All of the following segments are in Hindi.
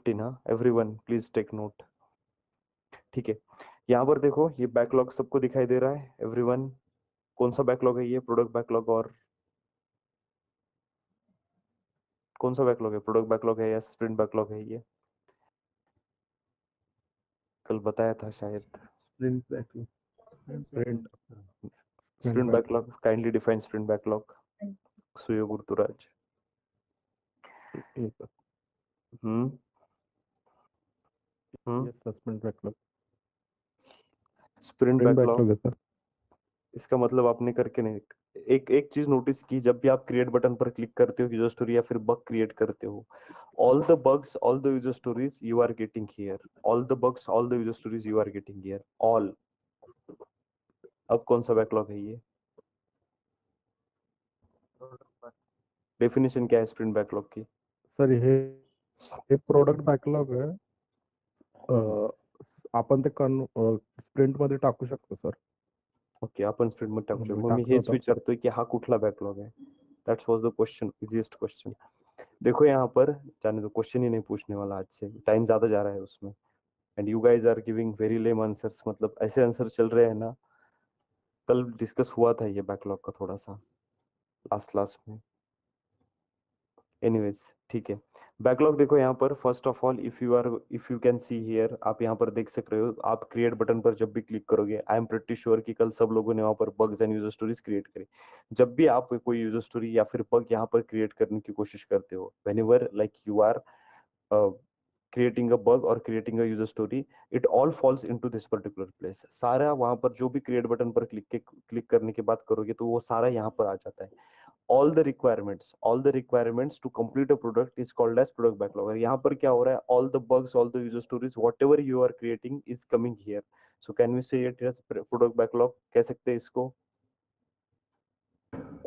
15 हाँ, एवरीवन प्लीज टेक नोट। ठीक है, यहाँ पर देखो ये बैकलॉग सबको दिखाई दे रहा है एवरीवन। कौन सा बैकलॉग है ये? प्रोडक्ट बैकलॉग और कौन सा बैकलॉग है? प्रोडक्ट बैकलॉग है या स्प्रिंट बैकलॉग है? ये कल बताया था शायद। Sprint backlog, sprint sprint backlog, kindly define sprint backlog Suyog गुरुतुराज। Hmm yes sir, sprint backlog, sprint sprint backlog backlog है सर। इसका मतलब आपने करके नहीं। एक एक चीज नोटिस की, जब भी आप क्रिएट बटन पर क्लिक करते हो यूजर स्टोरी या फिर बग क्रिएट करते हो, all the bugs all the user stories you are getting here, all the bugs all the user stories you are getting here all. अब कौन सा बैकलॉग है ये? डेफिनेशन क्या है स्प्रिंट बैकलॉग की? सर हे प्रोडक्ट बॅकलॉग आहे. आपण ते स्प्रिंट मध्ये टाकू शकतो सर. ओके, आपण स्प्रिंट मध्ये टाकू शकतो. मी मग मी टाकलं हेच होतं. विचारतोय की हा कुठला बैकलॉग है? That's was the question, easiest question. देखो यहाँ पर जाने दो, क्वेश्चन ही नहीं पूछने वाला आज से, टाइम ज्यादा जा रहा है उसमें। And you guys are giving very lame answers, मतलब ऐसे आंसर चल रहे हैं ना। कल डिस्कस हुआ था ये बैकलॉग का थोड़ा सा लास्ट लास्ट में। एनीवेज ठीक है, बैकलॉग देखो यहाँ पर first of all if you can see here, आप यहाँ पर देख सक रहे हो। आप क्रिएट बटन पर जब भी क्लिक करोगे, आई एम प्रिटी श्योर कि कल सब लोगों ने वहां पर bugs and user stories create करी। जब भी आप कोई यूजर स्टोरी या फिर बग यहाँ पर क्रिएट करने की कोशिश करते हो, whenever like you are creating a bug or creating a user story, it all falls into this particular place। सारा वहां पर जो भी क्रिएट बटन पर क्लिक करने के बाद करोगे तो वो सारा यहाँ पर आ जाता है। all the requirements to complete a product is called as product backlog। और यहाँ पर क्या हो रहा है? all the bugs all the user stories whatever you are creating is coming here। so can we say it as product backlog? कह सकते हैं इसको?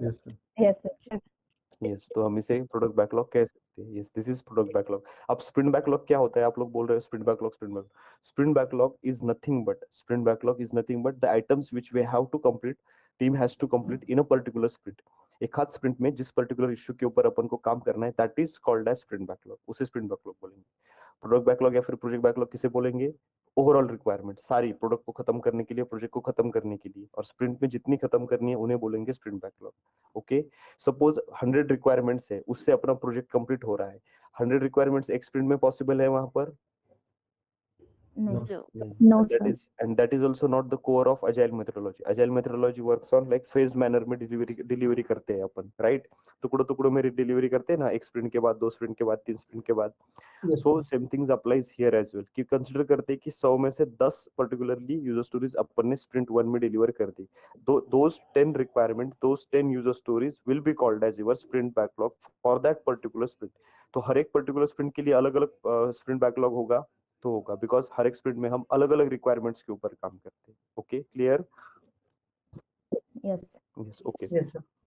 Yes, sir. Yes, sir. Yes, तो हम इसे प्रोडक्ट बैकलॉग कह सकते हैं। Yes, this is product backlog. अब स्प्रिंट बैकलॉग क्या होता है? आप लोग बोल रहे हो sprint backlog sprint backlog. Sprint backlog is nothing but the items which we have to complete, team has to complete in a particular sprint. एक खास स्प्रिंट में जिस पर्टिकुलर इश्यू के ऊपर अपन को काम करना है, that is called as sprint backlog, उसे स्प्रिंट बैकलॉग बोलेंगे। प्रोडक्ट बैकलॉग या फिर प्रोजेक्ट बैकलॉग किसे बोलेंगे? ओवरऑल रिक्वायरमेंट, सारी प्रोडक्ट को खत्म करने के लिए, प्रोजेक्ट को खत्म करने के लिए, और स्प्रिंट में जितनी खत्म करनी है उन्हें बोलेंगे sprint backlog. Okay, suppose 100 requirements है, उससे अपना प्रोजेक्ट कंप्लीट हो रहा है। 100 रिक्वायरमेंट्स एक स्प्रिंट में पॉसिबल है वहां पर? No, And no, that sir. is also not the core of agile methodology। agile methodology works on like phased manner में डिलीवरी करते हैं अपन, राइट? टुकड़ों टुकड़ों में डिलीवरी करते हैं ना, एक स्प्रिंट के बाद, 2 स्प्रिंट के बाद, 3 स्प्रिंट के बाद। So same things applies here as well, कि कंसीडर करते हैं कि 100 में से 10 पर्टिकुलरली यूजर स्टोरीज अपन ने स्प्रिंट 1 में डिलीवर कर दी। Those 10 requirement, those 10 user stories will be called as your sprint backlog for that particular sprint. तो हर एक पर्टिकुलर स्प्रिंट के लिए अलग अलग स्प्रिंट बैकलॉग होगा, तो होगा, बिकॉज हर एक स्प्रिंट में हम अलग अलग रिक्वायरमेंट्स के ऊपर काम करते हैं। Okay, clear? Yes. Yes, okay.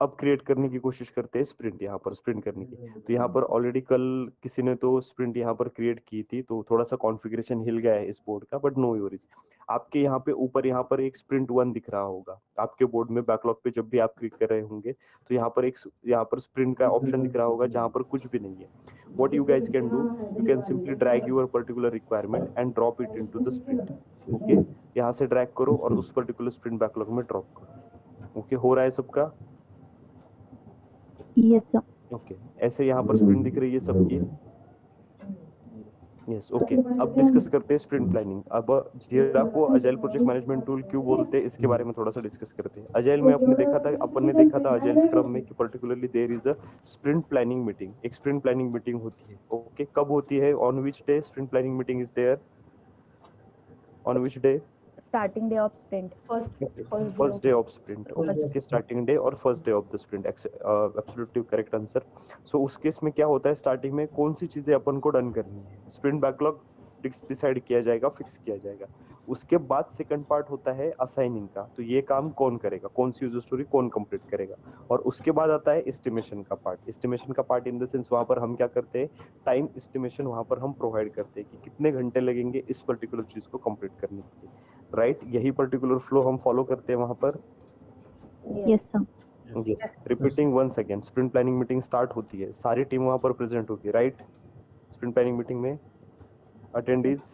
अब क्रिएट करने की कोशिश करते हैं स्प्रिंट, यहाँ पर स्प्रिंट करने की। तो यहाँ पर ऑलरेडी कल किसी ने तो स्प्रिंट यहाँ पर क्रिएट की थी, तो थोड़ा सा कॉन्फ़िगरेशन हिल गया है इस बोर्ड का, बट नो वरीज। आपके यहाँ पे ऊपर यहाँ पर एक स्प्रिंट 1 दिख रहा होगा आपके बोर्ड में, बैकलॉग पे जब भी आप क्लिक कर रहे होंगे तो यहाँ पर स्प्रिंट का ऑप्शन दिख रहा होगा जहाँ पर कुछ भी नहीं है। What you guys can do, you can simply drag your particular requirement and drop it into the sprint. Okay, यहाँ से ड्रैग करो और उस पर्टिकुलर स्प्रिंट बैकलॉग में ड्रॉप करो। ओके, हो रहा है सबका? Yes, sir. ओके, ऐसे यहाँ पर स्प्रिंट दिख रही है सबकी? Yes, okay. अब डिस्कस करते हैं स्प्रिंट प्लानिंग। अब जिरा को अजाइल प्रोजेक्ट मैनेजमेंट टूल क्यों बोलते हैं, इसके बारे में थोड़ा सा डिस्कस करते हैं। अजाइल में अपन ने देखा था अजाइल स्क्रम में कि particularly there is a sprint planning meeting, एक स्प्रिंट प्लानिंग मीटिंग होती है। ओके, कब होती है? On which day sprint planning meeting is there? On which day? Starting day of sprint. First day of sprint. Okay, starting day और first day of the sprint, absolutely correct answer. So उस केस में क्या होता है, स्टार्टिंग में कौन सी चीजें अपन को डन करनी है, स्प्रिंट बैकलॉग डिसाइड किया जाएगा, फिक्स किया जाएगा। उसके बाद सेकंड पार्ट होता है असाइनिंग का, तो ये काम कौन करेगा, कौन सी यूजर स्टोरी कौन कंप्लीट करेगा। और उसके बाद आता है एस्टिमेशन का पार्ट। एस्टिमेशन का पार्ट इन द सेंस वहां पर हम क्या करते हैं, टाइम एस्टिमेशन वहां पर हम प्रोवाइड करते हैं कि कितने घंटे लगेंगे इस पर्टिकुलर चीज को कंप्लीट करने के लिए, राइट? यही पर्टिकुलर फ्लो हम फॉलो करते हैं वहां पर। Yes, sir. Yes, repeating once again, sprint planning meeting start होती है, सारी टीम वहां पर प्रेजेंट होगी, राइट? स्प्रिंट प्लानिंग मीटिंग में attendees,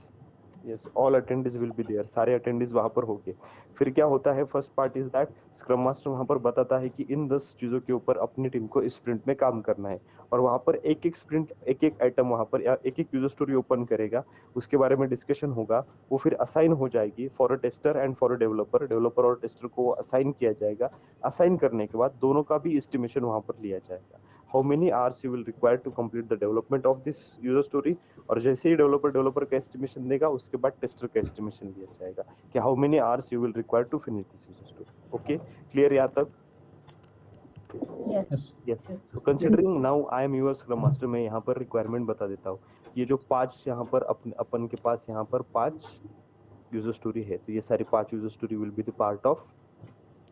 yes, all attendees will be there, सारे attendees वहां पर होंगे। फिर क्या होता है, first part is that scrum master वहां पर बताता है कि इन 10 चीजों के ऊपर अपनी टीम को स्प्रिंट में काम करना है, और वहां पर एक एक स्प्रिंट, एक एक आइटम वहां पर या एक एक यूजर स्टोरी ओपन करेगा, उसके बारे में डिस्कशन होगा, वो फिर असाइन हो जाएगी for a tester and for a developer, developer और टेस्टर को असाइन किया जाएगा। असाइन करने के बाद दोनों का भी एस्टिमेशन वहां पर लिया जाएगा, how many hours you will require to complete the development of this user story, और जैसे ही डेवलपर का एस्टिमेशन देगा उसके बाद टेस्टर का एस्टिमेशन लिया जाएगा कि how many hours you will require to finish this user story. Okay, clear यहाँ तक? Yes. यस, तो considering now I am your scrum master, मैं यहाँ पर रिक्वायरमेंट बता देता हूँ। ये जो 5 यहाँ पर अपन के पास यहाँ पर 5 यूजर स्टोरी है, तो ये सारी 5 user story will be the part of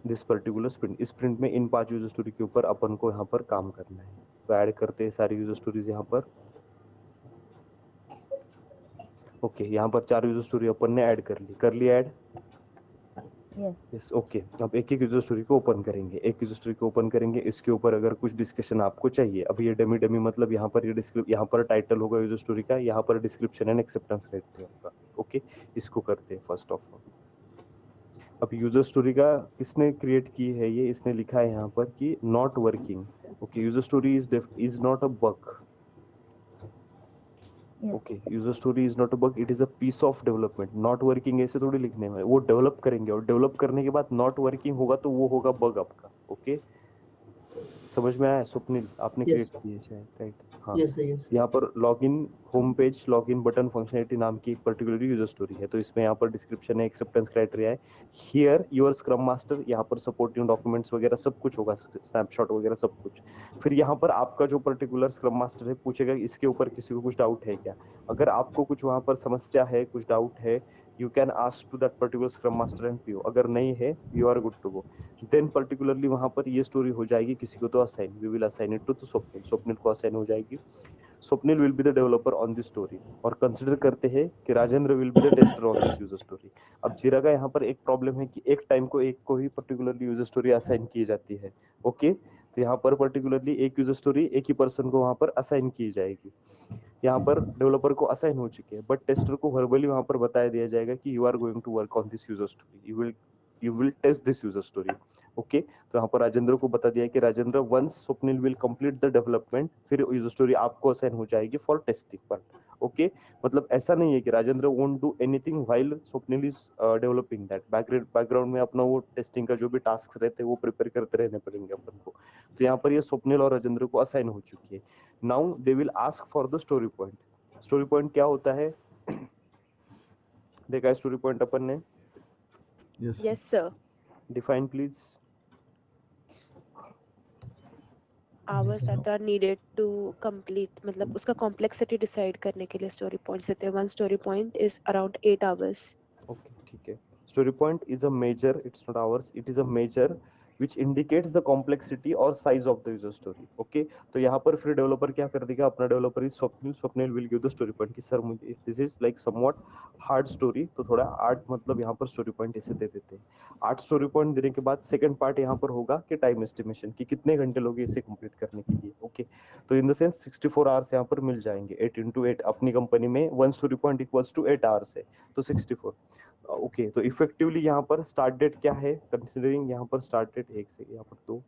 this particular sprint. इस स्प्रिंट में इन 5 यूजर स्टोरी के ऊपर अपन को यहाँ पर काम करना है। तो ऐड करते हैं सारी यूजर स्टोरीज यहाँ पर। ओके, यहाँ पर 4 यूजर स्टोरी अपन ने ऐड कर ली ऐड। Yes. यस, ओके, अब एक एक यूजर स्टोरी को ओपन करेंगे, एक यूजर स्टोरी को ओपन करेंगे, इसके ऊपर अगर कुछ डिस्कशन आपको चाहिए, अब ये डमी मतलब यहाँ पर यहाँ पर टाइटल होगा यूजर स्टोरी का, यहाँ पर डिस्क्रिप्शन एंड एक्सेप्टेंस क्राइटेरिया होगा। ओके, इसको करते हैं फर्स्ट ऑफ ऑल। अब यूजर स्टोरी का किसने क्रिएट की है, ये इसने लिखा है यहाँ पर कि not working. Okay, user story is not a bug. Yes. Okay, user story is not a bug, it is a piece of development. Not working ऐसे थोड़ी लिखने में, वो डेवलप करेंगे और डेवलप करने के बाद नॉट वर्किंग होगा तो वो होगा बग आपका। ओके, समझ में आया स्वप्निल? आपने क्रिएट Yes. की है शायद, राइट? हाँ, Yes, sir, yes. यहाँ पर login home page login button functionality नाम की एक पर्टिकुलर यूजर स्टोरी है, तो इसमें यहाँ पर डिस्क्रिप्शन है, एक्सेप्टेंस क्राइटेरिया है, हियर योर स्क्रम मास्टर, यहाँ पर सपोर्टिंग डॉक्यूमेंट्स वगैरह सब कुछ होगा, स्नैपशॉट वगैरह सब कुछ। फिर यहाँ पर आपका जो पर्टिकुलर स्क्रम मास्टर है पूछेगा इसके ऊपर किसी को कुछ डाउट है क्या। अगर आपको कुछ वहाँ पर समस्या है, कुछ डाउट है, you can ask to that particular scrum master and PO. अगर नहीं है, you are good to go. Then particularly वहां पर ये स्टोरी हो जाएगी किसी को तो assign, we will assign it to Swapnil, Swapnil को असाइन हो जाएगी। Swapnil will be the developer on this story, और कंसिडर करते हैं कि Rajendra will be the tester on this user story. अब जीरा का यहाँ पर एक प्रॉब्लम है कि एक टाइम को एक को ही पर्टिकुलरली यूजर स्टोरी असाइन की जाती है। ओके, तो यहाँ पर पर्टिकुलरली एक यूजर स्टोरी एक ही पर्सन को वहां पर असाइन की जाएगी। यहाँ पर डेवलपर को असाइन हो चुकी है, बट टेस्टर को वर्बली वहां पर बताया दिया जाएगा कि you are going to work on this user story, you will test this user story. Okay, तो यहाँ पर राजेंद्र को बता दिया कि Rajendra once Swapnil will complete the development, फिर यूजर स्टोरी आपको असाइन हो जाएगी फॉर टेस्टिंग पार्ट। ओके, मतलब ऐसा नहीं है कि Rajendra won't do anything while Swapnil is developing that, background में अपना वो टेस्टिंग का जो भी टास्क रहते हैं वो प्रिपेयर करते रहने पड़ेंगे अपन को। तो यहाँ पर ये स्वप्निल और राजेंद्र को असाइन हो चुकी है। Now they will ask for the story point. Story point क्या होता है देखा है स्टोरी पॉइंट अपन ने? Yes, sir. Define please. Hours that are needed to complete, मतलब उसका complexity decide करने के लिए story points देते हैं. One story point is around 8 hours. Okay, ठीक है। Story point is a measure, it's not hours, it is a measure which indicates the complexity or size of the user story. Okay, तो यहाँ पर फिर डेवलपर क्या कर देगा, अपना developer is Swapnil, Swapnil will give the story point कि सर मुझे this is like somewhat hard story, तो थोड़ा 8 मतलब यहाँ पर स्टोरी पॉइंट ऐसे दे देते हैं। 8 स्टोरी पॉइंट देने के बाद सेकंड पार्ट यहाँ पर होगा कि टाइम एस्टिमेशन कि कितने घंटे लोगे इसे कंप्लीट करने के लिए। ओके, तो इन द सेंस 64 आवर्स यहाँ पर मिल जाएंगे। 8 into 8 अपनी कंपनी में 1 story point equals to 8 hours है, तो 64। ओके, तो इफेक्टिवली यहाँ पर स्टार्ट डेट क्या है, कंसीडरिंग यहाँ पर स्टार्ट डेट एक से यहाँ पर 2,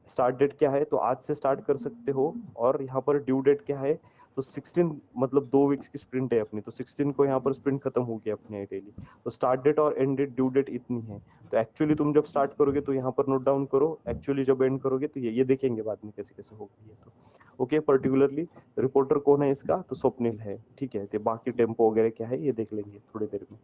स्टार्ट डेट क्या है तो आज से स्टार्ट कर सकते हो, और यहाँ पर ड्यू डेट क्या है तो 16 मतलब 2 वीक्स की स्प्रिंट है अपनी, तो 16 को यहाँ पर स्प्रिंट खत्म हो गया अपने डेली। तो स्टार्ट डेट और एंड डेट, ड्यू डेट इतनी है। तो एक्चुअली तुम जब स्टार्ट करोगे तो यहाँ पर नोट डाउन करो, एक्चुअली जब एंड करोगे तो ये देखेंगे बाद में कैसे कैसे होगी ये तो। ओके, पर्टिकुलरली रिपोर्टर कौन है इसका तो स्वप्निल है, ठीक है। तो बाकी टेम्पो वगैरह क्या है ये देख लेंगे थोड़ी देर में।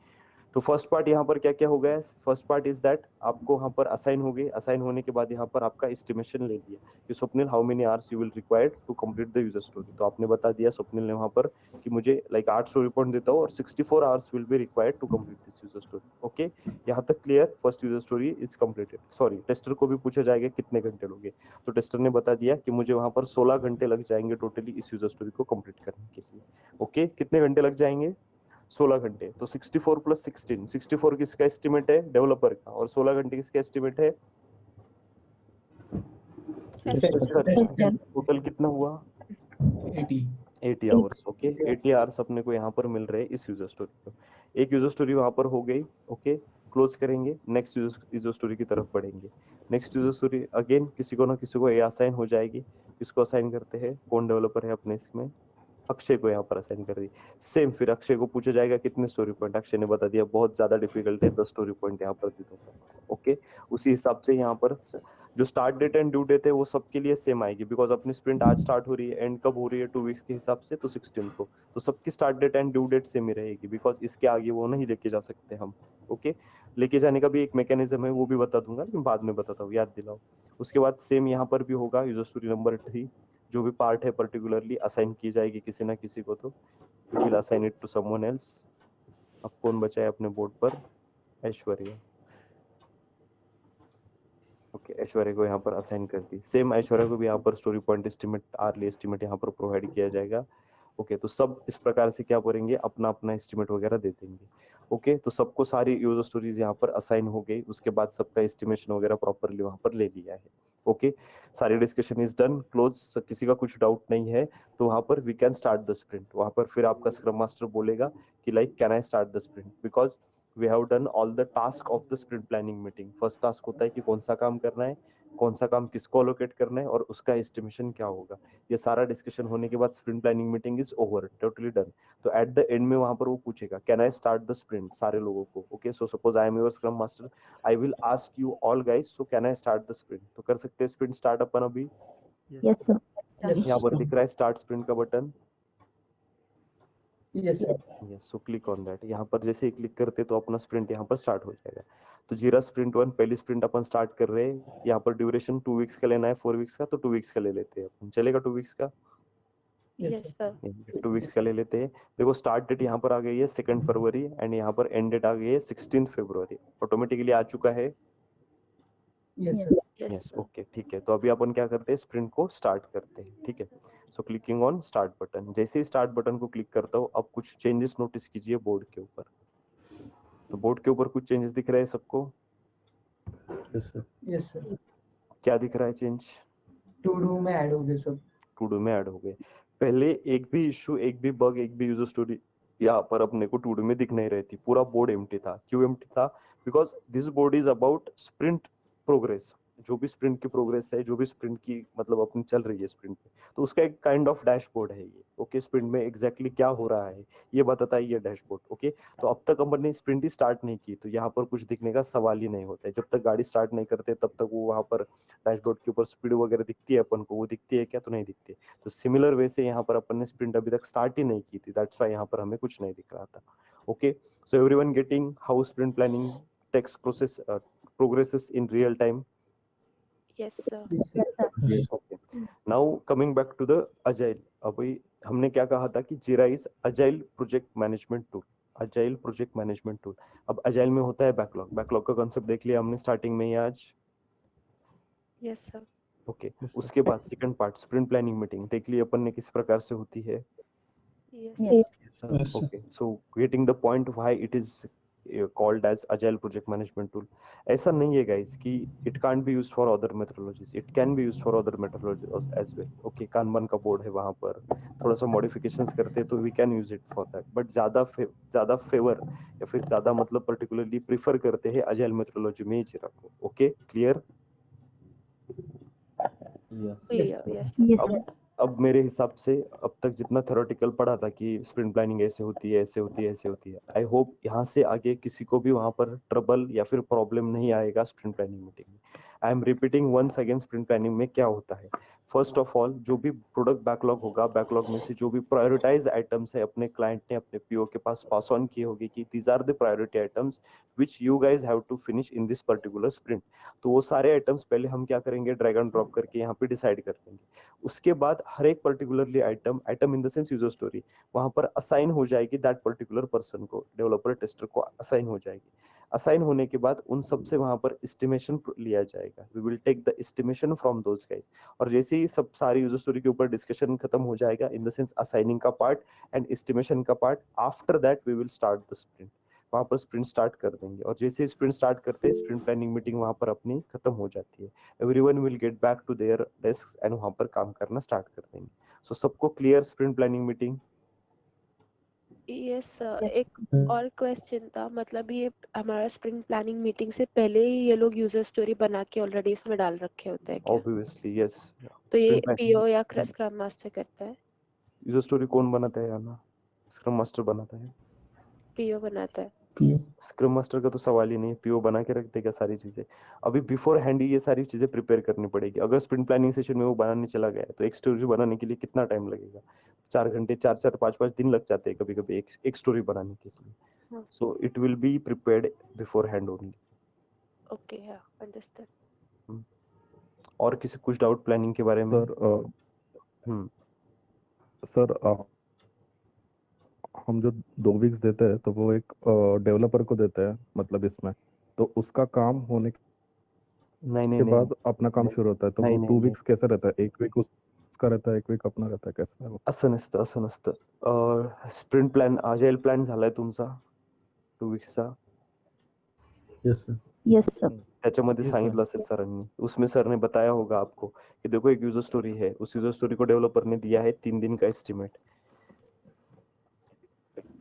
तो फर्स्ट पार्ट यहाँ पर क्या क्या हो गया, फर्स्ट पार्ट इज दैट आपको यहाँ पर असाइन हो गए, असाइन होने के बाद यहाँ पर आपका एस्टिमेशन ले लिया कि Swapnil how many hours you will required to complete the user story, तो आपने बता दिया स्वप्निल ने वहाँ पर कि मुझे लाइक 8 स्टोरी पॉइंट देता हूँ और 64 hours will be required to complete this user story. Okay, यहाँ तक clear, first user story is completed. Sorry, tester को भी पूछा जाएगा कितने घंटे लोगे, तो टेस्टर ने बता दिया कि मुझे वहाँ पर 16 घंटे लग जाएंगे टोटली इस यूजर स्टोरी को कंप्लीट करने के लिए। ओके, कितने घंटे लग जाएंगे 16 घंटे, तो 64 प्लस 16, 64 किसका एस्टिमेट है डेवलपर का, और 16 घंटे किसका एस्टिमेट है टोटल कितना हुआ 80. 80 आवर्स। ओके, 80 आवर्स अपने को यहाँ पर मिल रहे हैं इस यूजर स्टोरी को। एक यूजर स्टोरी वहां पर हो गई। ओके, क्लोज करेंगे, नेक्स्ट यूजर स्टोरी की तरफ बढ़ेंगे। नेक्स्ट यूजर स्टोरी अगेन किसी को ना किसी को ये असाइन हो जाएगी। किसको असाइन करते हैं, कौन डेवलपर है अपने इसमें, अक्षय को यहाँ पर असाइन कर दी। सेम फिर अक्षय को पूछा जाएगा कितने स्टोरी पॉइंट, अक्षय ने बता दिया बहुत ज्यादा डिफिकल्ट है, 10 स्टोरी पॉइंट यहाँ पर दे दूंगा। ओके, उसी हिसाब से यहाँ पर जो start date and due date है वो सबके लिए सेम आएगी, बिकॉज अपनी स्प्रिंट आज स्टार्ट हो रही है, एंड कब हो रही है 2 वीक्स के हिसाब से, तो 16 को, तो सबकी start date and due date same ही रहेगी, बिकॉज इसके आगे वो नहीं लेके जा सकते हम। ओके, लेके जाने का भी एक मैकेनिज्म है, वो भी बता दूंगा, लेकिन बाद में बताता हूँ, याद दिलाओ। उसके बाद सेम यहाँ पर भी होगा, यूजर स्टोरी नंबर 3 जो भी पार्ट है पर्टिकुलरली असाइन की जाएगी किसी ना किसी को, तो we will assign it to someone else. अब कौन बचा है अपने बोर्ड पर, ऐश्वर्या। ओके, ऐश्वर्या को यहाँ पर असाइन कर दी। सेम ऐश्वर्या को भी यहाँ पर story point estimate, early estimate यहाँ पर प्रोवाइड किया जाएगा। ओके, तो सब इस प्रकार से क्या करेंगे, अपना अपना एस्टिमेट वगैरह दे देंगे। ओके, तो सबको सारी यूजर स्टोरीज यहाँ पर असाइन हो गई। उसके बाद सबका एस्टिमेशन वगैरह प्रॉपरली वहाँ पर ले लिया है। ओके, सारी डिस्कशन इज डन, क्लोज। किसी का कुछ डाउट नहीं है तो वहाँ पर we can start the sprint. वहाँ पर फिर आपका स्क्रम मास्टर बोलेगा कि like can I start the sprint, because we have done all the task of the sprint planning meeting. First task होता है कि कौन सा काम करना है, कौन सा काम किसको अलोकेट करना है और उसका एस्टिमेशन क्या होगा। ये सारा डिस्कशन होने के बाद sprint planning meeting is over, totally done. तो एट द एंड में वहां पर वो पूछेगा can I start the sprint, सारे लोगों को। Okay, so suppose I am your scrum master, I will ask you all guys, so can I start the sprint. तो कर सकते हैं स्प्रिंट स्टार्ट अपन अभी। Yes, sir. यहाँ पर दिख रहा है स्टार्ट स्प्रिंट का button. Yes, sir. Yes, so click on that. यहाँ पर जैसे ही क्लिक करते तो अपना स्प्रिंट यहाँ पर स्टार्ट हो जाएगा। तो जीरा स्प्रिंट 1 पहली स्प्रिंट अपन स्टार्ट कर रहे हैं। यहाँ पर ड्यूरेशन 2 वीक्स का लेना है, 4 वीक्स का, तो 2 वीक्स का ले लेते हैं अपन। चलेगा 2 वीक्स का? Yes, sir. 2 वीक्स का ले लेते हैं। देखो स्टार्ट डेट यहाँ पर आ गई है 2 फरवरी एंड यहाँ पर एंड डेट आ गई है 16 फरवरी। ऑटोमेटिकली आ चुका है। Yes, sir. Yes, yes, sir. Okay, ठीक है। तो अभी अपन क्या करते हैं, स्प्रिंट को स्टार्ट करते हैं। ठीक है, सो क्लिकिंग ऑन स्टार्ट बटन। जैसे ही स्टार्ट बटन को क्लिक करता हूँ, अब कुछ चेंजेस नोटिस कीजिए बोर्ड के ऊपर। तो बोर्ड के ऊपर कुछ चेंजेस दिख रहे हैं सबको? Yes, sir. Yes, sir. क्या दिख रहा है चेंज? टू डू में ऐड हो गए सब। टू डू में ऐड हो गए। पहले एक भी इशू, एक भी बग, एक भी यूजर स्टोरी यहाँ पर अपने को टू डू में दिख नहीं रही थी। पूरा बोर्ड एम्प्टी था। क्यों एम्प्टी था? Because this board is about sprint progress. जो भी स्प्रिंट की प्रोग्रेस है, जो भी स्प्रिंट की मतलब अपनी चल रही है स्प्रिंट पे, तो उसका एक काइंड ऑफ डैशबोर्ड है ये। ओके, स्प्रिंट में एग्जैक्टली क्या हो रहा है ये बताता है ये डैशबोर्ड। ओके, तो अब तक अपन ने स्प्रिंट ही स्टार्ट नहीं की, तो यहाँ पर कुछ दिखने का सवाल ही नहीं होता है। जब तक गाड़ी स्टार्ट नहीं करते तब तक वो वहाँ पर डैशबोर्ड के ऊपर स्पीड वगैरह दिखती है अपन को, वो दिखती है क्या? तो नहीं दिखती। तो सिमिलर वे से यहाँ पर अपन ने स्प्रिंट अभी तक स्टार्ट ही नहीं की थी, दैट्स व्हाई यहाँ पर हमें कुछ नहीं दिख रहा था। Okay, so everyone getting how sprint planning takes process progresses in real time? Yes, sir. Yes, sir. Yes, sir. Okay, now coming back to the agile. अभी हमने क्या कहा था कि Jira is agile project management tool. Agile project management tool. अब अजाइल में होता है बैकलॉग। बैकलॉग का कॉन्सेप्ट देख लिया हमने स्टार्टिंग में ही आज। Yes, sir. ओके, उसके बाद second part sprint planning meeting देख ली अपन ने किस प्रकार से होती है। Yes. Yes. Yes, sir. Okay, so getting the point why it is called as agile project management tool. ऐसा नहीं है guys कि it can't be used for other methodologies. It can be used for other methodologies as well. Okay, कानमन का बोर्ड है वहाँ पर, थोड़ा सा मॉडिफिकेशंस करते हैं तो we can use it for that. But ज़्यादा फेवर या फिर ज़्यादा मतलब particularly प्रीफर करते हैं agile methodology में ही जीरा को। Okay, clear? Clear. Yes, sir. Yes, sir. अब मेरे हिसाब से अब तक जितना थ्योरेटिकल पढ़ा था कि स्प्रिंट प्लानिंग ऐसे होती है, ऐसे होती है, ऐसे होती है, आई होप यहाँ से आगे किसी को भी वहां पर ट्रबल या फिर प्रॉब्लम नहीं आएगा स्प्रिंट प्लानिंग मीटिंग में। I am repeating once again, sprint planning में क्या होता है। फर्स्ट ऑफ ऑल, जो भी प्रोडक्ट बैकलॉग होगा, बैकलॉग में से जो भी प्रायोरिटाइज आइटम्स है अपने क्लाइंट ने अपने पीओ के पास पास ऑन किए होंगे कि these are the priority items which you guys have to finish in this particular sprint. तो वो सारे आइटम्स पहले हम क्या करेंगे, ड्रैग एंड ड्रॉप करके यहाँ पे डिसाइड कर लेंगे। उसके बाद हर एक particularly item in the sense user story वहां पर असाइन हो जाएगी, दैट पर्टिकुलर पर्सन को, डेवलपर टेस्टर को असाइन हो जाएगी। असाइन होने के बाद उन सब से वहां पर एस्टिमेशन लिया जाएगा। We will take the estimation from those guys. और जैसे ही सब सारी यूजर स्टोरी के ऊपर डिस्कशन खत्म हो जाएगा, इन द सेंस असाइनिंग का पार्ट एंड एस्टिमेशन का part, after that we will start the sprint. वहां पर स्प्रिंट स्टार्ट कर देंगे और जैसे ही स्प्रिंट स्टार्ट करते हैं, स्प्रिंट प्लानिंग मीटिंग वहां पर अपनी खत्म हो जाती है। Everyone will get back to their desk and वहां पर काम करना स्टार्ट कर देंगे। सो सबको clear sprint planning meeting? Yes Yes. एक और क्वेश्चन था, मतलब ये हमारा स्प्रिंट प्लानिंग मीटिंग से पहले ही ये लोग यूजर स्टोरी बना के ऑलरेडी इसमें डाल रखे होते हैं क्या? Obviously yes. तो ये स्प्रिंट प्लानिंग पीओ या स्क्रम मास्टर करता है? यूजर स्टोरी कौन बनाता है याना? स्क्रम मास्टर बनाता है। पीओ बनाता है। PO स्क्रम मास्टर का तो सवाल ही नहीं है, पीओ बना के रख देगा सारी चीजें। अभी बिफोर हैंड ही ये सारी चीजें प्रिपेयर करनी पड़ेगी। अगर स्प्रिंट प्लानिंग सेशन में वो बनाने चला गया है, तो एक स्टोरी बनाने के लिए कितना टाइम लगेगा? 4 घंटे, 4-4, 5-5 दिन लग जाते हैं कभी कभी एक स्टोरी बनाने के लिए। हाँ। So it will be prepared before hand only. Okay, हाँ, अंडरस्टैंड। और किसी कुछ डाउट प्लानिंग के बारे में? सर सर हम जो 2 वीक्स देते हैं तो वो एक डेवलपर को देते हैं, मतलब इसमें तो उसका काम होने नहीं नहीं के नहीं बाद अपना काम शुरू होता है, तो नहीं वो नहीं 2 वीक्स कैसे रहता है? 1 वीक उसका रहता है, 1 वीक अपना रहता है, कैसे है वो? असं नसतं. स्प्रिंट प्लॅन अजाईल प्लॅन झालाय तुमचा 2 वीक्सचा? Yes sir. Yes, sir. त्याच्यामध्ये Yes, सांगितलं असेल सरांनी, उसमें सर ने बताया होगा आपको कि देखो एक यूजर स्टोरी है, उस यूजर स्टोरी को डेवलपर ने दिया है 3 दिन का एस्टिमेट.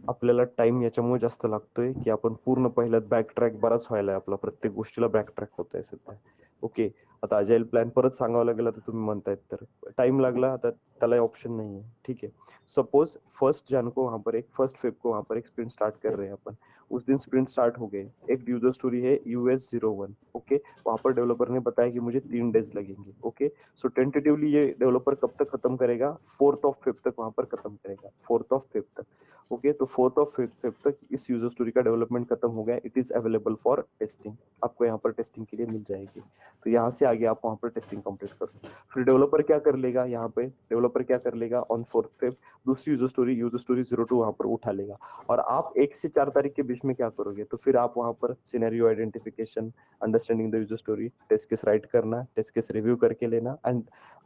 आपल्याला टाइम याच्यामुळे जास्त लागतोय की आपण पूर्ण पहिल्यात बॅक ट्रॅक बराच व्हायला आपला, प्रत्येक गोष्टीला बॅक ट्रॅक होत आहे सध्या. ओके, आता अजाईल प्लॅन परत सांगावं लागेल, आता तुम्ही म्हणतायत तर टाइम लागला, आता त्याला ऑप्शन नहीं है. ठीक है, सपोज 1 जन को वहां पर फर्स्ट फेब को वहां पर एक स्प्रिंट स्टार्ट कर रहे हैं अपन. उस दिन स्प्रिंट स्टार्ट हो गए, एक यूजर स्टोरी है US01. ओके, वहां पर डेवलपर ने बताया कि मुझे 3 डेज लगेंगे. ओके, सो टेंटेटिवली ये डेवलपर कब तक खत्म करेगा? 4th of Feb तक वहां पर खत्म करेगा, 4th of Feb तक. ओके, तो 4th of Feb तक इस यूजर स्टोरी का डेवलपमेंट खत्म हो गया. It is available for testing, आपको यहाँ पर टेस्टिंग के लिए मिल जाएगी. तो यहाँ से आगे आप वहां पर टेस्टिंग कंप्लीट करो. फिर डेवलपर क्या कर लेगा, यहाँ पे डेवलपर क्या कर लेगा ऑन 4th Feb दूसरी यूजर स्टोरी 02 वहां पर उठा लेगा. और आप 1 से 4 तारीख के बीच में क्या करोगे? तो फिर आप वहां पर scenario identification, understanding the user story, test case write करना, टेस्ट केस रिव्यू करके लेना, एंड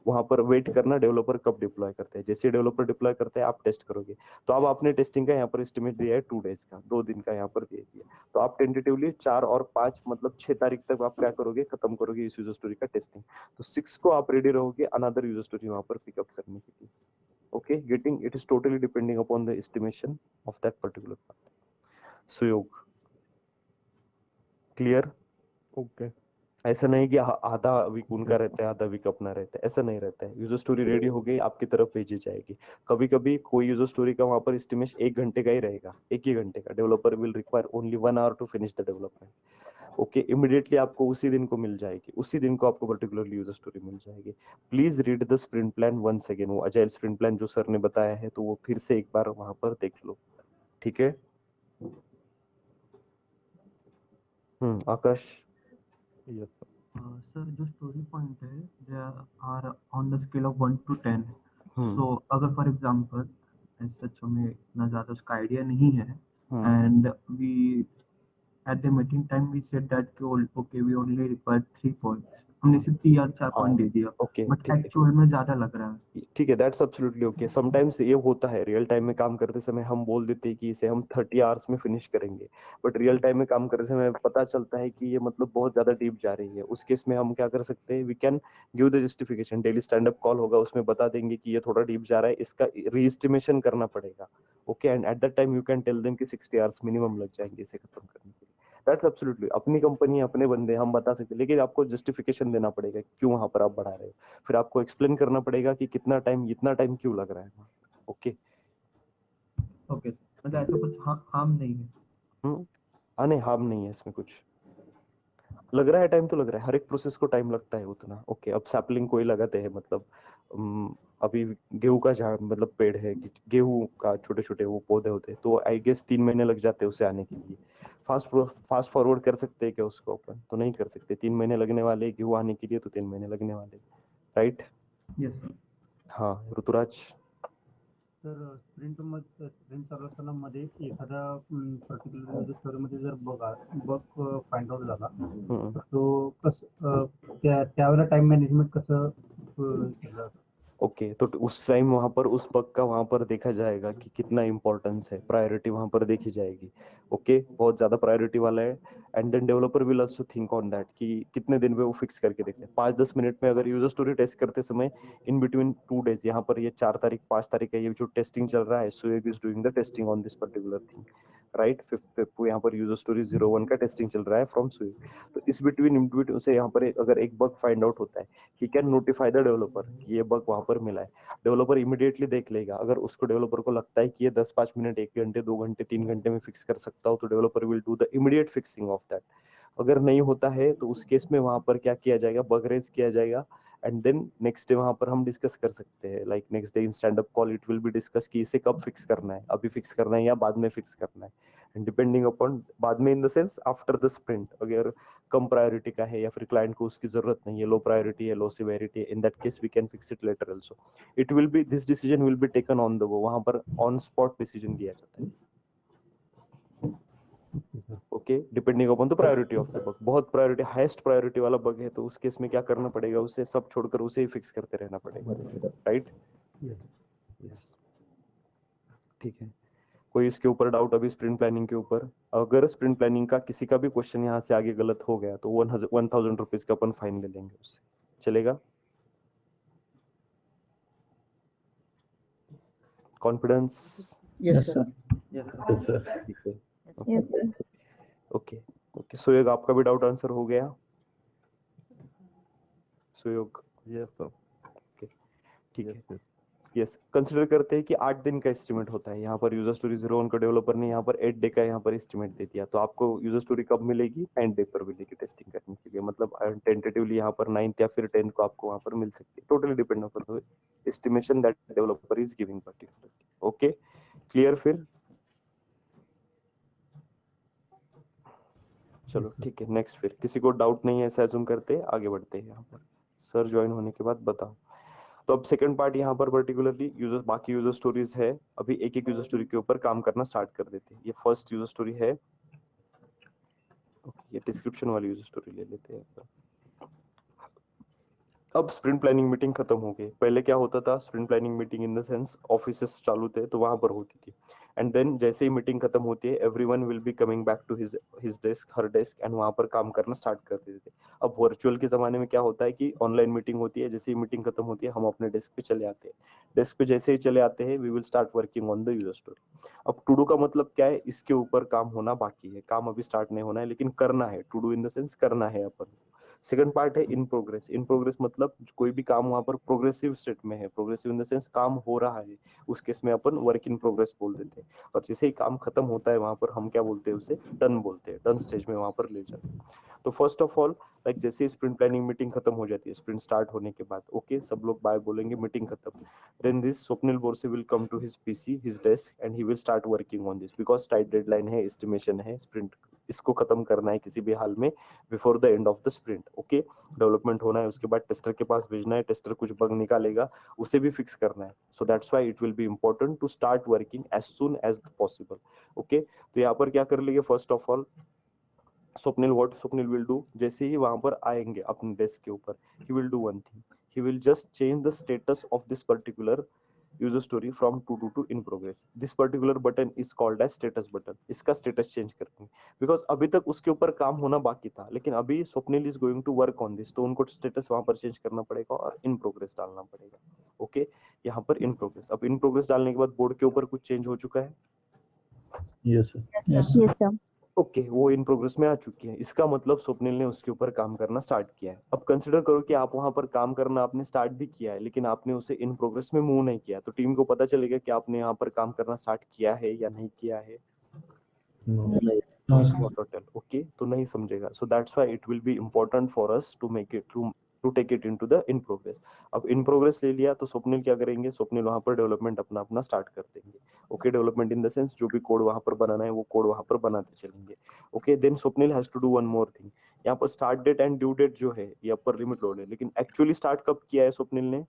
वहां पर वेट करना डेवलपर कब डिप्लॉय करते हैं. जैसे डेवलपर डिप्लॉय करते हैं आप टेस्ट करोगे. तो अब आपने टेस्टिंग का यहाँ पर एस्टिमेट दिया है 2 डेज का, 2 दिन का यहाँ पर दे दिया. तो आप टेंटेटिवली 4 और 5 मतलब 6 तारीख तक आप क्या करोगे? खत्म करोगे इस यूजर स्टोरी का टेस्टिंग. तो 6 को आप रेडी रहोगे अनदर यूजर स्टोरी वहां पर पिकअप करने के लिए. Okay, getting it is totally depending upon the estimation of that particular part. Suyog, clear? Okay ऐसा नहीं कि आधा वीक उनका रहता है, आधा वीक अपना रहता है, ऐसा नहीं रहता है. यूजर स्टोरी रेडी हो गई, आपकी तरफ भेजी जाएगी. कभी कभी कोई यूजर स्टोरी का वहां पर एस्टिमेशन 1 घंटे का ही रहेगा, 1 ही घंटे का. Developer will require only 1 hour to finish the development. Okay, immediately आपको उसी दिन को मिल जाएगी, उसी दिन को आपको पर्टिकुलरली यूजर स्टोरी मिल जाएगी. Please read the sprint plan once again. वो अजाइल स्प्रिंट प्लान जो सर ने बताया है, तो वो फिर से एक बार वहां पर देख लो. ठीक है. आकाश. Yes sir. सर जो स्टोरी पॉइंट है they are on the scale of 1 to 10. Hmm. So अगर फॉर एग्जांपल सच हमें इतना ज़्यादा उसका आइडिया नहीं है hmm. And we at the meeting time we said that कि okay we only require 3 points, हमने सिर्फ 3 या 4 पॉइंट दे दिया, ओके, बट ठीक है. एक्चुअल में ज़्यादा लग रहा है. ठीक है, दैट्स एब्सोल्युटली ओके. समटाइम्स ये होता है, रियल टाइम में काम करते समय हम बोल देते हैं कि इसे हम 30 आवर्स में फिनिश करेंगे, बट रियल टाइम में काम करते समय पता चलता है कि ये मतलब बहुत ज्यादा डीप जा रही है. उस केस में हम क्या कर सकते हैं? We can give the justification. Daily stand up call होगा, उसमें बता देंगे कि ये थोड़ा डीप जा रहा है, इसका रीएस्टिमेशन करना पड़ेगा. Okay, and at that time you can tell them कि 60 आवर्स मिनिमम लग जाएंगे इसे खत्म करने के लिए. दैट्स एब्सोल्युटली, अपनी कंपनी अपने बंदे, हम बता सकते हैं, लेकिन आपको जस्टिफिकेशन देना पड़ेगा क्यों वहां पर आप बढ़ा रहे हो. फिर आपको एक्सप्लेन करना पड़ेगा कि कितना टाइम, इतना टाइम क्यों लग रहा है. ओके. ओके, मतलब ऐसा कुछ हार्म नहीं है. नहीं, हार्म नहीं है इसमें. कुछ लग रहा है टाइम तो लग रहा है, हर एक प्रोसेस को टाइम लगता है उतना. ओके, अब सैपलिंग कोई लगाते हैं, मतलब अभी गेहूं का झाड़, मतलब पेड़ है, गेहूं का छोटे छोटे वो पौधे होते हैं, तो आई गेस 3 महीने लग जाते हैं उसे आने के लिए. फास्ट फॉरवर्ड कर सकते हैं क्या उसको अपन? तो नहीं कर सकते. 3 महीने लगने वाले गेहूं आने के लिए, तो 3 महीने लगने वाले. राइट. Yes sir. हाँ, ऋतुराज. तर स्प्रिंट चालू असताना मध्ये एखादा पर्टिक्युलर यूजर स्टोरीमध्ये जर बग फाइंड आउट झाला, तर तो त्यावेळेला टाइम मॅनेजमेंट कसं केलं? ओके, तो उस टाइम वहां पर उस बग का वहां पर देखा जाएगा कि कितना इंपॉर्टेंस है, प्रायोरिटी वहां पर देखी जाएगी। ओके, बहुत ज्यादा प्रायोरिटी वाला है। And then developer will also think on that कि कितने दिन में वो फिक्स करके देखते हैं। 5-10 मिनट में अगर यूजर स्टोरी टेस्ट करते समय इन बिटवीन 2 डेज, यहाँ पर ये 4 तारीख 5 तारीख है, ये जो टेस्टिंग चल रहा है, Suyog is doing the testing on this particular thing, right. 5th यहाँ पर यूजर स्टोरी 01 का टेस्टिंग चल रहा है फ्रॉम सुएग। तो इस बिटवीन से यहाँ पर अगर एक बग फाइंड आउट होता है, he can notify the developer कि ये बग वहां पर मिला है। डेवलपर इमीडिएटली देख लेगा। अगर उसको डेवलपर को लगता है कि ये 10-5 मिनट, 1 घंटे, 2 घंटे, 3 घंटे में फिक्स कर सकता हो, तो developer will do the immediate fixing of that. अगर नहीं होता है तो उस केस में वहां पर क्या किया जाएगा, बग रेज किया जाएगा। एंड देन नेक्स्ट डे वहां पर हम डिस्कस कर सकते हैं, like next day in stand up call it will be discuss कि इसे कब फिक्स करना है, अभी फिक्स करना है या बाद में फिक्स करना है। एंड डिपेंडिंग अपॉन बाद में इन the sense after the sprint, अगर कम प्रायोरिटी का है या फिर क्लाइंट को उसकी जरूरत नहीं है, लो प्रायोरिटी है, लो सिवेरिटी है, in that case we can fix it later also. It will be, this decision will be taken on the go, वहां पर ऑन स्पॉट डिसीजन दिया जाता है। Okay, depending upon the priority of the bug. बहुत प्रायोरिटी, हाईएस्ट प्रायोरिटी वाला बग है तो उस केस में क्या करना पड़ेगा, उसे सब छोड़कर उसे ही फिक्स करते रहना पड़ेगा, राइट। यस, ठीक है। कोई इसके ऊपर डाउट अभी स्प्रिंट प्लानिंग के ऊपर? अगर स्प्रिंट प्लानिंग का किसी का भी क्वेश्चन यहाँ से आगे गलत हो गया तो 1000 रुपीज का अपन फाइन ले लेंगे उससे, चलेगा? Confidence? Yes, sir. Yes sir. ठीक है, Yes, sir. Okay okay. सुयोग, आपका भी डाउट आंसर हो गया? सुयोग, यस सर। ठीक है। यस, कंसीडर करते हैं कि 8 दिन का एस्टिमेट होता है। यहाँ पर यूजर स्टोरी 01 का डेवलपर ने यहाँ पर 8 डे का यहाँ पर एस्टिमेट दे दिया, तो आपको यूजर स्टोरी कब मिलेगी? 9 डे पर मिलेगी टेस्टिंग करने के लिए। मतलब टेंटेटिवली यहाँ पर 9th या फिर 10th को आपको वहाँ पर मिल सकती है। Totally depend upon the estimation that developer is giving particularly. Okay, clear? फिर चलो ठीक है, नेक्स्ट। फिर किसी को डाउट नहीं है ऐसा अज्यूम करते हैं, आगे बढ़ते हैं। यहाँ पर सर ज्वाइन होने के बाद बताओ। तो अब सेकंड पार्ट यहाँ पर पर्टिकुलरली यूजर, बाकी यूजर स्टोरीज है, अभी एक एक यूजर स्टोरी के ऊपर काम करना स्टार्ट कर देते हैं। ये फर्स्ट यूजर स्टोरी है, ओके, ये डिस्क्रिप्शन वाली यूजर स्टोरी ले लेते हैं। अब स्प्रिंट प्लानिंग मीटिंग खत्म हो गई। पहले क्या होता था, sprint planning meeting in the sense offices चालू थे तो वहां पर होती थी। एंड देन जैसे ही मीटिंग खत्म होती है, everyone will be coming back to his desk, हर डेस्क, एंड वहां पर काम करना स्टार्ट कर देते थे। अब वर्चुअल के जमाने में क्या होता है कि ऑनलाइन मीटिंग होती है, जैसे ही मीटिंग खत्म होती है हम अपने डेस्क पे चले आते हैं। डेस्क पे जैसे ही चले आते हैं, we will start working on the user story. अब टू डू का मतलब क्या है, इसके ऊपर काम होना बाकी है, काम अभी स्टार्ट नहीं होना है, लेकिन करना है। To do in the sense करना है अपन। सेकंड पार्ट है इन प्रोग्रेस। इन प्रोग्रेस मतलब कोई भी काम वहां पर प्रोग्रेसिव स्टेट में है, प्रोग्रेसिव इन द सेंस काम हो रहा है, उस केस में अपन वर्क इन प्रोग्रेस बोल देते हैं। और जैसे ही काम खत्म होता है वहां पर हम क्या बोलते हैं, उसे डन बोलते हैं, डन स्टेज में वहां पर ले जाते हैं। तो फर्स्ट ऑफ ऑल, लाइक जैसे ही स्प्रिंट प्लानिंग मीटिंग खत्म हो जाती है, स्प्रिंट स्टार्ट होने के बाद, ओके, सब लोग बाय बोलेंगे, मीटिंग खत्म। Then this Swapnil Borse will come to his PC, his desk, and he will start working on this, because tight deadline है, एस्टिमेशन है, स्प्रिंट इसको खत्म करना है किसी भी हाल में before the end of the sprint. Okay, development होना है, उसके बाद टेस्टर के पास भेजना है, टेस्टर कुछ बग निकालेगा, उसे भी फिक्स करना है। So that's why it will be important to start working as soon as possible. Okay, तो यहाँ पर क्या कर लेंगे, first of all Swapnil will do, जैसे ही वहां पर आएंगे अपने डेस्क के ऊपर, he will do one thing, he will just change the status of this particular user story from to do to in progress. This particular button is called as status button. इसका स्टेटस चेंज करेंगे, बिकॉज अभी तक उसके ऊपर काम होना बाकी था, लेकिन अभी Swapnil is going to work on this, तो उनको स्टेटस वहां पर चेंज करना पड़ेगा और इन प्रोग्रेस डालना पड़ेगा। ओके, यहाँ पर इन प्रोग्रेस। अब इन प्रोग्रेस डालने के बाद बोर्ड के ऊपर कुछ चेंज हो चुका है? Yes sir. Yes, sir. Okay, वो इन प्रोग्रेस में आ चुकी है। इसका मतलब स्वप्निल ने उसके ऊपर काम करना स्टार्ट किया है। अब कंसिडर करो कि आप वहां पर काम करना आपने स्टार्ट भी किया है, लेकिन आपने उसे इन प्रोग्रेस में मूव नहीं किया, तो टीम को पता चलेगा कि आपने यहाँ पर काम करना स्टार्ट किया है या नहीं किया है? ओके, तो नहीं समझेगा। So that's why it will be important for us to make it to take it into the in progress. अब इन प्रोग्रेस ले लिया तो स्वप्निल क्या करेंगे, स्वप्निल वहां पर डेवलपमेंट अपना अपना स्टार्ट कर देंगे। Okay, development in the sense जो भी कोड वहां पर बनाना है वो कोड वहां पर बनाते चलेंगे। Okay, then Swapnil has to do one more thing. यहाँ पर start date and due date जो है ये अपर लिमिट लोड है, लेकिन एक्चुअली स्टार्ट कब किया है स्वप्निल ने,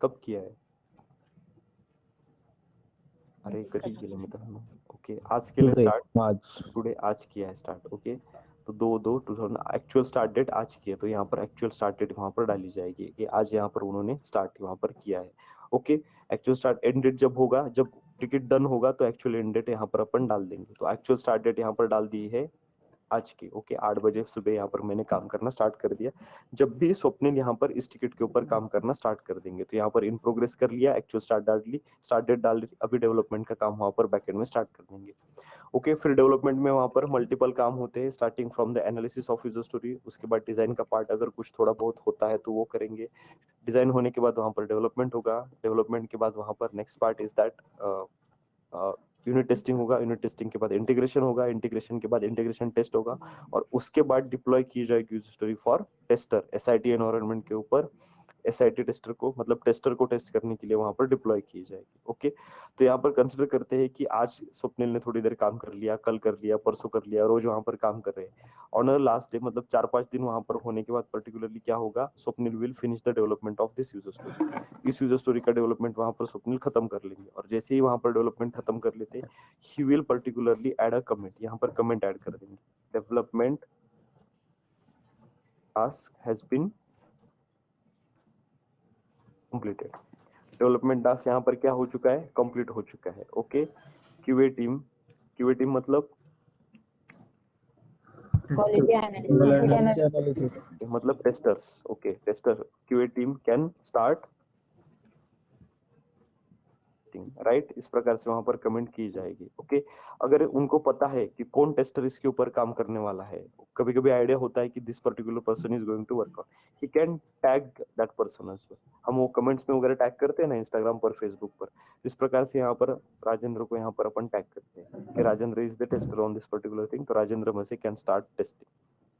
कब किया है? अरे कधी केलं मित्रांनो? ओके, आज केलं स्टार्ट, आज टुडे आज किया है स्टार्ट। ओके, तो 2/2/2000 एक्चुअल स्टार्ट डेट आज की है, तो यहाँ पर एक्चुअल स्टार्ट डेट वहां पर डाली जाएगी कि आज यहाँ पर उन्होंने स्टार्ट वहां पर किया है। Okay, actual start and date जब होगा, जब टिकट डन होगा तो एक्चुअल एंड डेट यहाँ पर अपन डाल देंगे। तो एक्चुअल स्टार्ट डेट यहाँ पर डाल दी है आज की। ओके, 8 बजे सुबह यहाँ पर मैंने काम करना स्टार्ट कर दिया। जब भी स्वप्निल यहाँ पर इस टिकट के ऊपर काम करना स्टार्ट कर देंगे, तो यहाँ पर इन प्रोग्रेस कर लिया, एक्चुअल स्टार्ट डाल ली, स्टार्ट डेट डाल ली, अभी डेवलपमेंट का काम वहां पर बैकएंड में स्टार्ट कर देंगे। ओके, फिर डेवलपमेंट में वहां पर मल्टीपल काम होते हैं, starting from the analysis of user story, उसके बाद डिजाइन का पार्ट अगर कुछ थोड़ा बहुत होता है तो वो करेंगे। डिजाइन होने के बाद वहां पर डेवलपमेंट होगा, डेवलपमेंट के बाद वहां पर next part is that unit testing होगा, यूनिट टेस्टिंग के बाद इंटीग्रेशन होगा, इंटीग्रेशन के बाद इंटीग्रेशन टेस्ट होगा, और उसके बाद डिप्लॉय की जाएगी user story for tester. SIT environment के ऊपर एसआईटी टेस्टर को, मतलब टेस्टर को टेस्ट करने के लिए वहां पर डिप्लॉय की जाएगी। ओके, तो यहाँ पर कंसिडर करते हैं कि आज स्वप्निल ने थोड़ी देर काम कर लिया, कल कर लिया, परसों कर लिया, रोज वहां पर काम कर रहे हैं। ऑन अ लास्ट डे, मतलब 4-5 दिन वहां पर होने के बाद पर्टिकुलरली क्या होगा, Swapnil will finish the development of this user story. इस यूजर स्टोरी का डेवलपमेंट वहां पर स्वप्निल खत्म कर लेंगे, और जैसे ही वहां पर डेवलपमेंट खत्म कर लेते, he will particularly add a comment, यहाँ पर कमेंट ऐड कर देंगे, development task has been completed. Development task यहाँ पर क्या हो चुका है, कंप्लीट हो चुका है। ओके, क्यूए टीम मतलब Quality analysis. मतलब testers. Okay, tester QA team can start right, इस प्रकार से वहां पर कमेंट की जाएगी। ओके, अगर उनको पता है कि कौन टेस्टर इसके ऊपर काम करने वाला है, कभी कभी आइडिया होता है कि this particular person is going to work on, he can tag that person as well. हम वो कमेंट्स में वगैरह टैग करते हैं ना, इंस्टाग्राम पर, फेसबुक पर, इस प्रकार से यहाँ पर राजेंद्र को यहाँ पर अपन टैग करते हैं कि Rajendra is the tester on this particular thing, तो राजेंद्र में से कैन स्टार्ट टेस्टिंग।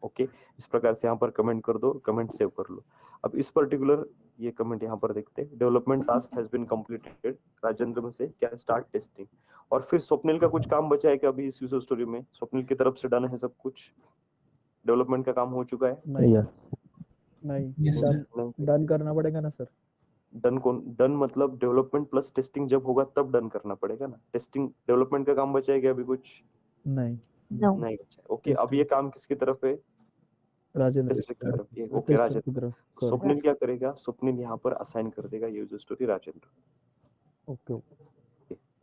ओके, इस प्रकार से यहाँ पर कमेंट कर दो, कमेंट सेव कर लो। अब इस पर्टिकुलर ये कमेंट यहाँ पर देखते हैं, development task has been completed, Rajendra में से कैन स्टार्ट टेस्टिंग। और फिर स्वप्निल का कुछ काम बचा है क्या अभी इस यूजर स्टोरी में? स्वप्निल की तरफ से डन है सब कुछ, डेवलपमेंट का काम हो चुका है? नहीं डन नहीं, डन करना पड़ेगा ना सर। डन मतलब डेवलपमेंट प्लस टेस्टिंग जब होगा तब डन करना पड़ेगा ना। टेस्टिंग डेवलपमेंट का काम बचा है क्या अभी कुछ? नहीं No. नहीं बचा है। ओके, अब ये काम किसकी तरफ है? राजेंद्र टेस्टर की तरफ। ये ओके, टेस्टर की राजेंद्र। तरफ सॉरी। स्वप्निल क्या करेगा? स्वप्निल यहाँ पर असाइन कर देगा user story Rajendra. Okay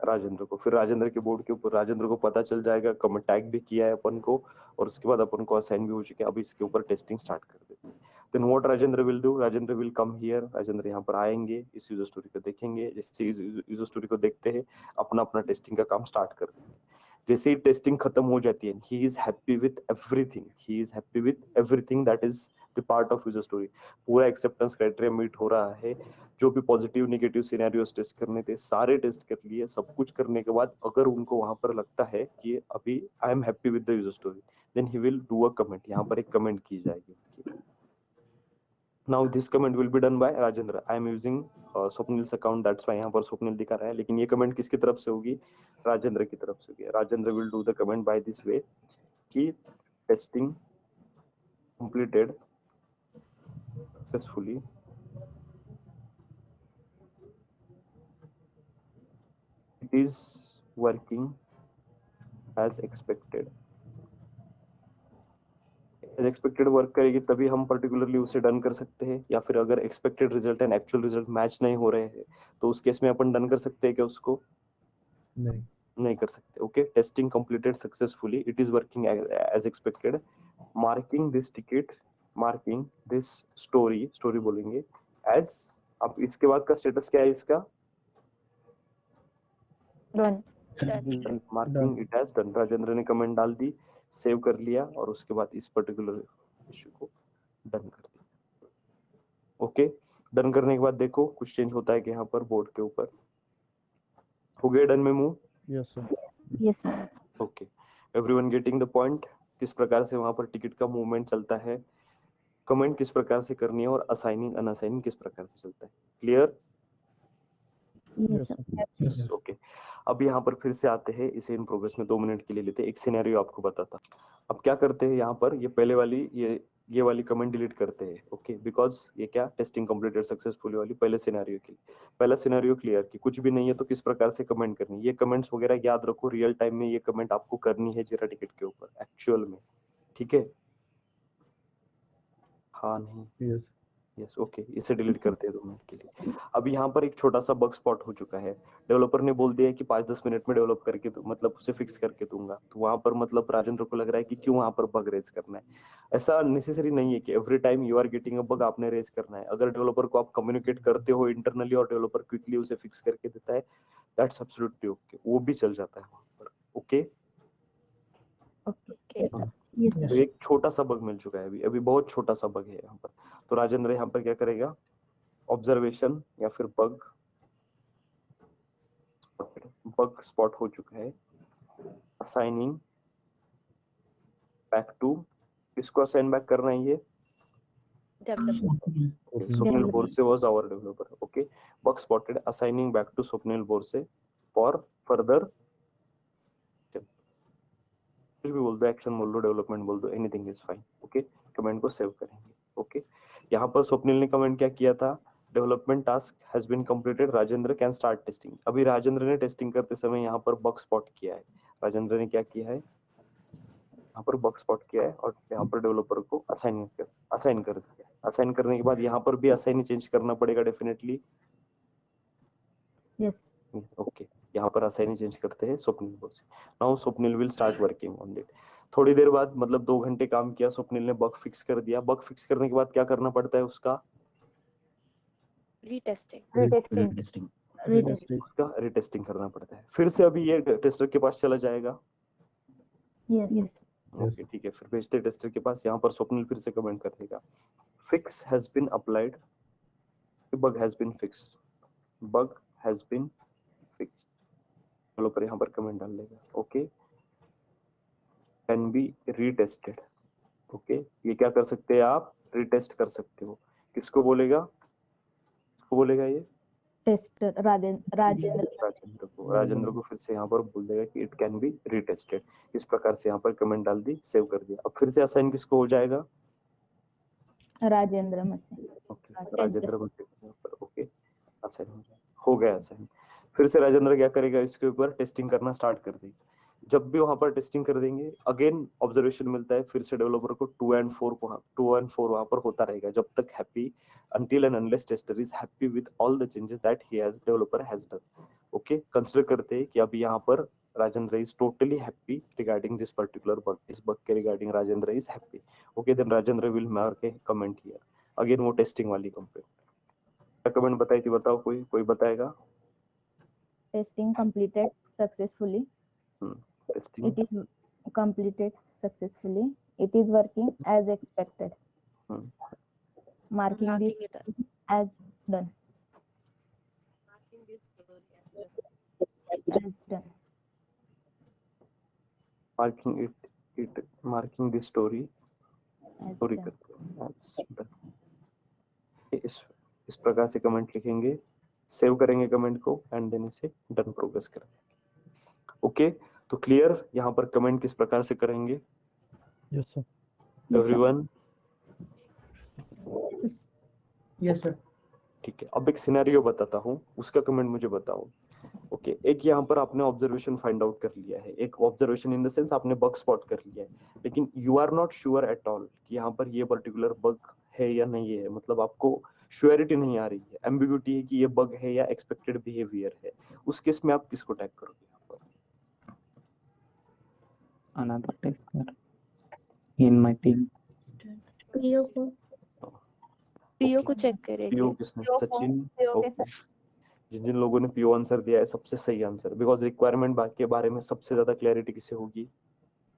Rajendra को, फिर राजेंद्र के बोर्ड के ऊपर राजेंद्र को पता चल जाएगा, कमेंट टैग भी किया है अपन को, और उसके बाद अपन को असाइन भी हो चुके हैं। अभी इसके ऊपर टेस्टिंग स्टार्ट कर देते हैं। Then what Rajendra will do, Rajendra will come here, Rajendra यहाँ पर आएंगे, इस यूजर स्टोरी को देखेंगे, जैसे यूजर स्टोरी को देखते हैं अपना अपना टेस्टिंग का काम स्टार्ट कर देंगे। जैसे ही टेस्टिंग खत्म हो जाती है, he is happy with everything that is the part of user story. पूरा एक्सेप्टेंस क्राइटेरिया मीट हो रहा है, जो भी पॉजिटिव नेगेटिव सिनेरियोस टेस्ट करने थे सारे टेस्ट कर लिए। सब कुछ करने के बाद अगर उनको वहां पर लगता है कि अभी I am happy with the user story, then he will do a comment, यहाँ पर एक कमेंट की जाएगी। Now this comment will be done by Rajendra. I am using Swapnil's account, that's why यहाँ पर स्वप्निल दिखा रहा है, लेकिन ये कमेंट किसकी तरफ से होगी? राजेंद्र की तरफ से होगी। Rajendra will do the comment by this way कि testing completed successfully, it is working as expected। As expected work करेगी तभी हम पर्टिकुलरली उसे डन कर सकते हैं, या फिर अगर expected result and actual result match नहीं हो रहे हैं तो उस केस में अपन डन कर सकते हैं क्या उसको? नहीं कर सकते। Okay, testing completed successfully, it is working as expected, marking this ticket, marking this story बोलेंगे एज। अब इसके बाद का स्टेटस क्या है इसका? Done. Marking it as done. Rajendra ने कमेंट डाल दी, सेव कर लिया, और उसके बाद इस पर्टिकुलर इशू को डन कर दिया। ओके, डन करने के बाद देखो कुछ चेंज होता है कि यहाँ पर बोर्ड के ऊपर हो गया डन में move. Yes sir. Yes, sir. Okay, everyone getting the point? किस प्रकार से वहां पर टिकट का मूवमेंट चलता है, कमेंट किस प्रकार से करनी है, और असाइनिंग अनअसाइनिंग किस प्रकार से चलता है। क्लियर? Yes, sir. ओके, अब यहाँ पर फिर से आते हैं, इसे इन प्रोग्रेस में 2 मिनट के लिए लेते हैं। एक सिनेरियो आपको बताता। अब क्या करते हैं यहाँ पर, ये पहले वाली ये वाली कमेंट डिलीट करते हैं। ओके, बिकॉज ये क्या, टेस्टिंग कंप्लीटेड सक्सेसफुली वाली पहले सिनेरियो के लिए। पहला सिनेरियो क्लियर कि कुछ भी नहीं है तो किस प्रकार से कमेंट करनी है। ये कमेंट्स वगैरह याद रखो, रियल टाइम में ये कमेंट आपको करनी है जीरा टिकट के ऊपर एक्चुअल में। ठीक है, हाँ नहीं यस यस ओके, इसे डिलीट करते हैं 2 मिनट के लिए। अब यहाँ पर एक छोटा सा बग स्पॉट हो चुका है। डेवलपर ने बोल दिया है कि 5-10 मिनट में डेवलप करके मतलब उसे फिक्स करके दूंगा। तो वहां पर मतलब राजेंद्र को लग रहा है कि क्यों वहां पर बग रेज करना है। ऐसा नेसेसरी नहीं है कि every time you are getting a bug आपने रेज करना है। अगर डेवलपर को आप कम्युनिकेट करते हो इंटरनली और डेवलपर क्विकली उसे फिक्स करके देता है, दैट्स एब्सोल्युटली ओके, वो भी चल जाता है वहां पर। Okay Okay. Yes, तो sir. एक छोटा सा बग मिल चुका है, अभी अभी बहुत छोटा सा बग है यहाँ पर। तो राजेंद्र यहाँ पर क्या करेगा, ऑब्जर्वेशन या फिर बग स्पॉट हो चुका है, असाइनिंग बैक टू, किसको असाइन बैक करना है ये, Development. Swapnil Borse was our developer. Okay, bug spotted, assigning back to Swapnil Borse for further, कुछ भी बोल दो, एक्शन बोल दो, डेवलपमेंट बोल दो, anything is fine. Okay, comment को सेव करेंगे। ओके, यहाँ पर स्वप्निल ने कमेंट क्या किया था, development task has been completed, Rajendra can start testing. अभी राजेंद्र ने टेस्टिंग करते समय यहाँ पर बग स्पॉट किया है। राजेंद्र ने क्या किया है, यहाँ पर बग स्पॉट किया है और यहाँ पर डेवलपर को असाइन कर दिया। असाइन करने के बाद यहाँ पर भी असाइन चेंज करना पड़ेगा डेफिनेटली। Yes. ओके, यहाँ पर असाइन चेंज करते हैं स्वप्निल को से। Now Swapnil will start working on it. थोड़ी देर बाद मतलब 2 घंटे काम किया, स्वप्निल ने बग फिक्स कर दिया। बग फिक्स करने के बाद क्या करना पड़ता है उसका, Retesting. Retesting. Retesting. उसका रिटेस्टिंग करना पड़ता है। फिर से अभी ये टेस्टर के पास चला जाएगा। Yes. Yes. ओके ठीक है, फिर भेजते हैं टेस्टर के पास। यहाँ पर स्वप्निल फिर से कमेंट कर देगा, fix has been applied, bug has been fixed, bug has been fixed. Developer यहाँ पर कमेंट डाल देगा। Okay, can be retested. Okay, ये क्या कर सकते हैं आप, रिटेस्ट कर सकते हो। किसको बोलेगा, किसको बोलेगा ये, Tester. Rajendra. राजेंद्र को फिर से यहाँ पर बोल देगा कि इट कैन बी रीटेस्टेड। इस प्रकार से यहाँ पर कमेंट डाल दी, सेव कर दिया। अब फिर से असाइन किसको हो जाएगा, Rajendra Mase. ओके राजेंद्र को ओके असाइन हो गया असाइन। फिर से राजेंद्र क्या करेगा, इसके ऊपर टेस्टिंग करना स्टार्ट कर देगा। जब भी वहां पर टेस्टिंग कर देंगे, अगेन ऑब्जर्वेशन मिलता है, फिर से डेवलपर को 2 and 4 वहां पर होता रहेगा जब तक happy, until and unless tester is happy with all the changes that developer has done. Okay, consider करते हैं कि अभी यहाँ पर Rajendra is totally happy regarding this particular bug, इस बग के regarding Rajendra is happy. Okay, then Rajendra will mark a comment here. Again वो टेस्टिंग वाली कंप्लेंट, क्या कमेंट बताई थी, बताओ, कोई बताएगा। Testing completed successfully. Testing It is completed successfully. It is working as expected. Marking Marking this it up. as done. As done. Marking this story As story done. करते हैं as done। इस प्रकार से कमेंट लिखेंगे, सेव करेंगे कमेंट को एंड देन इसे डन प्रोग्रेस करेंगे। ओके, तो क्लियर यहाँ पर कमेंट किस प्रकार से करेंगे Yes, sir. Everyone. Yes, sir. ठीक है, अब एक सिनेरियो बताता हूँ, उसका कमेंट मुझे बताओ। ओके, एक यहाँ पर आपने ऑब्जर्वेशन फाइंड आउट कर लिया है, एक ऑब्जर्वेशन इन द सेंस आपने बग स्पॉट कर लिया है, लेकिन you are not sure at all कि यहाँ पर ये पर्टिकुलर बग है या नहीं है। मतलब आपको श्योरिटी नहीं आ रही है, एम्बिग्यूटी है कि ये बग है या एक्सपेक्टेड बिहेवियर है। उस केस में आप किसको टैग करोगे यहाँ पर, another tester in my team. PO को चेक करेंगे। पीओ किसने, सचिन। ओके, जिन लोगों ने पीओ आंसर दिया है सबसे सही आंसर, बिकॉज रिक्वायरमेंट के बारे में सबसे ज्यादा क्लैरिटी किसे होगी,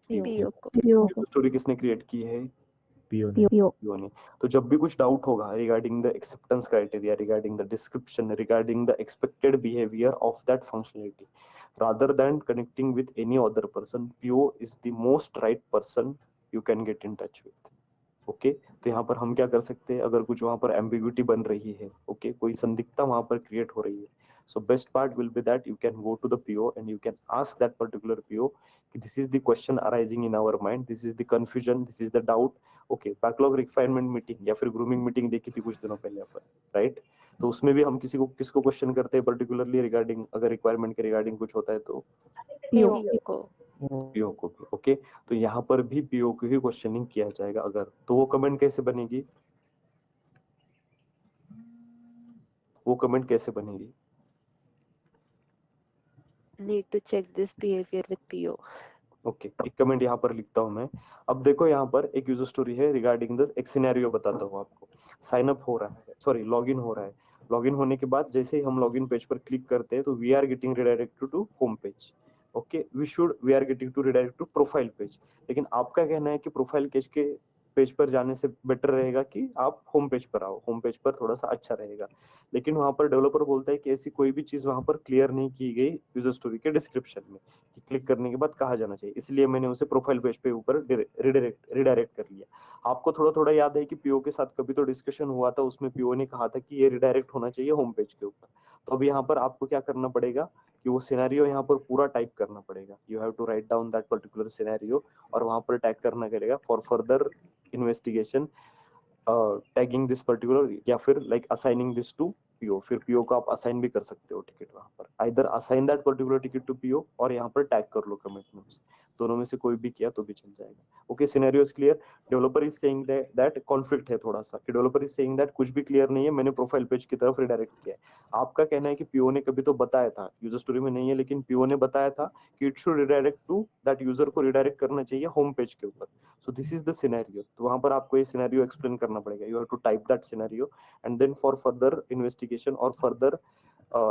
पीओ को। स्टोरी किसने क्रिएट की है, पीओ पीओ ने। तो जब भी कुछ डाउट होगा regarding the acceptance criteria, regarding the description, regarding the expected behaviour of that functionality, rather than connecting with any other person, PO is the most right person you can get in touch with. Okay, तो यहाँ पर हम क्या कर सकते हैं, अगर कुछ वहां पर एम्बिग्यूटी बन रही है, ओके, कोई संदिग्धता वहां पर क्रिएट हो रही है, so best part will be that you can go to the PO and you can ask that particular PO कि this is the question arising in our mind, this is the confusion, this is the doubt. Okay, backlog refinement meeting या फिर ग्रूमिंग मीटिंग देखी थी कुछ दिनों पहले अपन, राइट? तो उसमें भी हम किसको क्वेश्चन करते हैं पर्टिकुलरली रिगार्डिंग, अगर रिक्वायरमेंट के रिगार्डिंग कुछ होता है तो पीओ को। पीओ को भी। ओके, तो यहाँ पर भी पीओ की ही क्वेश्चनिंग किया जाएगा। अगर तो वो कमेंट कैसे बनेगी, वो कमेंट कैसे बनेगी? Need to check this behavior with PO. Okay, एक कमेंट यहाँ पर लिखता हूँ मैं। अब देखो यहाँ पर एक यूजर स्टोरी है रिगार्डिंग द, एक सिनेरियो बताता हूँ आपको। साइन अप हो रहा है, सॉरी लॉगिन हो रहा है। लॉगिन होने के बाद जैसे ही हम लॉगिन पेज पर क्लिक करते हैं तो we are getting redirected to home page. Okay, we are getting to redirect to profile page. लेकिन आपका कहना है कि प्रोफाइल पेज पर जाने से बेटर रहेगा कि आप होम पेज पर आओ, होम पेज पर थोड़ा सा अच्छा रहेगा। लेकिन वहां पर डेवलपर बोलता है कि ऐसी कोई भी चीज वहां पर क्लियर नहीं की गई यूजर स्टोरी के डिस्क्रिप्शन में कि क्लिक करने के बाद कहाँ जाना चाहिए, इसलिए मैंने उसे प्रोफाइल पेज पे ऊपर रिडायरेक्ट कर लिया। आपको थोड़ा थोड़ा याद है कि पीओ के साथ कभी तो डिस्कशन हुआ था, उसमें पीओ ने कहा था कि ये रिडायरेक्ट होना चाहिए होम पेज के ऊपर। तो अब यहाँ पर आपको क्या करना पड़ेगा कि वो सिनेरियो यहाँ पर पूरा टाइप करना पड़ेगा। You have to write down that particular scenario और वहां पर टैग करना पड़ेगा for further investigation, tagging this particular, या फिर like assigning this to PO. फिर पीओ को आप असाइन भी कर सकते हो टिकट वहां पर, either assign that particular ticket to PO और यहाँ पर टैग कर लो कमेंट में उसे। दोनों में से कोई भी किया तो भी चल जाएगा। Okay, scenario is clear. Developer is saying that conflict है थोड़ा सा, कि डेवलपर इज सेइंग दैट कुछ भी क्लियर नहीं है, मैंने प्रोफाइल पेज की तरफ रिडायरेक्ट किया है। आपका कहना है कि पीओ ने कभी तो बताया था, यूजर स्टोरी में नहीं है लेकिन पीओ ने बताया था कि it should redirect to that, user को रिडायरेक्ट करना चाहिए होम पेज के ऊपर। So this is the scenario. तो वहां पर आपको ये सिनेरियो एक्सप्लेन करना पड़ेगा। You have to type that scenario and then for further investigation और further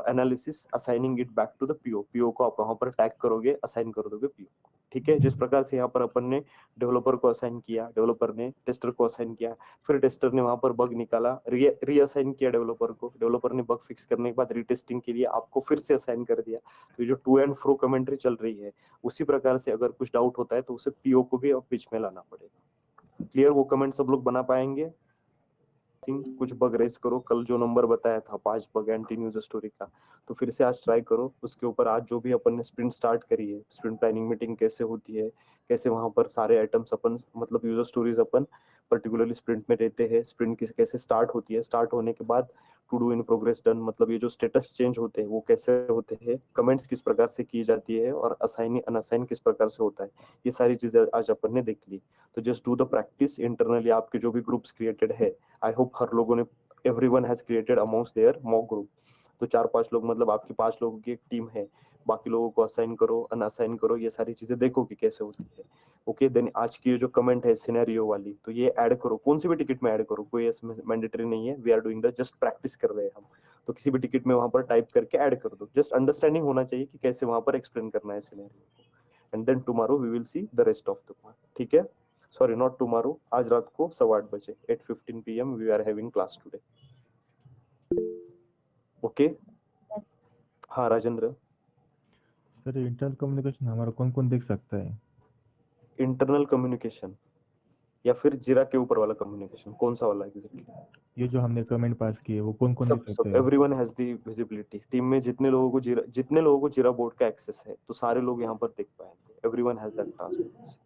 analysis assigning it back to the PO. PO को आप वहां पर टैग करोगे, असाइन कर दोगे पीओ को। ठीक है, जिस प्रकार से यहाँ पर अपन ने डेवलपर को असाइन किया, डेवलपर ने टेस्टर को असाइन किया, फिर टेस्टर ने वहां पर बग निकाला, रीअसाइन किया डेवलपर को, डेवलपर ने बग फिक्स करने के बाद रीटेस्टिंग के लिए आपको फिर से असाइन कर दिया। तो ये जो टू एंड फ्रो कमेंट्री चल रही है, उसी प्रकार से अगर कुछ डाउट होता है तो उसे पीओ को भी अब बीच में लाना पड़ेगा। क्लियर? वो कमेंट सब लोग बना पाएंगे? कुछ बग रेज करो, कल जो नंबर बताया था 5 बग एंड 3 यूजर स्टोरी का, तो फिर से आज ट्राई करो उसके ऊपर। आज जो भी अपन ने स्प्रिंट स्टार्ट करी है, स्प्रिंट प्लानिंग मीटिंग कैसे होती है, कैसे वहां पर सारे आइटम्स अपन, मतलब यूजर स्टोरीज अपन पर्टिकुलरली स्प्रिंट में रहते हैं, स्प्रिंट कैसे स्टार्ट होती है, स्टार्ट होने के बाद to do in progress done, मतलब ये जो स्टेटस चेंज होते हैं वो कैसे होते हैं, कमेंट्स किस प्रकार से की जाती है और असाइन अनअसाइन किस प्रकार से होता है, ये सारी चीजें आज अपन ने देख ली। तो just do the practice internally. आपके जो भी ग्रुप्स क्रिएटेड है, आई होप हर लोगों ने, everyone has created amongst their mock group. तो 4-5 लोग, मतलब आपकी 5 लोगों की एक टीम है, बाकी लोगों को असाइन करो, अनअसाइन करो, ये सारी चीजें देखो कि कैसे होती है। ओके, देन आज की जो कमेंट है सिनेरियो वाली, तो ये ऐड करो, कौन सी भी टिकट में ऐड करो, कोई इसमें मैंडेटरी नहीं है। We are doing the just practice कर रहे हैं हम, तो किसी भी टिकट में वहां पर टाइप करके ऐड कर दो। जस्ट अंडरस्टैंडिंग होना चाहिए कि कैसे वहां पर एक्सप्लेन करना है सिनेरियो को। And then tomorrow we will see the rest of the part. ठीक है, सॉरी नॉट टुमारो, आज रात को 8:15 बजे 8:15 PM we are having class today. Okay, Yes. हाँ राजेंद्र। सर इंटरनल कम्युनिकेशन हमारा कौन कौन देख सकता है? इंटरनल कम्युनिकेशन या फिर जीरा के ऊपर वाला कम्युनिकेशन, कौन सा वाला एग्जैक्टली? ये जो हमने कमेंट पास किए वो कौन कौन देख सब सकता सब है? Everyone has the visibility. Team में जितने लोगों को जीरा बोर्ड का एक्सेस है, तो सारे लोग यहाँ पर देख पाएंगे। Everyone has that transparency.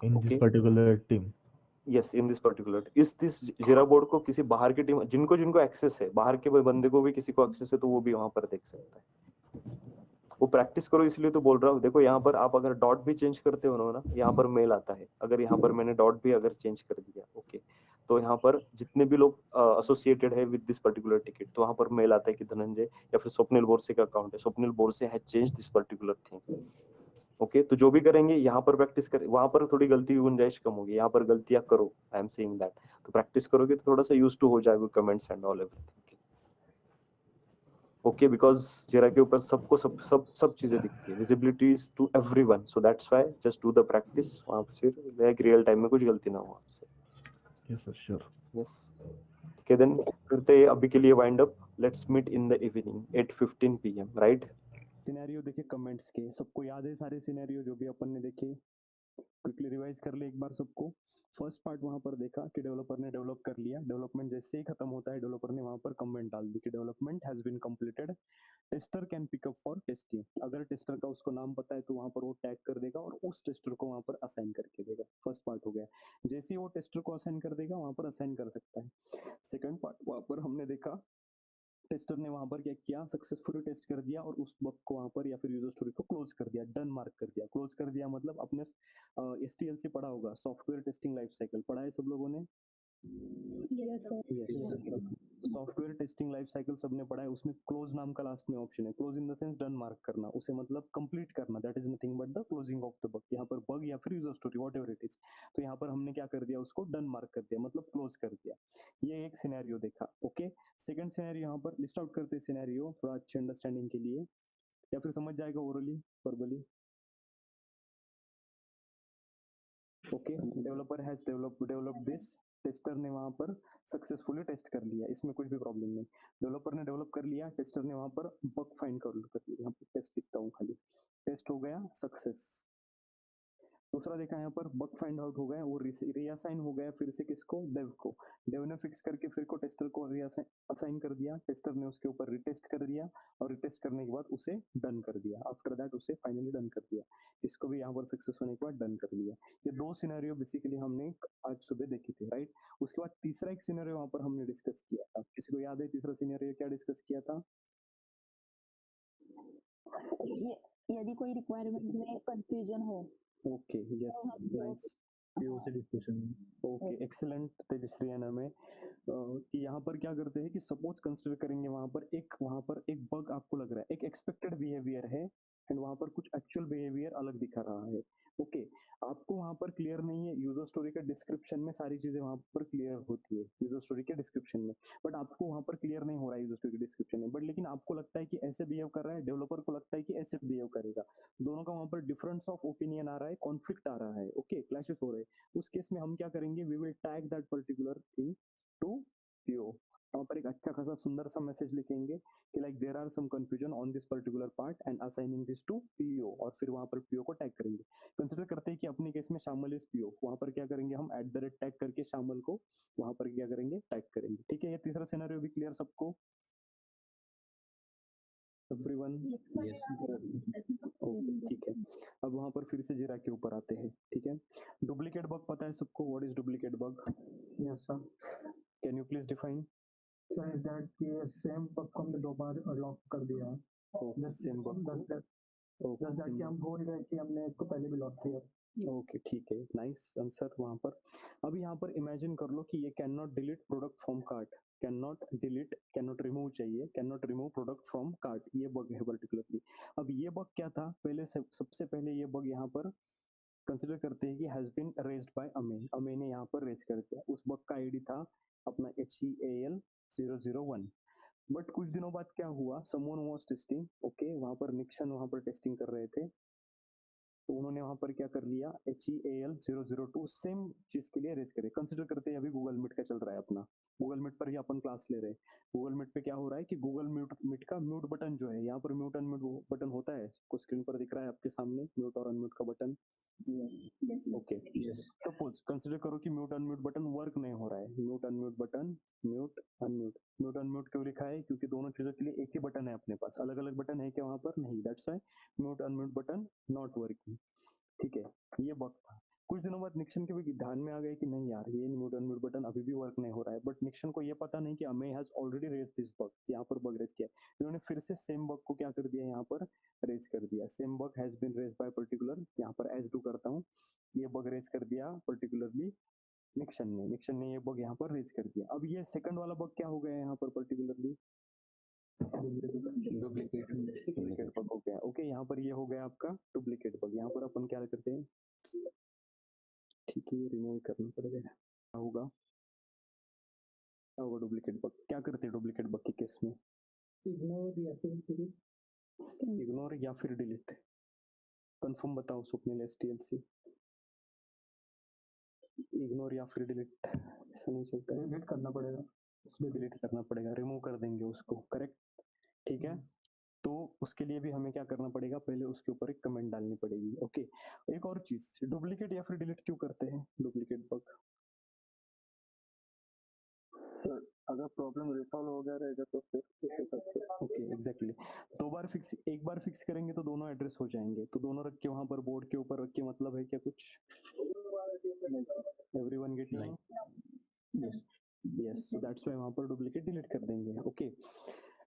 In this okay, particular team? Yes, in this particular, इस दिस जीरा बोर्ड को किसी बाहर की टीम, जिनको जिनको एक्सेस है, बाहर के बंदे को भी किसी को एक्सेस है, तो वो भी वहां पर देख सकता है। वो प्रैक्टिस करो, इसलिए तो बोल रहा हूँ। देखो यहाँ पर आप अगर डॉट भी चेंज करते हो ना, यहाँ पर मेल आता है। अगर यहाँ पर मैंने डॉट भी अगर चेंज कर दिया, ओके, तो यहाँ पर जितने भी लोग एसोसिएटेड है विद दिस पर्टिकुलर टिकट, तो वहां पर मेल आता है कि धनंजय या फिर स्वप्निल बोरसे का अकाउंट है, Swapnil Borse has change this particular thing. Okay, तो जो भी करेंगे यहाँ पर प्रैक्टिस करें, वहां पर थोड़ी गलती की गुंजाइश कम होगी, यहाँ पर गलतियां करो, आई एम सेइंग दैट। तो प्रैक्टिस करोगे तो थोड़ा सा यूज टू हो जाएगा comments and all everything. Okay, because जीरा के ऊपर सबको सब सब सब चीजें दिखती है, visibility is to everyone, so that's why just do the practice. वहां पर फिर रियल टाइम में कुछ गलती ना हो आपसे। Yes sir, sure. यस, ठीक है, देन करते हैं अभी के लिए wind up. Let's meet in the evening 8:15 PM, right? Scenario देखे कमेंट्स के, सबको याद है सारे सिनेरियो जो भी अपन ने देखे? क्विकली रिवाइज कर ले एक बार सबको। फर्स्ट पार्ट वहां पर देखा कि डेवलपर ने डेवलप कर लिया, डेवलपमेंट जैसे ही खत्म होता है डेवलपर ने वहां पर कमेंट डाल दी कि development has been completed, tester can pick up for testing. अगर टेस्टर का उसको नाम पता है तो वहां पर वो टैग कर देगा और उस टेस्टर को वहां पर असाइन करके देगा। फर्स्ट पार्ट हो गया। जैसे ही वो टेस्टर को असाइन कर देगा वहां पर असाइन कर सकता है। सेकंड पार्ट वहां पर हमने देखा टेस्टर ने वहां पर क्या किया, सक्सेसफुली टेस्ट कर दिया और उस बग को वहां पर या फिर यूजर स्टोरी को क्लोज कर दिया, डन मार्क कर दिया। क्लोज कर दिया मतलब अपने STLC पढ़ा होगा, सॉफ्टवेयर टेस्टिंग लाइफ साइकिल पढ़ा है सब लोगों ने? सॉफ्टवेयर टेस्टिंग लाइफ साइकिल सबने पढ़ा है, उसमें क्लोज नाम का लास्ट में ऑप्शन है। Close in the sense done mark करना, उसे मतलब कंप्लीट करना, that is nothing but the closing of the bug. यहाँ पर बग या फिर user story whatever it is, तो यहाँ पर हमने क्या कर दिया, उसको डन मार्क कर दिया, मतलब क्लोज कर दिया। ये एक सिनेरियो देखा। ओके, सेकंड सिनेरियो यहाँ पर लिस्ट आउट करते हैं सिनेरियो थोड़ा अच्छे अंडरस्टैंडिंग के लिए, या फिर समझ जाएगा orally verbally. Okay, developer has developed this, tester ने वहां पर सक्सेसफुली टेस्ट कर लिया, इसमें कुछ भी प्रॉब्लम नहीं। डेवलपर ने डेवलप कर लिया, टेस्टर ने वहां पर बग फाइंड कर लिया, यहाँ पर टेस्ट लिखता हूँ खाली, टेस्ट हो गया सक्सेस। दूसरा देखा यहाँ पर बग फाइंड आउट हो गया, वो रीअसाइन हो गया फिर से किसको, डेव को। डेव ने फिक्स करके फिर को टेस्टर को रीअसाइन कर दिया, टेस्टर ने उसके ऊपर रिटेस्ट कर दिया और रिटेस्ट करने के बाद उसे डन कर दिया। आफ्टर दैट उसे फाइनली डन कर दिया, इसको भी यहाँ पर सक्सेस होने के बाद डन कर दिया। ये दो सिनेरियो बेसिकली हमने आज सुबह देखी थी, राइट। उसके बाद तीसरा एक सिनेरियो वहां पर हमने डिस्कस किया था, किसी को याद है तीसरा सिनेरियो क्या डिस्कस किया था? यदि कोई रिक्वायरमेंट में कंफ्यूजन हो। Okay, yes, nice, POC discussion. Okay, excellent Tejashree है में कि यहाँ पर क्या करते हैं कि सपोज कंसिडर करेंगे वहां पर एक बग आपको लग रहा है, एक एक्सपेक्टेड बिहेवियर है एंड वहां पर कुछ एक्चुअल बिहेवियर अलग दिखा रहा है। ओके, आपको वहां पर क्लियर नहीं है, यूजर स्टोरी का डिस्क्रिप्शन में सारी चीजें वहां पर क्लियर होती है यूजर स्टोरी के डिस्क्रिप्शन में, बट आपको वहां पर क्लियर नहीं हो रहा है यूजर स्टोरी के डिस्क्रिप्शन में, बट लेकिन आपको लगता है कि ऐसे बिहेव कर रहा है, डेवलपर को लगता है कि ऐसे बिहेव करेगा, दोनों का वहां पर डिफरेंस ऑफ ओपिनियन आ रहा है, कॉन्फ्लिक्ट आ रहा है, ओके, क्लैशेस हो रहे हैं। उस केस में हम क्या करेंगे, we will tag that particular thing to PO। वहां पर एक अच्छा खासा सुंदर सा मैसेज लिखेंगे कि like there are some confusion on this particular part and assigning this to PO, और फिर वहां पर PO को टैग करेंगे। कंसिडर करते हैं कि अपने केस में शामिल इस PO, वहां पर क्या करेंगे हम @ टैग करके शामिल को वहां पर क्या करेंगे, टैग करेंगे। ठीक है, ये तीसरा सिनेरियो भी क्लियर सबको? एवरीवन? ओके, ठीक है। अब वहां पर फिर से जीरा के ऊपर आते हैं। ठीक है, डुप्लीकेट बग पता है सबको, what is duplicate bug? Yes sir. Can you please define? Sir is that कि सेम बग को हमने 2 बार लॉक कर दिया है। सेम बग जस्ट दैट कि हम भूल गए कि हमने इसको पहले भी लॉक किया। ओके, ठीक है, नाइस आंसर वहां पर। अब यहाँ पर इमेजिन कर लो कि ये can not delete product from cart, can not remove चाहिए, can not remove product from cart, ये बग है पर्टिकुलरली। अब ये बग क्या था, पहले सबसे पहले ये बग यहाँ पर कंसिडर करते हैं कि हैज बीन रेज्ड बाय अमे ने यहाँ पर रेज कर दिया। उस बग का आईडी था अपना HEAL001। बट कुछ दिनों बाद क्या हुआ, समवन वाज टेस्टिंग, ओके, वहां पर निक्सन वहां पर टेस्टिंग कर रहे थे, तो उन्होंने वहां पर क्या कर लिया, HEAL002 सेम चीज के लिए रेज करे। कंसिडर करते हैं अभी गूगल मीट का चल रहा है अपना, गूगल मीट पर ही अपन क्लास ले रहे हैं। गूगल मीट पे क्या हो रहा है कि गूगल मीट का म्यूट बटन जो है, यहाँ पर म्यूट अनम्यूट बटन होता है, आपको स्क्रीन पर दिख रहा है आपके सामने म्यूट और अनम्यूट का बटन। ओके, सपोज कंसिडर करो कि म्यूट अनम्यूट बटन वर्क नहीं हो रहा है, mute unmute button, mute unmute क्यों लिखा है, क्योंकि दोनों चीजों के लिए एक ही बटन है अपने पास, अलग अलग बटन है क्या वहां पर? नहीं, that's why mute unmute button not working. ठीक है, ये बग था। कुछ दिनों बाद निक्सन के भी ध्यान में आ गया कि नहीं यार, ये म्यूट अनम्यूट बटन अभी भी वर्क नहीं हो रहा है, बट निक्सन को ये पता नहीं कि अमे has already raise this bug, यहाँ पर बग रेज किया। इन्होंने फिर से सेम बग को क्या कर दिया, यहाँ पर रेज कर दिया। Same bug has been raise by particular, यहाँ पर एज डू करता हूँ, ये बग रेज कर दिया पर्टिकुलरली निक्सन ने ये बग यहाँ पर रेज कर दिया। अब ये सेकंड वाला बग क्या हो गया यहाँ पर पर्टिकुलरली, डुप्लीकेट बग हो गया। ओके, यहाँ पर ये हो गया आपका डुप्लीकेट बग। यहाँ पर अपन क्या करते हैं, ठीक है, रिमूव करना पड़ेगा। क्या होगा डुप्लीकेट बग, क्या करते हैं डुप्लीकेट बग के केस में? इग्नोर या फिर डिलीट। कंफर्म बताओ स्वप्निल, STLC इग्नोर या फिर डिलीट? ऐसा नहीं चलता है, डिलीट करना पड़ेगा, डिलीट करना पड़ेगा, रिमूव कर देंगे उसको, करेक्ट। ठीक है, तो उसके लिए भी हमें क्या करना पड़ेगा, पहले उसके ऊपर एक कमेंट डालनी पड़ेगी। ओके, एक और चीज, डुप्लीकेट या फिर डिलीट क्यों करते हैं डुप्लीकेट बग? सर अगर प्रॉब्लम रिसॉल्व हो गया रहेगा तो फिर ओके, एग्जैक्टली, एक बार फिक्स करेंगे तो दोनों एड्रेस हो जाएंगे, तो दोनों रख के वहां पर बोर्ड के ऊपर रख के मतलब है क्या कुछ? Everyone getting? Yes, so that's why वहां पर डुप्लीकेट डिलीट कर देंगे। ओके,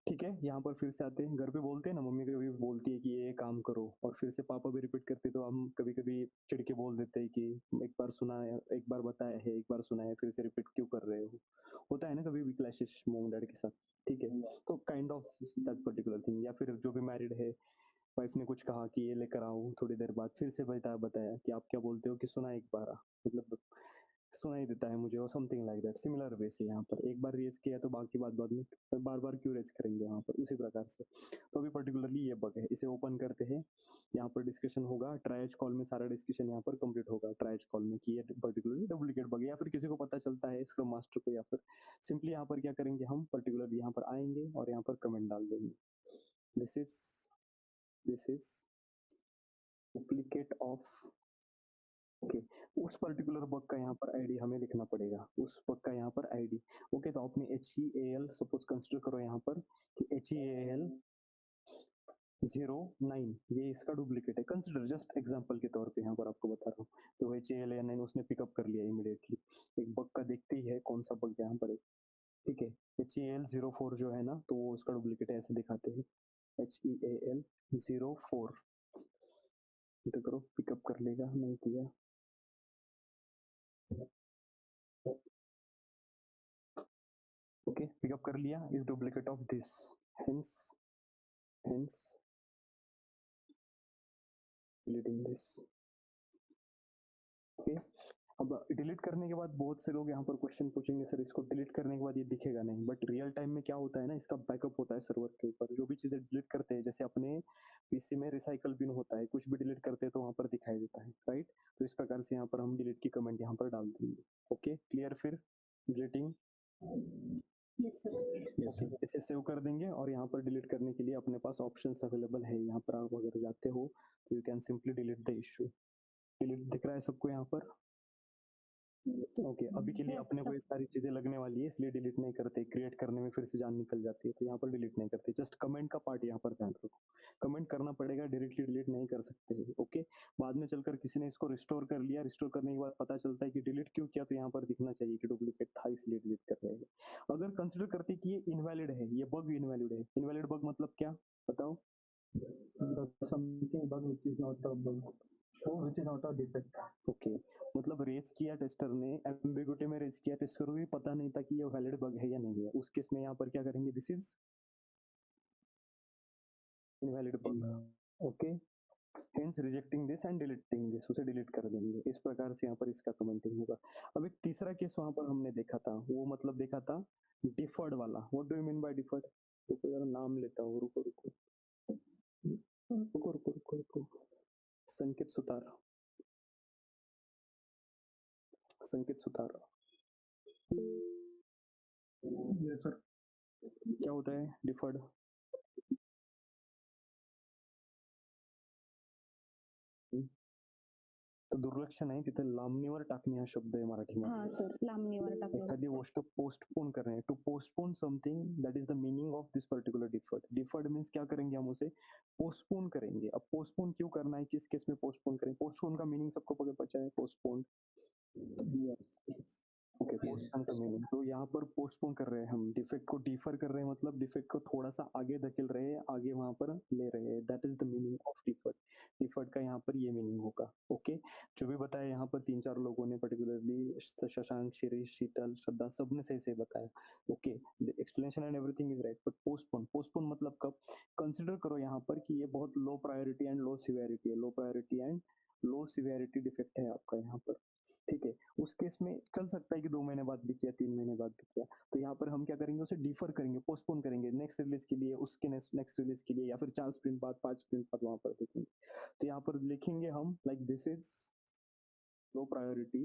ठीक है, यहाँ पर फिर से आते हैं, घर पे बोलते हैं ना, मम्मी कभी बोलती है कि ये काम करो, और फिर से पापा भी रिपीट करते, तो हम कभी कभी चिढ़ के बोल देते हैं कि एक बार सुना है, एक बार बताया है, एक बार सुना है, फिर से रिपीट क्यों कर रहे हो। होता है ना कभी भी क्लैशेस मॉम डैड के साथ, ठीक है। तो kind of that particular thing. या फिर जो भी मैरिड है, वाइफ ने कुछ कहा कि ये लेकर आओ, थोड़ी देर बाद फिर से बताया बताया कि आप क्या बोलते हो कि सुना एक बार, मतलब सुनाई देता है मुझे, और something like that. Similar way से यहाँ पर एक बार रेज किया तो बाकी बात बाद में बार बार क्यों रेज करेंगे वहाँ पर, उसी प्रकार से। तो अभी पर्टिकुलरली ये बग है, इसे ओपन करते हैं। यहाँ पर डिस्कशन होगा, ट्रायज कॉल में सारा डिस्कशन यहाँ पर कंप्लीट होगा, ट्रायज कॉल में कि ये पर्टिकुलरली डुप्लीकेट बग है, या फिर किसी को पता चलता है स्क्रम मास्टर को, या फिर सिंपली यहाँ पर क्या करेंगे हम, पर्टिकुलरली यहाँ पर आएंगे और यहाँ पर कमेंट डाल देंगे, this is duplicate of, okay. उस पर्टिकुलर बग का यहाँ पर आईडी हमें लिखना पड़ेगा, उस बग का यहाँ पर आईडी। ओके, तो आपने HEAL सपोज कंसिडर करो यहाँ पर कि HEAL 09 ये इसका डुप्लीकेट है, कंसिडर जस्ट एग्जांपल के तौर पे यहाँ पर आपको बता रहा हूँ। तो HEAL 9 उसने पिकअप कर लिया इमीडिएटली, एक बग का देखते ही है कौन सा बग यहाँ पर है, ठीक है। HEAL 04 जो है ना, तो वो उसका डुप्लीकेट है, ऐसे दिखाते हैं HEAL 04, करो पिकअप कर लेगा, नहीं किया। ओके, पिकअप कर लिया, is duplicate of this, hence deleting this. Okay, अब डिलीट करने के बाद बहुत से लोग यहाँ पर क्वेश्चन पूछेंगे, सर इसको डिलीट करने के बाद ये दिखेगा नहीं, बट रियल टाइम में क्या होता है ना, इसका बैकअप होता है सर्वर के ऊपर। जो भी चीजें डिलीट करते हैं, जैसे अपने पीसी में रिसाइकल बिन होता है, कुछ भी डिलीट करते हैं तो वहाँ पर दिखाई देता है, राइट। तो इस प्रकार से यहाँ पर हम डिलीट की कमेंट यहाँ पर डाल देंगे। Okay, clear. फिर डिलीटिंग, ओके, इसे सेव कर देंगे, और यहाँ पर डिलीट करने के लिए अपने पास ऑप्शंस अवेलेबल है। यहाँ पर आप अगर जाते हो तो you can simply delete the issue. Delete दिख रहा है सबको यहाँ पर? ओके, अभी के लिए अपने को ये सारी चीजें लगने वाली है, इसलिए डिलीट नहीं करते, क्रिएट करने में फिर से जान निकल जाती है, तो यहाँ पर डिलीट नहीं करते। जस्ट कमेंट का पार्ट यहाँ पर ध्यान रखो, कमेंट करना पड़ेगा, डायरेक्टली डिलीट नहीं कर सकते हैं। ओके, बाद में चलकर किसी ने इसको रिस्टोर कर लिया, रिस्टोर करने के बाद पता चलता है कि डिलीट क्यों किया, तो यहाँ पर दिखना चाहिए कि डुप्लीकेट था इसलिए डिलीट कर रहे हैं। अगर कंसिडर करते कि ये इनवैलिड है, ये बग इनवैलिड है, इनवैलिड बग मतलब क्या बताओ? Something bug which is not a bug, which is not a defect. Okay, मतलब रेज किया टेस्टर ने, एम्बिगुइटी में रेज किया, टेस्टर को भी पता नहीं था कि ये वैलिड बग है या नहीं है, उस केस में यहाँ पर क्या करेंगे, this is invalid bug. Okay, hence rejecting this and deleting this, उसे डिलीट कर देंगे। इस प्रकार से यहाँ पर इसका कमेंटिंग होगा। अब एक तीसरा केस वहां पर हमने देखा था, वो मतलब देखा था डिफर्ड वाला। What do you mean by deferred? रुको जरा नाम लेता हूँ, रुको रुको रुको रुको रुको रुको, संकेत सुतार, संकेत सुतार। Yes sir. क्या होता है डिफर्ड? तर दुर्लक्ष नाही, तिथे लांबणीवर टाकणे हा शब्द आहे मराठीमध्ये. हा सर, लांबणीवर टाकलं एखादी गोष्ट पोस्टपोन करणे, to postpone something, that is the meaning of this particular deferred. Deferred means क्या करेंगे हम उसे पोस्टपोन करेंगे। अब पोस्टपोन क्यों करना है, किस केस में पोस्टपोन करें? पोस्टपोन का मीनिंग सबको पता है, पोस्टपोन। ओके, पोस्टपोन का मीनिंग, तो यहाँ पर पोस्टपोन कर रहे हैं हम, डिफेक्ट को डिफर कर रहे हैं, मतलब डिफेक्ट को थोड़ा सा आगे धकेल रहे हैं, आगे वहां पर ले रहे हैं, that is the meaning of deferred. Deferred का यहाँ पर ये मीनिंग होगा। ओके, जो भी बताया यहाँ पर 3-4 लोगों ने, पर्टिकुलरली शशांक, शिरीष, शीतल, श्रद्धा, सबने सही सही बताया। Okay, explanation and everything is right, but postpone मतलब कब? कंसिडर करो यहाँ पर कि ये बहुत low priority and low severity है, low priority and low severity defect है आपका यहाँ पर, ठीक है। उस केस में चल सकता है कि 2 महीने बाद भी किया, 3 महीने बाद भी किया, तो यहाँ पर हम क्या करेंगे, उसे डिफर करेंगे, पोस्टपोन करेंगे नेक्स्ट रिलीज के लिए, उसके नेक्स्ट रिलीज के लिए, या फिर 4 स्प्रिंट बाद, 5 स्प्रिंट बाद वहां पर देखेंगे। तो यहाँ पर लिखेंगे हम like this is low priority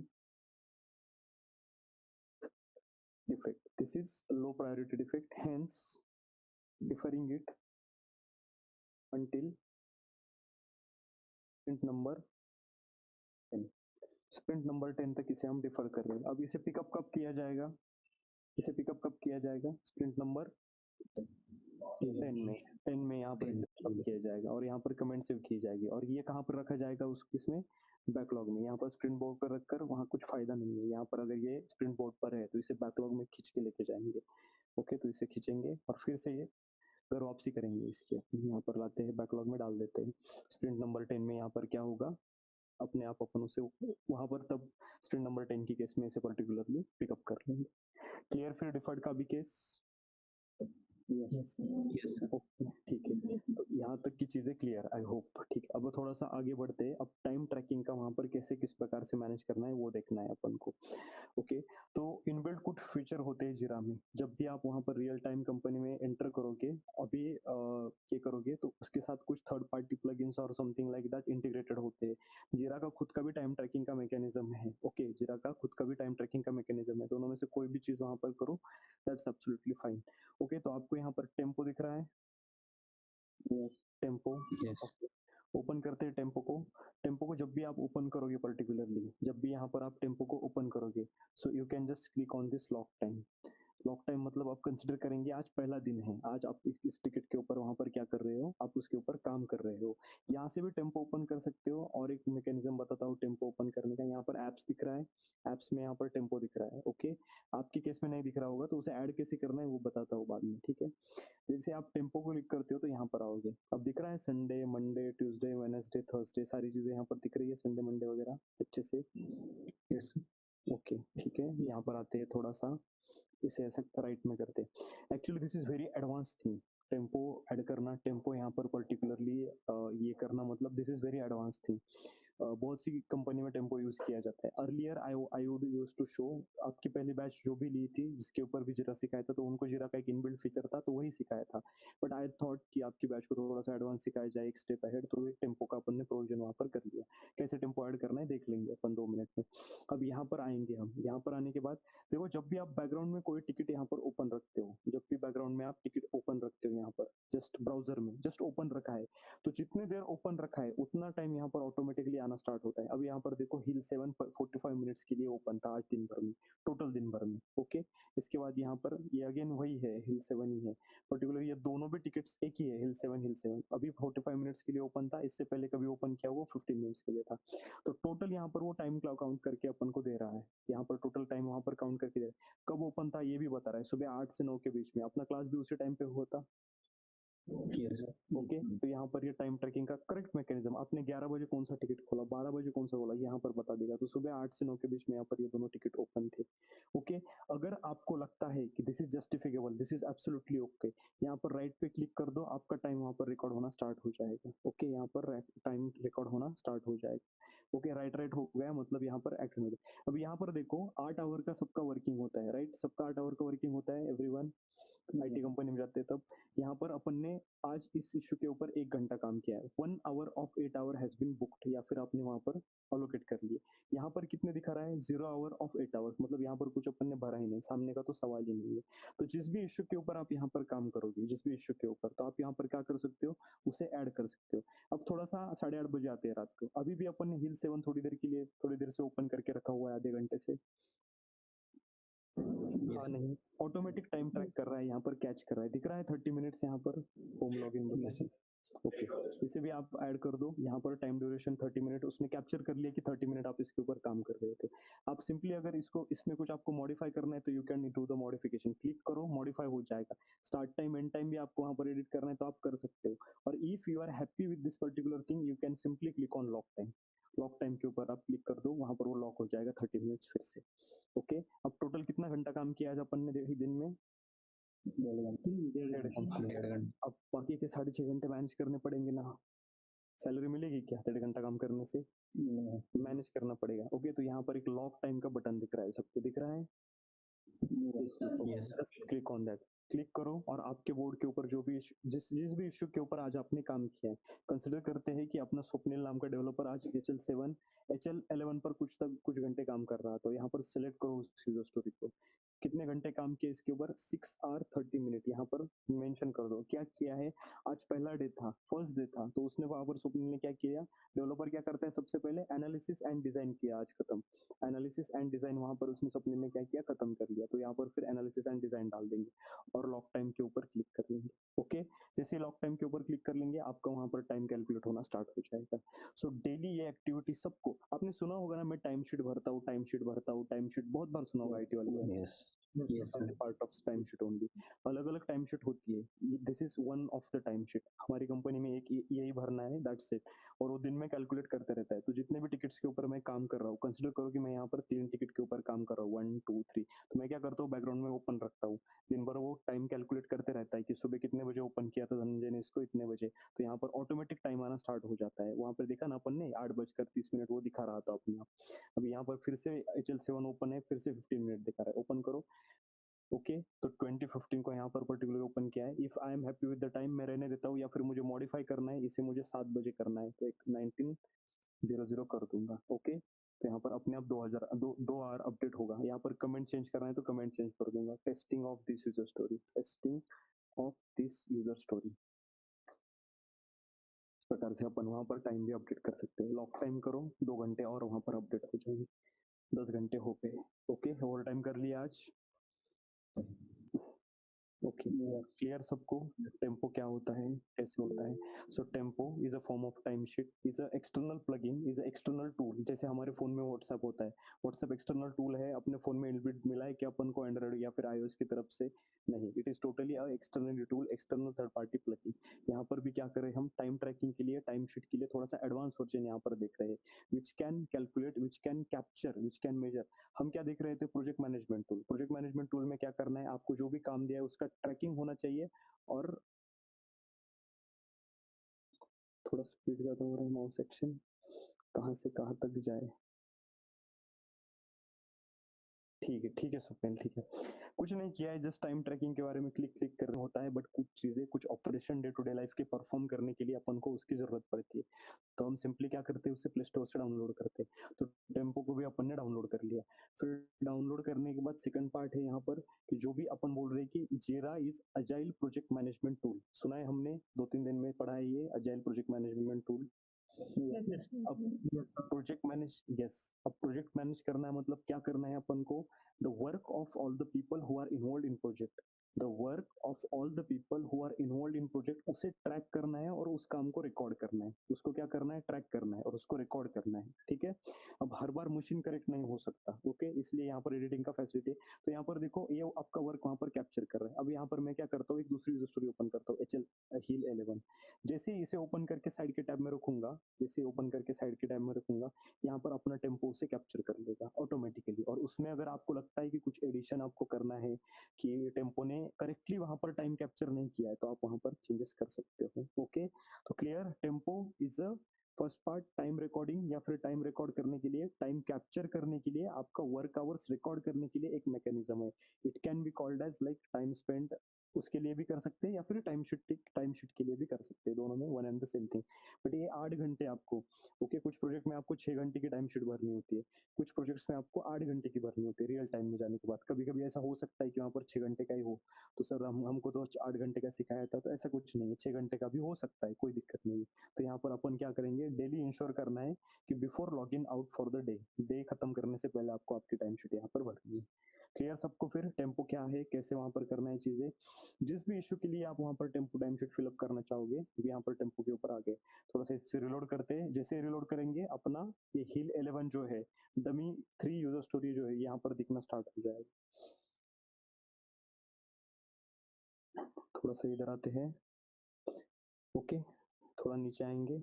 defect, this is low priority defect, hence differing it until sprint number 10। Sprint number 10 तक इसे हम डिफर कर रहे हैं। अब इसे पिकअप कब किया जाएगा, इसे पिकअप कब किया जाएगा? स्प्रिंट नंबर 10 में यहाँ पर इसे पिकअप किया जाएगा, और यहाँ पर कमेंट सेव की जाएगी, और ये कहाँ पर रखा जाएगा उस किसमें, बैकलॉग में। यहाँ पर स्प्रिंट बोर्ड पर रखकर वहाँ कुछ फायदा नहीं है, यहाँ पर अगर ये स्प्रिंट बोर्ड पर है तो इसे बैकलॉग में खींच के लेके जाएंगे। ओके, तो इसे खींचेंगे और फिर से ये अगर वापसी करेंगे इसके, यहाँ पर लाते हैं बैकलॉग में डाल देते हैं, स्प्रिंट नंबर 10 में यहाँ पर क्या होगा, अपने आप अपन उसे वहां पर तब स्प्रिंट नंबर 10 की केस में इसे पर्टिकुलरली पिकअप कर लेंगे। क्लियर फिर डिफर्ड का भी केस? Yes, sir. ओके ठीक है, तो यहाँ तक की चीजें क्लियर आई होप। ठीक है, अब थोड़ा सा आगे बढ़ते हैं। अब टाइम ट्रैकिंग का वहां पर कैसे किस प्रकार से मैनेज करना है वो देखना है अपन को। ओके, तो इनबिल्ट कुछ फीचर होते हैं जीरा में। जब भी आप वहां पर रियल टाइम कंपनी में एंटर करोगे, अभी ये करोगे तो उसके साथ कुछ थर्ड पार्टी प्लगइन्स और समथिंग लाइक दैट इंटीग्रेटेड होते हैं। जीरा का खुद का भी टाइम ट्रैकिंग का मैकेनिज्म है। ओके, जीरा का खुद का भी टाइम ट्रैकिंग का मैकेनिज्म है। दोनों में से कोई भी चीज वहां पर करो, दैट्स एब्सोल्युटली फाइन। ओके, तो आपको यहाँ पर टेम्पो दिख रहा है? Tempo, Yes. ओपन करते हैं टेम्पो को। टेम्पो को जब भी आप ओपन करोगे, पर्टिकुलरली जब भी यहाँ पर आप टेम्पो को ओपन करोगे, so you can just click on this lock time. Lock time मतलब आप कंसिडर करेंगे आज पहला दिन है, आज आप इस टिकट के ऊपर वहां पर क्या कर रहे हो, आप उसके ऊपर काम कर रहे हो। यहाँ से भी टेम्पो ओपन कर सकते हो। और एक मैकेनिज्म बताता हूँ टेम्पो ओपन करने का। यहाँ पर एप्स दिख रहा है, एप्स में यहाँ पर टेम्पो दिख रहा है। ओके, आपके केस में नहीं दिख रहा होगा तो उसे ऐड कैसे करना है वो बताता हूँ बाद में। ठीक है, जैसे आप टेम्पो को क्लिक करते हो तो यहाँ पर आओगे, अब दिख रहा है Sunday, Monday, Tuesday, Wednesday, Thursday, सारी चीजें यहाँ पर दिख रही है, संडे मंडे वगैरह अच्छे से। Yes. ओके ठीक है, यहाँ पर आते हैं, थोड़ा सा इसे ऐसा राइट में करते हैं। Actually this is very advance thing, Tempo add करना, टेम्पो यहाँ पर पर्टिकुलरली ये करना, मतलब this is very advance thing. बहुत सी कंपनी में टेम्पो यूज किया जाता है। Earlier I would use to show, आपकी पहली बैच जो भी ली थी जिसके ऊपर भी जीरा सिखाया था, तो उनको जीरा का एक इनबिल्ट फीचर था तो वही सिखाया था। बट आई थॉट कि आपकी बैच को थोड़ा सा एडवांस सिखाया जाए, एक स्टेप अहेड, तो टेम्पो का अपन ने प्रोविजन वहां पर कर लिया। कैसे टेम्पो ऐड करना है देख लेंगे अपन 2 मिनट में। अब यहाँ पर आएंगे हम। यहाँ पर आने के बाद देखो, जब भी आप बैकग्राउंड में कोई टिकट यहाँ पर ओपन रखते हो, जब भी बैकग्राउंड में आप टिकट ओपन रखते हो, यहाँ पर जस्ट ब्राउजर में जस्ट ओपन रखा है, तो जितने देर ओपन रखा है उतना टाइम यहाँ पर ऑटोमेटिकली आना स्टार्ट होता है। अब यहाँ पर देखो, हिल 7 45 मिनट्स के लिए ओपन था आज दिन भर में, टोटल दिन भर में। ओके, इसके बाद यहाँ पर ये अगेन वही है, हिल 7 ही है पर्टिकुलर, ये दोनों भी टिकट्स एक ही है, हिल 7 अभी 45 मिनट्स के लिए ओपन था, इससे पहले कभी ओपन किया वो 15 मिनट्स के लिए था। तो टोटल यहाँ पर वो टाइम काउंट करके अपन को दे रहा है, यहाँ पर टोटल टाइम वहां पर काउंट करके दे रहा है। कब ओपन था ये भी बता रहा है, सुबह 8 से 9 के बीच में। अपना क्लास भी उसी टाइम पे हुआ था। Yes. ओके, तो यहाँ पर ये टाइम ट्रैकिंग का करेक्ट मैकेनिज्म, आपने 11 बजे कौन सा टिकट खोला, 12 बजे कौन सा खोला, यहाँ पर बता देगा। तो सुबह 8 से 9 के बीच में यहाँ पर ये दोनों टिकट ओपन थे। ओके, अगर आपको लगता है कि this is justifiable, this is absolutely okay, यहाँ पर राइट पे क्लिक कर दो, आपका टाइम वहाँ पर रिकॉर्ड होना स्टार्ट हो जाएगा। ओके, यहाँ पर टाइम रिकॉर्ड होना स्टार्ट हो जाएगा। ओके, राइट हो गया, मतलब यहाँ पर एक्ट हो गया। अब यहाँ पर देखो, 8 आवर का सबका वर्किंग होता है, राइट, सबका 8 आवर का वर्किंग होता है, एवरीवन आईटी कंपनी में जाते हैं तब। यहाँ पर अपन ने आज इस इश्यू के ऊपर 1 घंटा काम किया है, 1 hour of 8 hour has been booked, या फिर आपने वहां पर अलोकेट कर लिए। यहाँ पर कितने दिखा रहा है, 0 आवर ऑफ 8 आवर्स, मतलब यहाँ पर कुछ अपन ने भरा ही नहीं, सामने का तो सवाल ही नहीं है। तो जिस भी इश्यू के ऊपर आप यहाँ पर काम करोगे, जिस भी इश्यू के ऊपर, तो आप यहाँ पर क्या कर सकते हो, उसे ऐड कर सकते हो। अब थोड़ा सा 8:30 बजे आते हैं रात को, अभी भी अपन ने हिल 7 थोड़ी देर के लिए, थोड़ी देर से ओपन करके रखा हुआ है, आधे घंटे से। हाँ, नहीं, ऑटोमेटिक टाइम ट्रैक कर रहा है, यहाँ पर कैच कर रहा है, दिख रहा है 30 मिनट्स यहाँ पर होम लॉगिन में। ओके, इसे भी आप ऐड कर दो, यहाँ पर टाइम ड्यूरेशन 30 मिनट उसने कैप्चर कर लिया कि 30 मिनट आप इसके ऊपर काम कर रहे थे। आप सिंपली अगर इसको, इसमें कुछ आपको मॉडिफाई करना है तो you can do the modification, click करो, मॉडिफाई हो जाएगा। स्टार्ट टाइम एंड टाइम भी आपको वहाँ पर एडिट करना है तो आप कर सकते हो। और if you are happy with this particular thing, you can simply click on lock time. Lock time के ऊपर आप क्लिक कर दो, वहां पर वो लॉक हो जाएगा 30 मिनट्स फिर से। ओके, अब टोटल कितना घंटा काम किया आज अपन ने दिन में? 1.5 घंटा। अब बाकी के 6.5 घंटे मैनेज करने पड़ेंगे ना, सैलरी मिलेगी क्या 1.5 घंटा काम करने से? मैनेज करना पड़ेगा। ओके, तो यहाँ पर एक लॉक टाइम का बटन दिख रहा है, सबको दिख रहा है? Just click on that, click करो, और आपके बोर्ड के ऊपर जो भी जिस भी इश्यू के ऊपर आज आपने काम किया है, कंसिडर करते हैं कि अपना स्वप्निल नाम का डेवलपर आज HL11 पर कुछ घंटे काम कर रहा, तो यहाँ पर सिलेक्ट करो उस यूजर स्टोरी को, कितने घंटे काम किए इसके ऊपर, 6 आवर 30 मिनट, यहाँ पर मेंशन कर दो क्या किया है। आज पहला डे था, फर्स्ट डे था, तो उसने वहां पर स्वप्निल ने क्या किया, डेवलपर क्या करता है, सबसे पहले एनालिसिस एंड डिजाइन किया, आज खत्म। एनालिसिस एंड डिजाइन वहां पर उसने स्वप्निल ने क्या किया, खत्म कर लिया। तो यहाँ पर फिर एनालिसिस एंड डिजाइन डाल देंगे और लॉक टाइम के ऊपर क्लिक कर लेंगे। ओके, जैसे लॉक टाइम के ऊपर क्लिक कर लेंगे, आपका वहां पर टाइम कैलकुलेट होना स्टार्ट हो जाएगा। सो डेली ये एक्टिविटी सबको, आपने सुना होगा ना, मैं टाइम शीट भरता हूँ, टाइम शीट भरता हूँ, टाइम शीट बहुत बार सुना होगा आईटी वाले। Yes, sir. Part of time sheet only. अलग अलग टाइम शीट होती है, this is one of the time sheet. हमारी कंपनी में एक यही भरना है, दैट्स इट। और वो दिन में कैलकुलेट करते रहता है। तो जितने भी टिकट्स के ऊपर मैं काम कर रहा हूँ, कंसिडर करो कि मैं यहाँ पर 3 टिकट के ऊपर काम कर रहा हूँ, 1 2 3। तो मैं क्या करता हूँ, बैकग्राउंड में ओपन रखता हूँ। दिन भर वो टाइम कैलकुलेट करते रहता है कि सुबह कितने बजे ओपन किया था धनंजय ने इसको, इतने बजे। तो यहाँ पर ऑटोमेटिक टाइम आना स्टार्ट हो जाता है। वहाँ पर देखा ना अपन ने 8:30 वो दिखा रहा था अपने आप। अब यहाँ पर फिर से HL7 ओपन है, फिर से 15 मिनट दिखा रहा है। ओपन करो, ओके। तो 2015 को यहाँ पर पर्टिकुलर ओपन किया है। If I am happy with the time, मैं रहने देता हूँ, या फिर मुझे मॉडिफाई करना है, इसे मुझे 7 बजे करना है, तो एक 19:00 कर दूंगा, ओके। तो यहाँ पर अपने आप 2 आवर अपडेट होगा। यहाँ पर कमेंट चेंज करना है तो कमेंट चेंज कर दूंगा, testing of this user story, testing of this user story. इस प्रकार से अपन वहाँ पर टाइम भी अपडेट कर सकते हैं। लॉक टाइम करो, 2 घंटे और वहाँ पर अपडेट हो जाएंगे। 10 घंटे हो गए, ओके। ओवर टाइम कर लिया आज, ओके। क्लियर सबको? टेम्पो क्या होता है, कैसे होता है? So tempo is a form of time sheet, is a external plugin, is a external tool. जैसे हमारे फोन में व्हाट्सएप होता है, व्हाट्सएप एक्सटर्नल टूल है। अपने फोन में इनबिल्ट मिला है कि अपन को एंड्रॉइड या फिर iOS की तरफ से नहीं, it is totally a external tool, external third party plugin. यहाँ पर भी क्या करें हम, टाइम ट्रैकिंग के लिए, टाइम शीट के लिए थोड़ा सा एडवांस वर्जन यहाँ पर देख रहे हैं, which can calculate, which can capture, which can measure. हम क्या देख रहे थे, project management tool. Project management tool में क्या करना है, आपको जो भी काम दिया है उसका ट्रैकिंग होना चाहिए। और थोड़ा स्पीड ज्यादा हो रहा है माउस एक्शन, कहाँ से कहाँ तक जाए। ठीक है स्वप्निल, ठीक है। कुछ नहीं किया है, जस्ट टाइम ट्रैकिंग के बारे में क्लिक करना होता है, बट कुछ चीजें, कुछ operation day to day life के परफॉर्म करने के लिए अपन को उसकी जरूरत पड़ती है। तो हम सिंपली क्या करते हैं, उसे प्ले स्टोर से डाउनलोड करते हैं। तो टेम्पो को भी अपन ने डाउनलोड कर लिया। फिर डाउनलोड करने के बाद सेकंड पार्ट है यहाँ पर कि जो भी अपन बोल रहे हैं कि Jira is agile project management tool. सुना है हमने, 2-3 दिन में पढ़ा है ये अजाइल प्रोजेक्ट मैनेजमेंट टूल। अब प्रोजेक्ट मैनेज करना है, मतलब क्या करना है अपन को, the work of all the people who are involve in project, the work of all the people who are involve in project, उसे ट्रैक करना है और उस काम को रिकॉर्ड करना है। उसको क्या करना है, ट्रैक करना है और उसको रिकॉर्ड करना है, ठीक है। अब हर बार मशीन करेक्ट नहीं हो सकता, ओके, इसलिए यहाँ पर एडिटिंग का फैसिलिटी। तो यहाँ पर देखो, ये आपका वर्क वहाँ पर कैप्चर कर रहा है। अब यहाँ पर मैं क्या करता हूँ, एक दूसरी यूजर स्टोरी ओपन करता हूँ, HL11। जैसे ही इसे ओपन करके साइड के टैब में रखूंगा, जैसे ओपन करके साइड के टैब में रखूंगा, यहाँ पर अपना टेम्पो उसे कैप्चर कर लेगा ऑटोमेटिकली। और उसमें अगर आपको लगता है कि कुछ एडिशन आपको करना है, कि टेम्पो ने करेक्टली वहां पर टाइम कैप्चर नहीं किया है, तो आप वहां पर चेंजेस कर सकते हो, ओके। तो clear, tempo is a first part, time recording या फिर टाइम रिकॉर्ड करने के लिए, टाइम कैप्चर करने के लिए, आपका वर्क आवर्स रिकॉर्ड करने के लिए एक मैकेनिज्म है। It can be called as like time spend, उसके लिए भी कर सकते हैं, या फिर टाइम शीट के लिए भी कर सकते हैं, दोनों में one and the same thing. But ये 8 घंटे आपको, ओके, कुछ प्रोजेक्ट में आपको 6 घंटे की टाइम शीट भरनी होती है, कुछ प्रोजेक्ट्स में आपको 8 घंटे की भरनी होती है रियल टाइम में जाने के बाद। कभी कभी ऐसा हो सकता है कि वहाँ पर 6 घंटे का ही हो, तो सर हमको तो 8 घंटे का सिखाया था, तो ऐसा कुछ नहीं है, 6 घंटे का भी हो सकता है, कोई दिक्कत नहीं है। तो यहाँ पर अपन क्या करेंगे, डेली इंश्योर करना है कि before log in out for the day खत्म करने से पहले आपको आपकी टाइम शीट यहाँ पर भरनी है। क्लियर सबको? फिर टेम्पो क्या है, कैसे वहां पर करना है चीजें, जिस भी इश्यू के लिए आप वहां पर टेम्पो टाइम शीट फिलअप करना चाहोगे, तो यहाँ पर टेम्पो के ऊपर आ गए। थोड़ा सा इससे रिलोड करते हैं, जैसे रिलोड करेंगे अपना ये HL11 जो है, डमी 3 यूजर स्टोरी जो है, यहाँ पर दिखना स्टार्ट हो जाएगा। थोड़ा सा इधर आते हैं, ओके, थोड़ा नीचे आएंगे।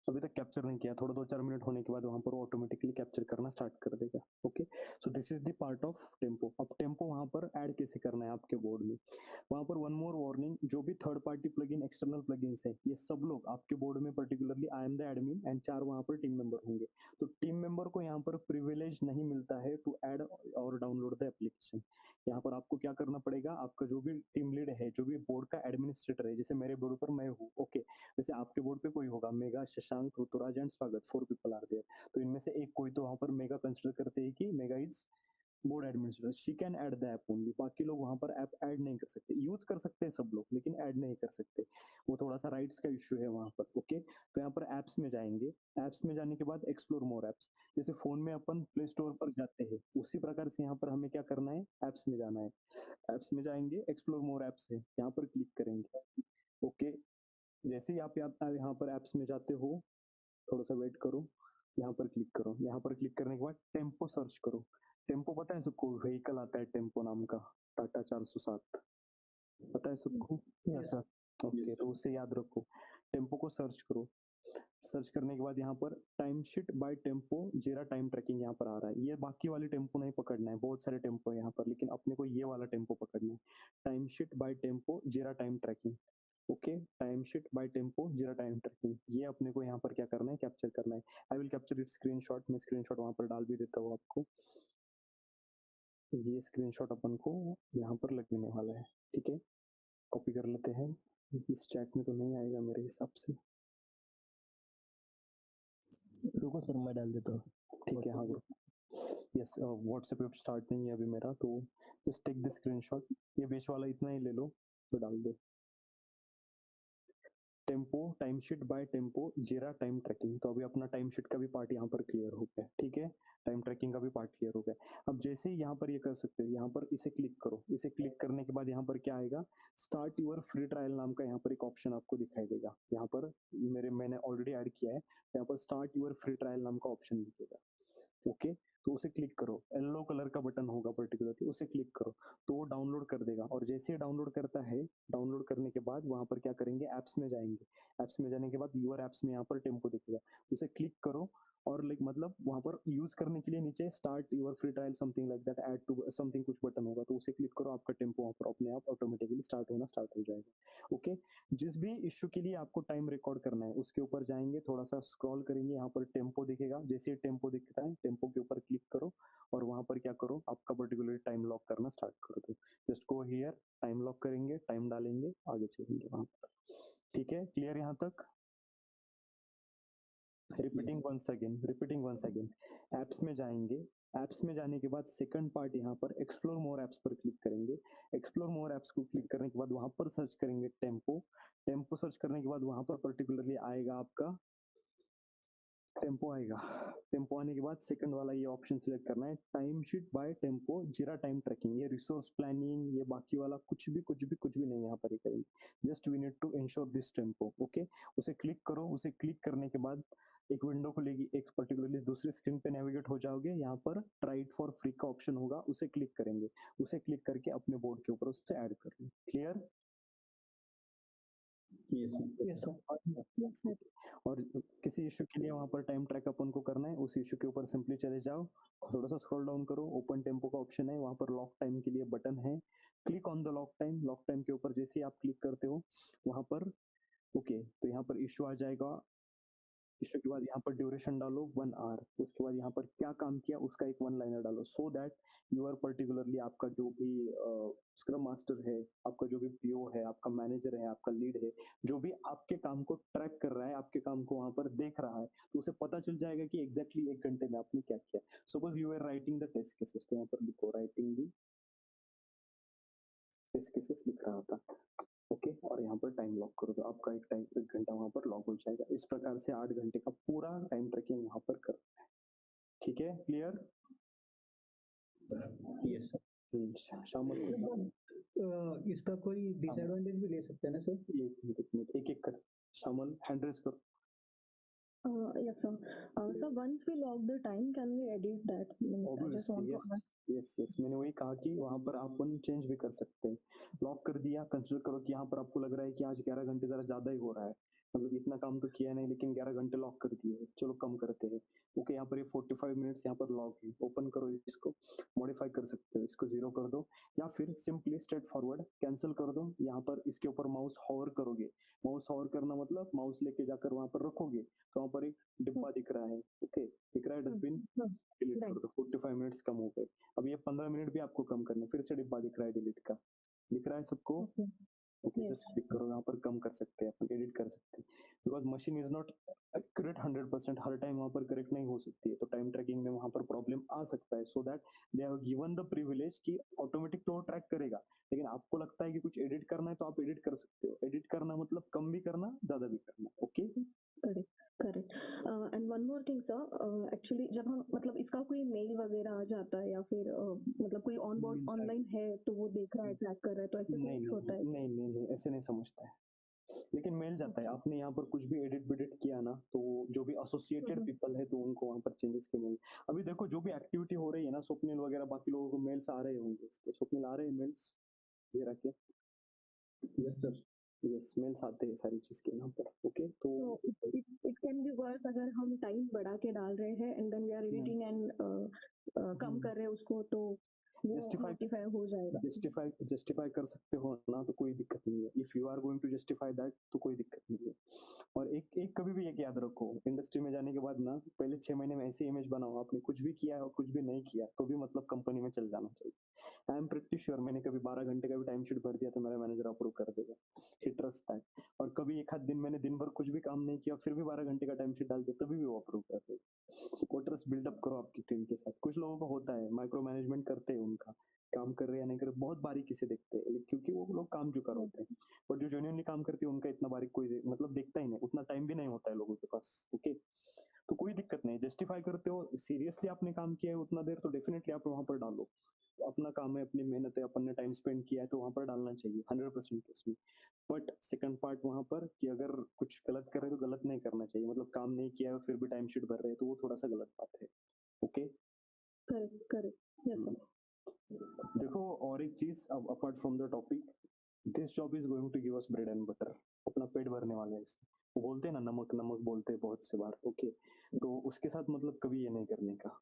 अभी तक कैप्चर नहीं किया, थोड़ा 2-4 मिनट होने के बाद वहां पर ऑटोमेटिकली कैप्चर करना स्टार्ट कर देगा, okay. So this is the part of tempo. अब टेम्पो वहां पर ऐड कैसे करना है आपके बोर्ड में, वहां पर वन मोर वार्निंग, जो भी third party plugin, external plugins है, ये सब लोग आपके बोर्ड में, particularly I am the admin and 4 वहां पर टीम मेंबर होंगे। तो टीम मेंबर को यहाँ पर प्रिविलेज नहीं मिलता है टू ऐड और डाउनलोड द एप्लीकेशन। यहाँ पर आपको क्या करना पड़ेगा, आपका जो भी टीम लीड है, जो भी बोर्ड का एडमिनिस्ट्रेटर है, जैसे मेरे बोर्ड पर मैं हूँ, ओके, जैसे आपके बोर्ड पे कोई होगा, मेगा, शशांक, ऋतुराज एंड स्वागत, 4 पीपल आर देयर। तो इनमें से एक कोई तो वहां पर मेगा कंसिडर करते हैं कि mega is board administrator, she can add the app only. बाकी लोग वहां पर ऐप ऐड नहीं कर सकते, यूज कर सकते हैं सब लोग, लेकिन ऐड नहीं कर सकते, वो थोड़ा सा राइट्स का इश्यू है वहां पर, ओके। तो यहाँ पर एप्स में जाएंगे, एप्स में जाने के बाद एक्सप्लोर मोर एप्स, जैसे फोन में अपन प्ले स्टोर पर जाते हैं, उसी प्रकार से यहाँ पर हमें क्या करना है, एप्स में जाना है। एप्स में जाएंगे, एक्सप्लोर मोर एप्स है, यहाँ पर क्लिक करेंगे, ओके। जैसे ही आप यहाँ पर एप्स में जाते हो, थोड़ा सा वेट करो, यहाँ पर क्लिक करो, यहाँ पर क्लिक करने के बाद टेम्पो सर्च करो। टेम्पो पता है सबको, व्हीकल आता है टेम्पो नाम का, टाटा 407, पता है सबको? Yes, sir. ओके, तो उससे याद रखो। टेम्पो को सर्च करो, सर्च करने के बाद यहाँ पर time sheet by Tempo Jira time trekking यहाँ पर आ रहा है। ये बाकी वाले टेम्पो नहीं पकड़ना है, बहुत सारे टेम्पो है यहाँ पर, लेकिन अपने को ये वाला टेम्पो पकड़ना है, time sheet by Tempo Jira time tracking. Okay, time sheet by Tempo Jira time tracking, ये अपने को यहाँ पर क्या करना है, कैप्चर करना है। I will capture it screenshot, मैं स्क्रीनशॉट वहाँ पर डाल भी देता हूँ आपको। ये स्क्रीनशॉट अपन को यहाँ पर लगने वाला है, ठीक है, कॉपी कर लेते हैं। इस चैट में तो नहीं आएगा मेरे हिसाब से, रुको सर मैं डाल देता हूँ। ठीक है, हाँ यस, व्हाट्सएप पे स्टार्ट नहीं है अभी मेरा, तो जस्ट टेक द स्क्रीनशॉट, ये बेस वाला इतना ही ले लो तो डाल दो। Tempo time sheet by Tempo Jira time tracking, तो अभी अपना टाइम शीट का भी पार्ट यहाँ पर क्लियर हो गया, ठीक है, टाइम ट्रैकिंग का भी पार्ट क्लियर हो गया। अब जैसे ही यहाँ पर ये कर सकते हो, यहाँ पर इसे क्लिक करो, इसे क्लिक करने के बाद यहाँ पर क्या आएगा, स्टार्ट योर फ्री ट्रायल नाम का यहाँ पर एक ऑप्शन आपको दिखाई देगा। यहाँ पर मैंने ऑलरेडी ऐड किया है, यहाँ पर स्टार्ट योर फ्री ट्रायल नाम का ऑप्शन दिखेगा। ओके, तो उसे क्लिक करो, येलो कलर का बटन होगा पर्टिकुलरली, उसे क्लिक करो तो वो डाउनलोड कर देगा। और जैसे ही डाउनलोड करता है, डाउनलोड करने के बाद वहां पर क्या करेंगे, ऐप्स में जाएंगे, ऐप्स में जाने के बाद यूआर ऐप्स में यहाँ पर टेम्पो दिखेगा, उसे क्लिक करो और लाइक मतलब वहां पर यूज करने के लिए नीचे start your free trial something like that, add to something कुछ बटन होगा, तो उसे क्लिक करो, आपका टेम्पो वहां पर अपने आप ऑटोमेटिकली स्टार्ट होना स्टार्ट हो जाएगा। ओके, जिस भी इश्यू के लिए आपको टाइम रिकॉर्ड करना है उसके ऊपर जाएंगे, थोड़ा सा स्क्रॉल करेंगे, यहाँ पर टेम्पो दिखेगा, जैसे टेम्पो दिखता है टेम्पो के ऊपर क्लिक करो और वहां पर क्या करो, आपका पर्टिकुलर टाइम लॉक करना स्टार्ट कर दो। Just go here, time lock करेंगे, टाइम डालेंगे, आगे चलेंगे वहां पर। ठीक है, क्लियर यहाँ तक? रिपीटिंग वंस अगेन, एप्स में जाएंगे, एप्स में जाने के बाद सेकंड पार्ट यहाँ पर एक्सप्लोर मोर एप्स पर क्लिक करेंगे। एक्सप्लोर मोर एप्स को क्लिक करने के बाद वहां पर सर्च करेंगे टेम्पो, टेम्पो सर्च करने के बाद वहां पर पर्टिकुलरली आएगा आपका टेम्पो आएगा। टेम्पो आने के बाद सेकंड वाला ये ऑप्शन सिलेक्ट करना है, time sheet by Tempo Jira time tracking. ये रिसोर्स प्लानिंग, ये बाकी वाला कुछ भी नहीं यहाँ पर ही करेंगे, just we need to ensure this Tempo. Okay, उसे क्लिक करो, उसे क्लिक करने के बाद एक विंडो खुलेगी, एक पर्टिकुलरली दूसरी स्क्रीन पे नेविगेट हो जाओगे, यहाँ पर ट्राई इट फॉर फ्री का ऑप्शन होगा, उसे क्लिक करेंगे, उसे क्लिक करके अपने बोर्ड के ऊपर उससे ऐड कर लो। क्लियर? Yes, sir. और किसी इशू के लिए वहां पर टाइम ट्रैक अपन को करना है, उस इशू के ऊपर सिंपली चले जाओ, थोड़ा सा स्क्रॉल डाउन करो, ओपन टेम्पो का ऑप्शन है, वहां पर लॉक टाइम के लिए बटन है, click on the lock time. Lock time के ऊपर जैसे ही आप क्लिक करते हो वहां पर ओके, तो यहाँ पर इशू आ जाएगा, इशू के बाद यहाँ पर ड्यूरेशन डालो 1 आवर, उसके बाद यहाँ पर क्या काम किया उसका एक 1 लाइनर डालो, so that you are particularly आपका जो भी स्क्रम मास्टर है, आपका जो भी पीओ है, आपका मैनेजर है, आपका लीड है, जो भी आपके काम को ट्रैक कर रहा है, आपके काम को वहां पर देख रहा है, तो उसे पता चल जाएगा कि एग्जैक्टली 1 घंटे में आपने क्या किया। Suppose you are writing the test cases, तो यहाँ पर लिखो राइटिंग दी टेस्ट केसेस लिख रहा था। ओके, और यहाँ पर टाइम लॉक करो, तो आपका एक घंटा वहां पर लॉक हो जाएगा। इस प्रकार से 8 घंटे का पूरा टाइम ट्रैकिंग वहां पर कर। ठीक है, क्लियर? Yes sir. शामिल इसका कोई डिसएडवांटेज भी ले सकते हैं ना सर? एक मिनट एक कर, शामिल हैंड रेस करो। Yes, sir. So once we log the time, can we edit that? I just want to ask. Yes, मैंने वही कहा कि वहां पर अपन चेंज भी कर सकते हैं। लॉक कर दिया, कंसीडर करो कि यहाँ पर आपको लग रहा है कि आज 11 घंटे जरा ज्यादा ही हो रहा है, मतलब इतना काम तो किया नहीं, लेकिन 11 घंटे लॉक कर दिए, चलो कम करते हैं। ओके, यहाँ पर ये 45 मिनट्स यहाँ पर लॉक है, ओपन करो, इसको मॉडिफाई कर सकते हो, इसको 0 कर दो, या फिर सिंपली स्ट्रेट फॉरवर्ड कैंसिल कर दो। यहाँ पर इसके ऊपर माउस हॉवर करोगे, माउस हॉवर करना मतलब माउस लेके जाकर वहां पर रखोगे, तो वहां पर एक डिब्बा दिख रहा है, ओके दिख रहा है डस्टबिन, डिलीट कर दो, 45 मिनट्स कम हो गए। अब ये 15 मिनट भी आपको कम करने, फिर से डिब्बा दिख रहा है डिलीट का, दिख रहा है सबको? ओके, जस्ट क्लिक करो, यहाँ पर कम कर सकते हैं अपन, एडिट कर सकते हैं, because machine is not accurate 100%, her time वहां पर करेक्ट नहीं हो सकती है, तो टाइम ट्रैकिंग में वहां पर प्रॉब्लम आ सकता है। So that they have given the privilege कि ऑटोमेटिक तो ट्रैक करेगा, लेकिन आपको लगता है कि कुछ एडिट करना है तो आप एडिट कर सकते हो। एडिट करना मतलब कम भी करना, ज्यादा भी करना। Okay, correct. And one more thing sir, actually जब हम मतलब इसका कोई मेल वगैरह आ जाता है या फिर मतलब कोई ऑन बोर्ड ऑनलाइन है तो वो देख रहा है, ट्रैक कर रहा है, तो ऐसे कुछ होता है? नहीं, ऐसे नहीं समझता है, लेकिन मेल जाता है। आपने यहाँ पर कुछ भी एडिट बिडिट किया ना, तो जो भी एसोसिएटेड पीपल है तो उनको वहाँ पर चेंजेस के मिले। अभी देखो जो भी एक्टिविटी हो रही है ना, स्वप्निल वगैरह बाकी लोगों को मेल्स आ रहे होंगे इसके। स्वप्निल आ रहे हैं मेल्स ये रखे? यस सर, यस मेल्स आते हैं सारी चीज के यहाँ पर। ओके तो इट कैन बी वर्स अगर हम टाइम बढ़ा के डाल रहे हैं and then we are editing and कम कर रहे हैं उसको, तो वो नोटिफाई हो जाएगा। जस्टिफाई कर सकते हो ना तो कोई दिक्कत नहीं है। If you are going to justify that तो कोई दिक्कत नहीं है। और एक कभी भी एक याद रखो, इंडस्ट्री में जाने के बाद ना पहले 6 महीने में ऐसी इमेज बनाओ आपने कुछ भी किया और कुछ भी नहीं किया तो भी मतलब कंपनी में चल जाना चाहिए। आई एम प्रिटी श्योर मैंने कभी 12 घंटे का भी टाइम शीट भर दिया तो मेरा मैनेजर अप्रूव कर देगा। ही ट्रस्ट दैट। और कभी एक आध दिन मैंने दिन भर कुछ भी काम नहीं किया फिर भी 12 घंटे का टाइम शीट डाल दिया तभी भी वो अप्रूव कर देगा। वो ट्रस्ट बिल्डअप करो आपकी टीम के साथ। कुछ लोगों को होता है माइक्रो मैनेजमेंट करते हैं, उनका काम कर रहे हैं या नहीं कर रहे बहुत बारीकी से देखते हैं क्योंकि वो लोग काम जो कर होते हैं। और जो जेन्युइनली काम करते हैं उनका इतना बारीक कोई मतलब देखता ही नहीं, उतना टाइम भी नहीं होता है लोगों के पास। ओके तो कोई दिक्कत नहीं, जस्टिफाई करते हो सीरियसली आपने काम किया है उतना देर तो डेफिनेटली आप वहां पर डालो। अपना काम है, अपनी मेहनत है, अपन ने टाइम स्पेंड किया है तो वहां पर डालना चाहिए 100% केस में। बट सेकंड पार्ट वहां पर कि अगर कुछ गलत कर रहे हैं तो गलत नहीं करना चाहिए। मतलब काम नहीं किया है फिर भी टाइम शीट भर रहे हैं तो वो थोड़ा सा गलत बात है। Okay correct yes sir. देखो और एक चीज अब apart from the topic, this job is going to give us bread and butter. अपना पेट भरने वाला है इससे। वो बोलते हैं ना नमक नमक बोलते हैं बहुत से बार। ओके तो उसके साथ मतलब कभी ये नहीं करने का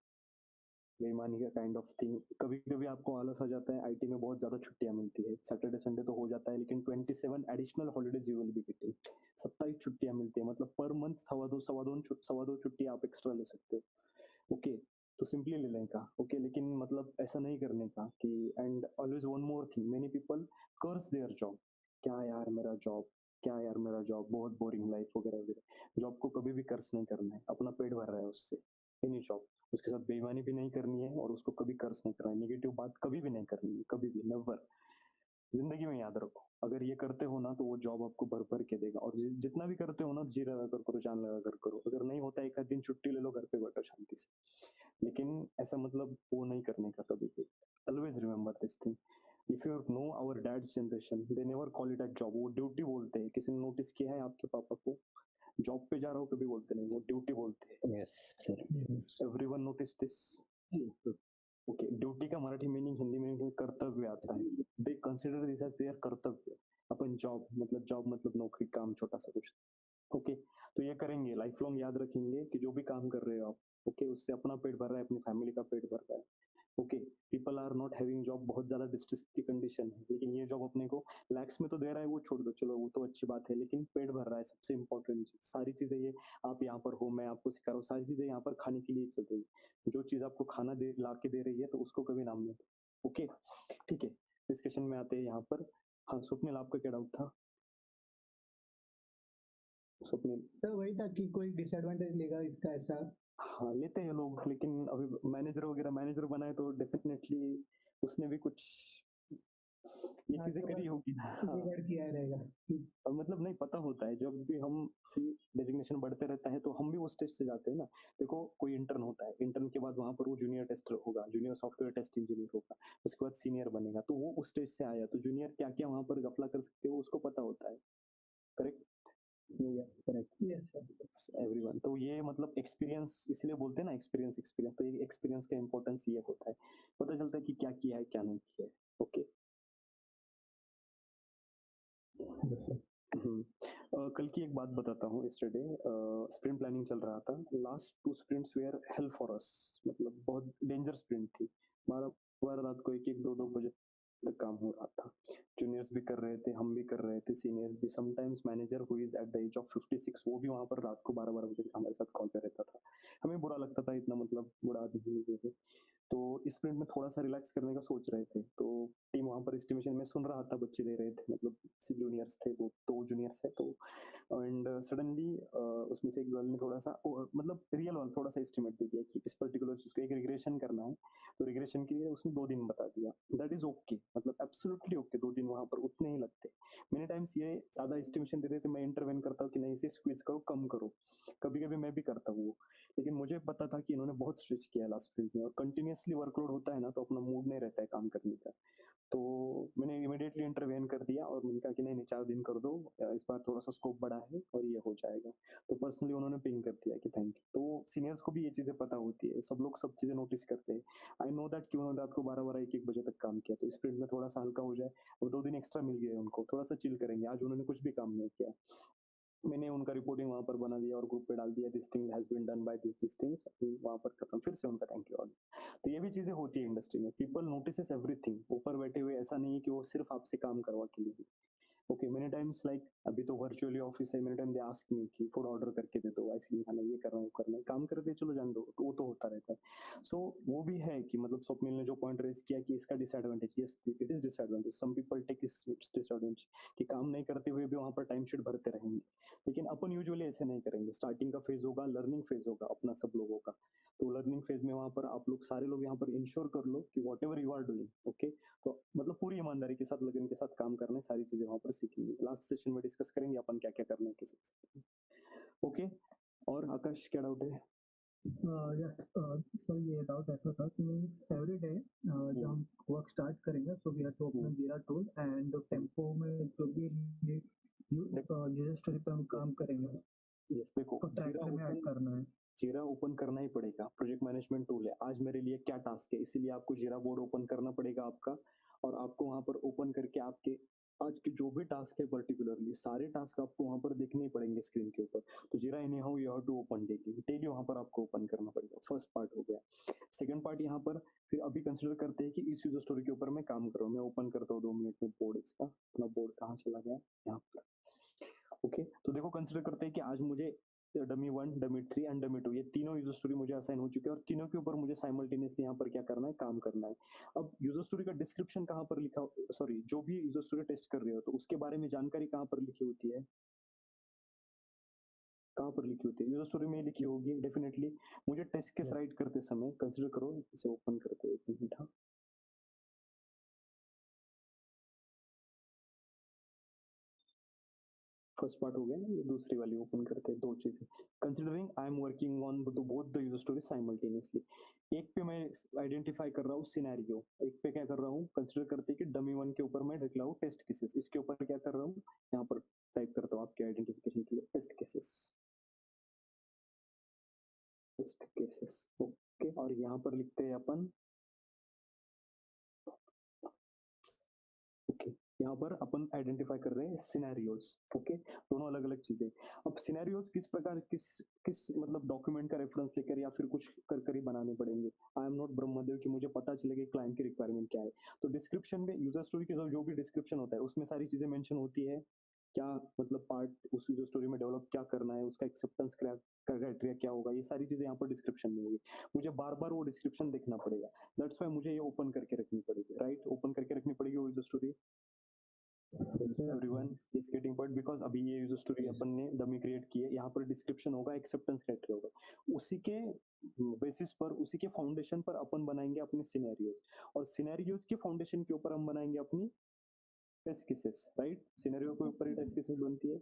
बेईमानी का काइंड ऑफ थिंग। कभी कभी आपको आलस आ जाता है। आईटी में बहुत ज्यादा छुट्टियां मिलती है, सैटरडे संडे तो हो जाता है लेकिन 27 additional holidays you will be getting. 27 छुट्टियां मिलती है मतलब पर मंथ सवा दो छुट्टी आप एक्स्ट्रा ले सकते हो। ओके तो सिंपली ले लेने का। ओके लेकिन मतलब ऐसा नहीं करने का कि and always one more thing, many people curse their job. क्या यार मेरा जॉब, क्या यार मेरा जॉब, बहुत बोरिंग लाइफ वगैरह वगैरह। जॉब को कभी भी कर्स नहीं करना है, अपना पेट भर रहा है उससे एनी जॉब। उसके साथ बेईमानी भी नहीं करनी है और उसको कभी कर्स नहीं करना है, नेगेटिव बात कभी भी नहीं करनी है, कभी भी नेवर। जिंदगी में याद रखो अगर ये करते हो ना तो वो जॉब आपको भर भर के देगा। और जितना भी करते हो ना जी लगा कर करो, जान लगा कर करो। अगर नहीं होता एक आध दिन छुट्टी ले लो, घर पे बैठो शांति से। लेकिन ऐसा मतलब वो नहीं करने का कभी भी। Always remember this thing. If you know our dad's generation they never call it at job. वो ड्यूटी बोलते हैं। किसी ने नोटिस किया है आपके पापा को जॉब पे जा रहा हो कभी बोलते नहीं, वो ड्यूटी बोलते हैं। Yes sir. Everyone notice this? Okay duty का मराठी मीनिंग हिंदी में कर्तव्य आता है। They consider this as their कर्तव्य। अपन जॉब मतलब नौकरी काम छोटा सा कुछ। ओके तो ये करेंगे लाइफ लॉन्ग, याद रखेंगे कि जो भी काम कर रहे हो आप ओके उससे अपना पेट भर रहा है, अपनी फैमिली का पेट भर रहा है। Okay people are not having job, बहुत ज्यादा डिस्ट्रेस की कंडीशन है लेकिन ये जॉब अपने को लैक्स में तो दे रहा है, वो छोड़ दो चलो वो तो अच्छी बात है लेकिन पेट भर रहा है सबसे इंपॉर्टेंट चीज। सारी चीजें ये आप यहाँ पर हो, मैं आपको सिखा रहा हूँ, सारी चीजें यहाँ पर खाने के लिए चल रही है। जो चीज आपको खाना दे ला के दे रही है तो उसको कभी नाम नहीं दो। ओके ठीक है डिस्कशन में आते हैं यहाँ पर। हाँ स्वप्निल आपका क्या डाउट था? स्वप्निल तो वही था कि कोई डिसएडवांटेज लेगा इसका ऐसा? हाँ लेते हैं लोग लेकिन अभी मैनेजर बनाए तो डेफिनेटली उसने भी कुछ ये चीजें करी होगी ना। जुगाड़ किया रहेगा। और मतलब नहीं पता होता है जब भी हम डेजिग्नेशन बढ़ते रहता है तो हम भी उस स्टेज से जाते हैं ना। देखो कोई इंटर्न होता है, इंटर्न के बाद वहां पर वो जूनियर टेस्टर होगा, जूनियर सॉफ्टवेयर टेस्ट इंजीनियर होगा, उसके बाद सीनियर बनेगा तो वो उस स्टेज से आया तो जूनियर क्या क्या वहां पर गफला कर सकते हो उसको पता होता है। Correct? Yes correct yes sir. Everyone. तो ये मतलब एक्सपीरियंस इसलिए बोलते हैं ना एक्सपीरियंस। तो ये एक्सपीरियंस का इंपॉर्टेंस ये होता है, पता चलता है कि क्या किया है क्या नहीं किया है। ओके कल की एक बात बताता हूँ। यस्टरडे स्प्रिंट प्लानिंग चल रहा था। Last 2 sprints were hell for us. मतलब बहुत डेंजर स्प्रिंट थी। 12 रात को 1-1 2-2 बजे तक काम हो रहा था। जूनियर्स भी कर रहे थे, हम भी कर रहे थे, सीनियर्स भी। Sometimes manager who is at the age of 56 वो भी वहां पर रात को 12-12 बजे तक हमारे साथ कॉल पे रहता था। हमें बुरा लगता था, इतना मतलब बुरा आदमी थे। तो इस स्प्रिंट में थोड़ा सा रिलैक्स करने का सोच रहे थे तो टीम वहां पर एस्टिमेशन में सुन रहा था, बच्चे दे रहे थे मतलब जूनियर्स थे, दो जूनियर्स है तो। एंड सडनली उसमें से एक गर्ल ने थोड़ा सा मतलब रियल वाला थोड़ा सा एस्टिमेट दे दिया कि इस पर्टिकुलर चीज को एक रिग्रेशन करना है तो रिग्रेशन के लिए उसने 2 दिन बता दिया। दैट इज ओके, मतलब एब्सोल्युटली ओके। 2 दिन वहां पर उतने ही लगते। मेनी टाइम्स ये ज्यादा एस्टिमेशन दे देते, मैं इंटरवेन करता हूँ कि नहीं इसे स्क्वीज करो, कम करो। कभी कभी मैं भी करता हूँ वो। लेकिन मुझे पता था कि इन्होंने बहुत स्ट्रेच किया लास्ट फील्ड में और कंटिन्यूअसली वर्कलोड होता है ना तो अपना मूड नहीं रहता है काम करने का। तो मैंने इमीडिएटली इंटरवेन कर दिया और मैंने कहा कि नहीं 4 दिन कर दो, इस बार थोड़ा सा स्कोप बड़ा है और ये हो जाएगा। तो पर्सनली उन्होंने पिंग कर दिया कि थैंक यू। तो सीनियर्स को भी ये चीजें पता होती है, सब लोग सब चीजें नोटिस करते हैं। आई नो दैट कि उन्होंने रात को 12 1 बजे तक काम किया, तो स्प्रिंट में थोड़ा सा हल्का हो जाए, वो 2 दिन एक्स्ट्रा मिल गए उनको, थोड़ा सा चिल करेंगे। आज उन्होंने कुछ भी काम नहीं किया, मैंने उनका रिपोर्टिंग वहां पर बना दिया और ग्रुप पे डाल दिया, this thing has been done by this things, वहां पर खत्म, फिर से उनका थैंक यू ऑल। तो ये भी चीजें होती है इंडस्ट्री में, पीपल नोटिसेस एवरीथिंग। ऊपर बैठे हुए ऐसा नहीं है कि वो सिर्फ आपसे काम करवा के लिए। ओके, मेनी टाइम्स लाइक अभी तो वर्चुअली ऑफिस है, many time they ask me कि फूड ऑर्डर करके दे दो, आइसक्रीम खाना, ये करना है, वो करना है, काम करके चलो जान दो, तो वो तो होता रहता है। सो वो भी है कि मतलब स्वप्निल ने जो पॉइंट रेज किया कि इसका disadvantage, yes it is disadvantage, some people take its disadvantage कि काम नहीं करते हुए भी वहां पर टाइम शीट भरते रहेंगे। लेकिन अपन यूजुअली ऐसे नहीं करेंगे, स्टार्टिंग का फेज होगा, लर्निंग फेज होगा अपना सब लोगों का। तो लर्निंग फेज में वहां पर आप लोग सारे लोग यहाँ पर इंश्योर कर लो कि whatever you are doing, okay, तो मतलब पूरी ईमानदारी के साथ, लगन के साथ काम करना है, सारी चीजें वहां पर सीखेंगे। लास्ट सेशन में डिस्कस करेंगे अपन क्या क्या करना है किसी से। ओके, और आकाश क्या डाउट है? सर ये डाउट ऐसा था कि मीन्स एवरी डे जब हम वर्क स्टार्ट करेंगे so we have to open Jira tool and Tempo में जो भी यूजर स्टोरी पे हम काम करेंगे यस, देखो तो ट्रैकर में ऐड करना है। जीरा ओपन करना ही पड़ेगा, प्रोजेक्ट मैनेजमेंट टूल है। आज मेरे लिए क्या टास्क है, इसीलिए आपको जीरा बोर्ड ओपन करना पड़ेगा आपका, और आपको वहां पर ओपन करके आपके आज के जो भी टास्क है पर्टिकुलरली सारे टास्क आपको वहां पर देखने ही पड़ेंगे स्क्रीन के ऊपर। तो Jira anyhow you have to open daily वहां पर आपको ओपन करना पड़ेगा। फर्स्ट पार्ट हो गया। सेकंड पार्ट यहाँ पर फिर अभी कंसिडर करते हैं कि इस यूजर स्टोरी के ऊपर मैं काम कर रहा हूँ। मैं ओपन करता हूँ 2 मिनट में बोर्ड, इसका अपना बोर्ड कहाँ चला गया, यहाँ पर। ओके, तो देखो कंसिडर करते हैं कि आज मुझे डमी 1, डमी 3 एंड डमी 2 ये तीनों यूजर स्टोरी मुझे असाइन हो चुके हैं और तीनों के ऊपर मुझे साइमल्टेनियसली यहाँ पर क्या करना है, काम करना है। अब यूजर स्टोरी का डिस्क्रिप्शन कहाँ पर लिखा, सॉरी जो भी यूजर स्टोरी टेस्ट कर रहे हो तो उसके बारे में जानकारी कहाँ पर लिखी होती है, कहाँ पर लिखी होती है? यूजर स्टोरी में लिखी होगी डेफिनेटली। मुझे टेस्ट केस राइट करते समय कंसिडर करो, इसे ओपन करते हैं 1 मिनट। हाँ, फर्स्ट पार्ट हो गया, ये दूसरी वाली ओपन करते हैं। 2 चीजें considering I am working on both the user story simultaneously. एक पे मैं आइडेंटिफाई कर रहा हूँ सिनेरियो, एक पे क्या कर रहा हूँ, कंसिडर करते हैं कि डमी 1 के ऊपर मैं लिख रहा हूँ टेस्ट केसेस, इसके ऊपर क्या कर रहा हूँ, यहाँ पर टाइप करता हूँ आपके आइडेंटिफिकेशन के लिए test cases, test cases. Okay, और यहाँ पर लिखते हैं अपन, ओके, यहाँ पर अपन आइडेंटिफाई कर रहे हैं सिनेरियोज। ओके, दोनों अलग अलग चीजें। अब सिनेरियोज किस प्रकार, किस मतलब डॉक्यूमेंट का रेफरेंस लेकर या फिर कुछ कर ही बनाने पड़ेंगे। आई एम नॉट ब्रह्मदेव कि मुझे पता चलेगा क्लाइंट की रिक्वायरमेंट क्या है। तो डिस्क्रिप्शन में यूजर स्टोरी के जो भी डिस्क्रिप्शन होता है उसमें सारी चीजें मेंशन होती है, क्या मतलब पार्ट उस यूजर स्टोरी में डेवलप क्या करना है, उसका एक्सेप्टेंस क्राइटेरिया क्या होगा, ये सारी चीजें यहाँ पर डिस्क्रिप्शन में होगी। मुझे बार बार वो डिस्क्रिप्शन देखना पड़ेगा, दैट्स व्हाई मुझे ये ओपन करके रखनी पड़ेगी, राइट, ओपन करके रखनी पड़ेगी वो user story. Everyone is getting point, because अभी ये यूजर स्टोरी अपन ने डमी क्रिएट की है, यहाँ पर डिस्क्रिप्शन होगा, एक्सेप्टेंस क्राइटेरिया होगा, उसी के बेसिस पर, उसी के फाउंडेशन पर अपन बनाएंगे अपने सिनेरियोज, और सिनेरियोज के फाउंडेशन के ऊपर हम बनाएंगे अपनी टेस्ट केसेस, राइट। सिनेरियो के ऊपर ही टेस्ट केसेस बनती है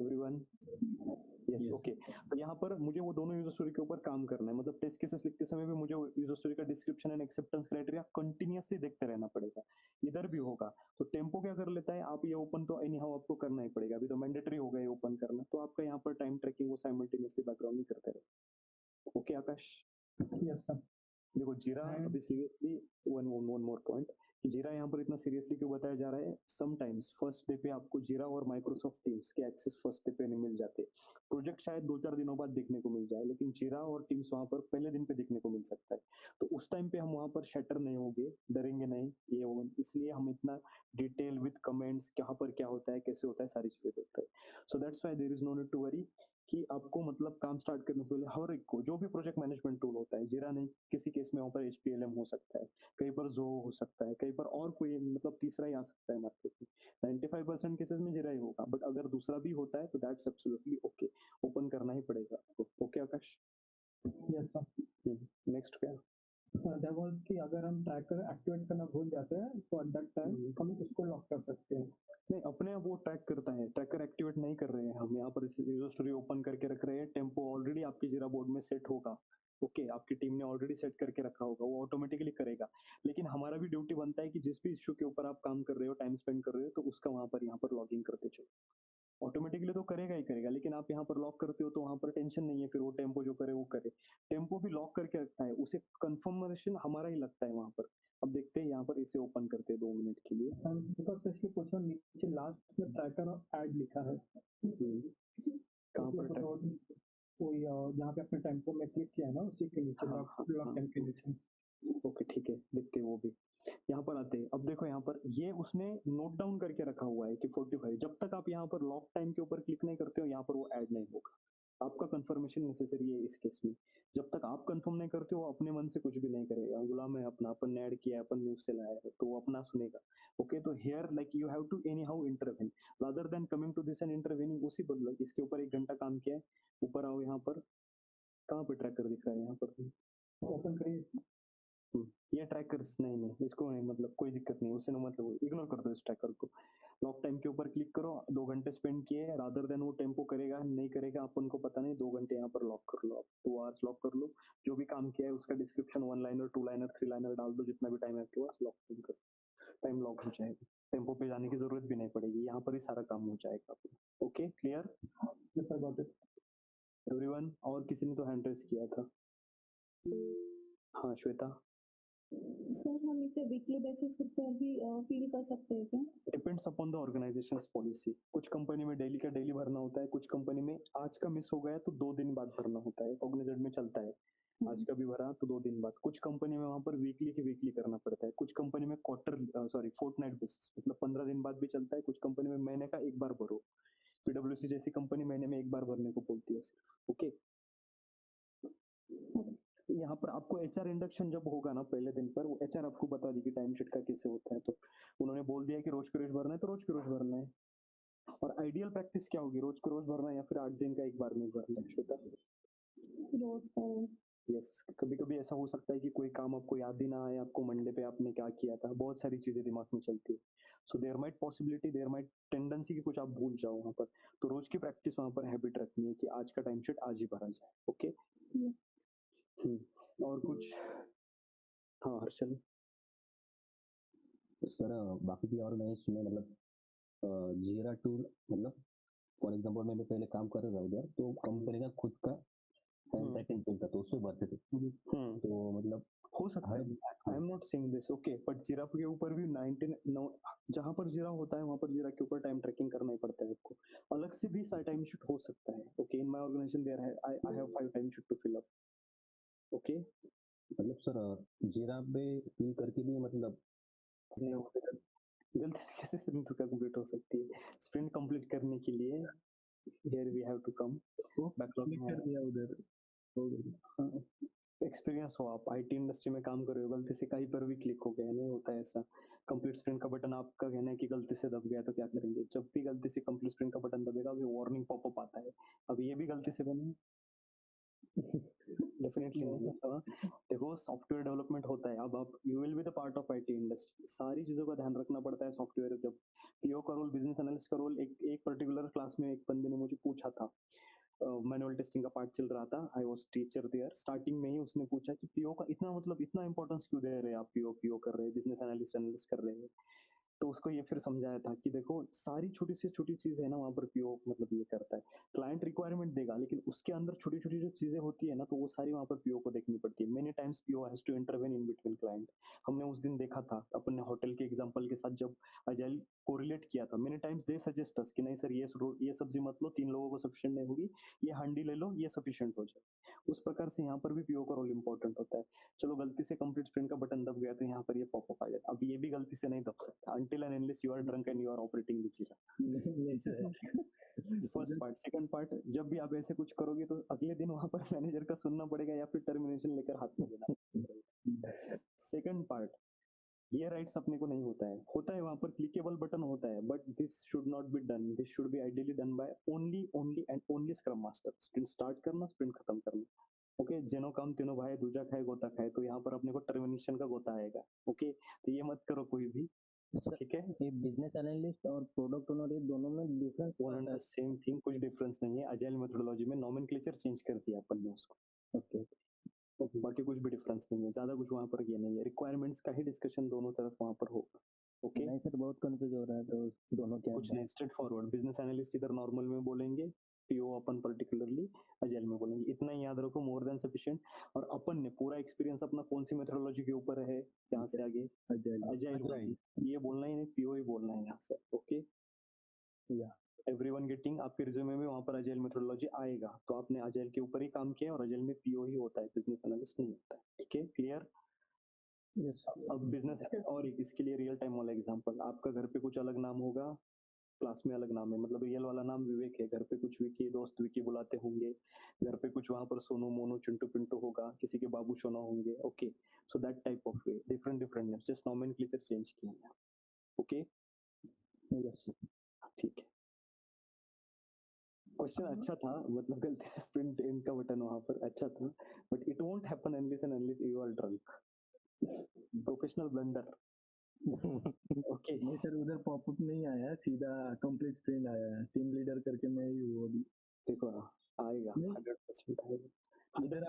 एवरीवन, यस, ओके। तो यहाँ पर मुझे वो दोनों यूजर स्टोरी के ऊपर काम करना है, मतलब टेस्ट केसेस लिखते समय भी मुझे यूजर स्टोरी का description and acceptance criteria continuously देखते रहना पड़ेगा। इधर भी होगा तो टेम्पो क्या कर लेता है, आप ये ओपन तो एनी हाउ आपको करना ही पड़ेगा, अभी तो मैंडेटरी हो गया ये ओपन करना, तो आपका यहाँ पर टाइम ट्रैकिंग वो साइमल्टेनियसली बैकग्राउंड में करते रहे। ओके आकाश? Yes sir. देखो जीरा अभी सीरियसली, वन मोर पॉइंट, जीरा यहाँ पर इतना सीरियसली क्यों बताया जा रहा है, समटाइम्स फर्स्ट डे पे आपको जीरा और माइक्रोसॉफ्ट टीम्स के एक्सेस फर्स्ट डे पे नहीं मिल जाते। प्रोजेक्ट शायद 2-4 दिनों बाद देखने को मिल जाए, लेकिन जीरा और टीम्स वहां पर पहले दिन पे देखने को मिल सकता है। तो उस टाइम पे हम वहां पर शटर नहीं होंगे, डरेंगे नहीं, ये होगा, इसलिए हम इतना डिटेल विद कमेंट्स कहाँ पर क्या होता है, कैसे होता है, सारी चीजें देखते हैं। So that's why there is no need to worry कि आपको मतलब काम स्टार्ट करने से पहले हर एक को, जो भी प्रोजेक्ट मैनेजमेंट टूल होता है, जीरा नहीं, किसी केस में वहाँ पर HPLM हो सकता है, कहीं पर जो हो सकता है, कहीं पर और कोई मतलब तीसरा ही आ सकता है मार्केट में। 95% केसेस में जीरा ही होगा, बट अगर दूसरा भी होता है तो दैट्स एब्सोल्युटली ओके, ओपन करना ही पड़ेगा आपको। Okay Akash? Yes sir. Next क्या? दैट वाज कि अगर हम ट्रैकर एक्टिवेट करना भूल जाते हैं तो एट दैट टाइम हम उसको लॉक कर सकते हैं। नहीं, अपने आप वो ट्रैक करता है, ट्रैकर एक्टिवेट नहीं कर रहे हैं हम, यहाँ पर यूजर स्टोरी ओपन करके रख रहे हैं, टेम्पो ऑलरेडी आपके जीरा बोर्ड में सेट होगा, ओके, आपकी टीम ने ऑलरेडी सेट करके रखा होगा, वो ऑटोमेटिकली करेगा। लेकिन हमारा भी ड्यूटी बनता है कि जिस भी इश्यू के ऊपर आप काम कर रहे हो, टाइम स्पेंड कर रहे हो, तो उसका वहाँ पर लॉगिंग करते चलो। ऑटोमेटिकली तो करेगा ही करेगा, लेकिन आप यहाँ पर लॉक करते हो तो वहाँ पर टेंशन नहीं है, फिर वो टेम्पो जो करे वो करे। टेम्पो भी लॉक करके रखता है, उसे कंफर्मेशन हमारा ही लगता है वहाँ पर। अब देखते हैं यहाँ पर इसे ओपन करते हैं 2 मिनट के लिए। बस इसलिए पूछा, नीचे लास्ट में ट्रैकर और ऐड लिखा है। कहाँ पर tracker? कोई जहाँ पे आपने टेम्पो में क्लिक किया है ना, उसी के नीचे हाँ, लॉक हाँ, हाँ। टाइम के नीचे। ओके, ठीक है, देखते हैं वो भी। यहाँ पर आते हैं। अब देखो यहाँ पर ये उसने नोट डाउन करके रखा हुआ है कि 45। जब तक आप यहाँ पर लॉक टाइम के ऊपर क्लिक नहीं करते हो, यहाँ पर वो ऐड नहीं होगा। आपका कंफर्मेशन नेसेसरी है इस केस में। जब तक आप कंफर्म नहीं करते हो, अपने मन से कुछ भी नहीं करेगा। गुलाम है अपना, अपन ने ऐड किया है, अपन न्यूज से लाया है, तो वो अपना सुनेगा। ओके, तो here like you have to anyhow intervene rather than coming to this end intervening. उसी बदला इसके ऊपर 1 घंटा काम किया है। ऊपर आओ, यहाँ पर कहाँ पे ट्रैकर दिख रहा है? यहाँ पर ओपन करिए। ये ट्रैकर्स नहीं, इसको नहीं, मतलब कोई दिक्कत नहीं, उससे ना मतलब इग्नोर कर दो इस ट्रैकर को। लॉक टाइम के ऊपर क्लिक करो, 2 घंटे स्पेंड किए, रादर देन वो टेम्पो करेगा नहीं करेगा अपन को पता नहीं। 2 घंटे यहाँ पर लॉक कर लो, आप 2 आवर्स लॉक कर लो। जो भी काम किया है उसका डिस्क्रिप्शन 1 लाइनर 2 लाइनर 3 लाइनर डाल दो, जितना भी टाइम है आपके पास, लॉक कर, टाइम लॉक हो जाएगा। टेम्पो पे जाने की जरूरत भी नहीं पड़ेगी, यहाँ पर ही सारा काम हो जाएगा अपना। Okay, clear everyone? और किसी ने तो हैंड रेस किया था। हाँ श्वेता। सर हम इसे वीकली बेसिस पर भी फील कर सकते हैं क्या? Depends upon the organisations policy. कुछ कंपनी में डेली का डेली भरना होता है, कुछ कंपनी में आज का मिस हो गया तो 2 दिन बाद भरना होता है। कॉग्निजेंट में चलता है, आज का भी भरा तो 2 दिन बाद। कुछ कंपनी में वहाँ पर वीकली की वीकली करना पड़ता है। कुछ कंपनी में फोर्टनाइट बेसिस, मतलब 15 दिन बाद भी चलता है। कुछ कंपनी में महीने का 1 बार भरो। पीडब्ल्यूसी जैसी कंपनी महीने में 1 बार भरने को बोलती है सिर्फ। ओके, यहाँ पर आपको एचआर इंडक्शन जब होगा ना पहले दिन पर, वो एचआर आपको बता दी कि टाइम शीट का कैसे होता है। तो उन्होंने बोल दिया कि रोज के रोज भरना है तो रोज के रोज भरना है। और आइडियल प्रैक्टिस क्या होगी? रोज के रोज भरना है या फिर 8 दिन का 1 बार में भरना है? श्वेता? रोज का। यस, कभी कभी ऐसा हो सकता है कि कोई काम आपको याद ही ना आए, आपको मंडे पे आपने क्या किया था। बहुत सारी चीजें दिमाग में चलती है। So there might possibility, there might tendency कि कुछ आप भूल जाओ वहाँ पर। तो रोज की प्रैक्टिस वहाँ पर हैबिट रखनी है कि आज का टाइम शीट आज ही भरा जाए। ओके, और कुछ? हाँ हर्षल। सर बाकी की ऑर्गेनाइजेशन में मतलब जीरा टूल, मतलब फॉर एग्जांपल मैंने पहले काम कर रहा था उधर, तो कंपनी का खुद का टाइम ट्रैकिंग टूल था, तो उसमें भरते थे। तो मतलब हो सकता है, I am not saying this, okay, but जीरा के ऊपर भी 99 जहाँ पर जीरा होता है वहाँ पर जीरा के ऊपर टाइम ट्रैकिंग करना ही पड़ता है आपको। अलग से भी टाइम शीट हो सकता है। Okay, in my organization there है I have 5 time sheet to fill up. Okay, मतलब सर जीरा पे फिल करके भी मतलब गलती से कैसे स्प्रिंट कंप्लीट हो सकती है? स्प्रिंट कंप्लीट करने के लिए here we have to come backlog कर दिया उधर, हो गई। एक्सपीरियंस हो, आप आईटी इंडस्ट्री में काम कर रहे हो, गलती से कहीं पर भी क्लिक हो गया, नहीं होता है ऐसा। कंप्लीट स्प्रिंट का बटन आपका कहना है कि गलती से दब गया तो क्या करेंगे? जब भी गलती से कंप्लीट स्प्रिंट का बटन दबेगा अभी वार्निंग पॉपअप आता है। अब ये भी गलती से बने डेफिनेटली नहीं होता। देखो सॉफ्टवेयर डेवलपमेंट होता है, अब आप you will be the part of IT industry, सारी चीजों का ध्यान रखना पड़ता है। सॉफ्टवेयर जब पीओ का रोल, बिजनेस एनालिस्ट का रोल, एक पर्टिकुलर क्लास में एक बंदे ने मुझे पूछा था, मैनुअल टेस्टिंग का पार्ट चल रहा था, I was teacher there. Starting में ही उसने पूछा कि पीओ का इतना मतलब इतना इंपॉर्टेंस क्यों दे रहे हैं आप? पीओ कर रहे हैं, बिजनेस एनालिस्ट कर रहे हैं। तो उसको ये फिर समझाया था कि देखो सारी छोटी से छोटी चीज है ना वहाँ पर पीओ मतलब ये करता है। क्लाइंट रिक्वायरमेंट देगा लेकिन उसके अंदर छोटी छोटी जो चीजें होती है ना, तो वो सारी वहाँ पर पीओ को देखनी पड़ती है। Many times PO has to intervene in between client. हमने उस दिन देखा था, अपन ने होटल के एग्जांपल के साथ जब अजाइल कोरिलेट किया था, many times they suggest us कि नहीं सर ये सब्जी मत लो, 3 लोगों को सफिशिएंट नहीं होगी, ये हांडी ले लो, ये सफिशिएंट हो जाए। उस प्रकार से यहाँ पर भी पीओ का रोल इंपॉर्टेंट होता है। चलो गलती से कंप्लीट स्प्रिंट का बटन दब गया तो यहाँ पर ये पॉपअप आ जाता है। अब ये भी गलती से नहीं दब सकता until and unless you are drunk and you are operating the Jira. First part. Second part, जब भी आप ऐसे कुछ करोगे तो अगले दिन वहां पर मैनेजर का सुनना पड़ेगा या फिर टर्मिनेशन लेकर हाथ में देना। सेकंड पार्ट, ये राइट्स अपने को नहीं होता है वहां पर क्लिकेबल बटन होता है, but this should not be done, this should be ideally done by only and only scrum master. Sprint start करना, स्प्रिंट खत्म करना। ओके, जेनो काम तीनों भाई, दूजा खाए गोता खाए, तो यहाँ पर अपने को टर्मिनेशन का गोता आएगा। ओके, तो ये मत करो कोई भी, ठीक है? ये बिजनेस एनालिस्ट और प्रोडक्ट ओनर ये दोनों में difference one and the same thing, कुछ डिफरेंस नहीं है। अजाइल मेथोडोलॉजी में नोमेनक्लेचर चेंज कर दिया अपन ने उसको। ओके नहीं है, ज्यादा कुछ वहाँ पर ये नहीं है, रिक्वायरमेंट्स का ही डिस्कशन दोनों तरफ वहाँ पर होगा। ओके, नहीं सर बहुत कंफ्यूज हो रहा है तो दोनों क्या कुछ नहीं, स्ट्रेट फॉरवर्ड, बिजनेस एनालिस्ट इधर नॉर्मल में बोलेंगे, पीओ अपन पर्टिकुलरली अजाइल में बोलेंगे, इतना ही याद रखो, मोर देन सफिशिएंट। और अपन ने पूरा एक्सपीरियंस अपना कौन सी मेथोडोलॉजी के ऊपर है, यहाँ से आगे अजाइल, ये बोलना ही नहीं, पीओ ही बोलना है यहाँ से। ओके, या एवरीवन गेटिंग, आपके रिज्यूमे में वहाँ पर अजाइल मेथोडोलॉजी आएगा, तो आपने अजाइल के ऊपर ही काम किया और अजाइल में पीओ ही होता है, बिजनेस एनालिस्ट नहीं होता है। ठीक है, क्लियर? यस अब बिजनेस और एक इसके लिए रियल टाइम वाला एग्जांपल, आपका घर पे कुछ अलग नाम होगा, क्लास में अलग नाम है, मतलब रियल वाला नाम विवेक है, घर पे कुछ विकी, दोस्त विकी बुलाते होंगे, घर पे कुछ वहां पर सोनू मोनू चिंटू पिंटू होगा, किसी के बाबू सोना होंगे। Okay, so that type of way, different different names, just nomenclature change किए हैं। ओके, यस ठीक है। क्वेश्चन अच्छा था, मतलब गलती से स्प्रिंट एंड का बटन वहां पर अच्छा था, but it won't happen unless and unless you are drunk, professional blunder. Okay, नहीं सर, उधर पॉपअप नहीं आया, सीधा कंप्लीट स्क्रीन आया है, टीम लीडर करके मैं ही हूँ अभी। देखो आएगा, नहीं। 100% आएगा। इधर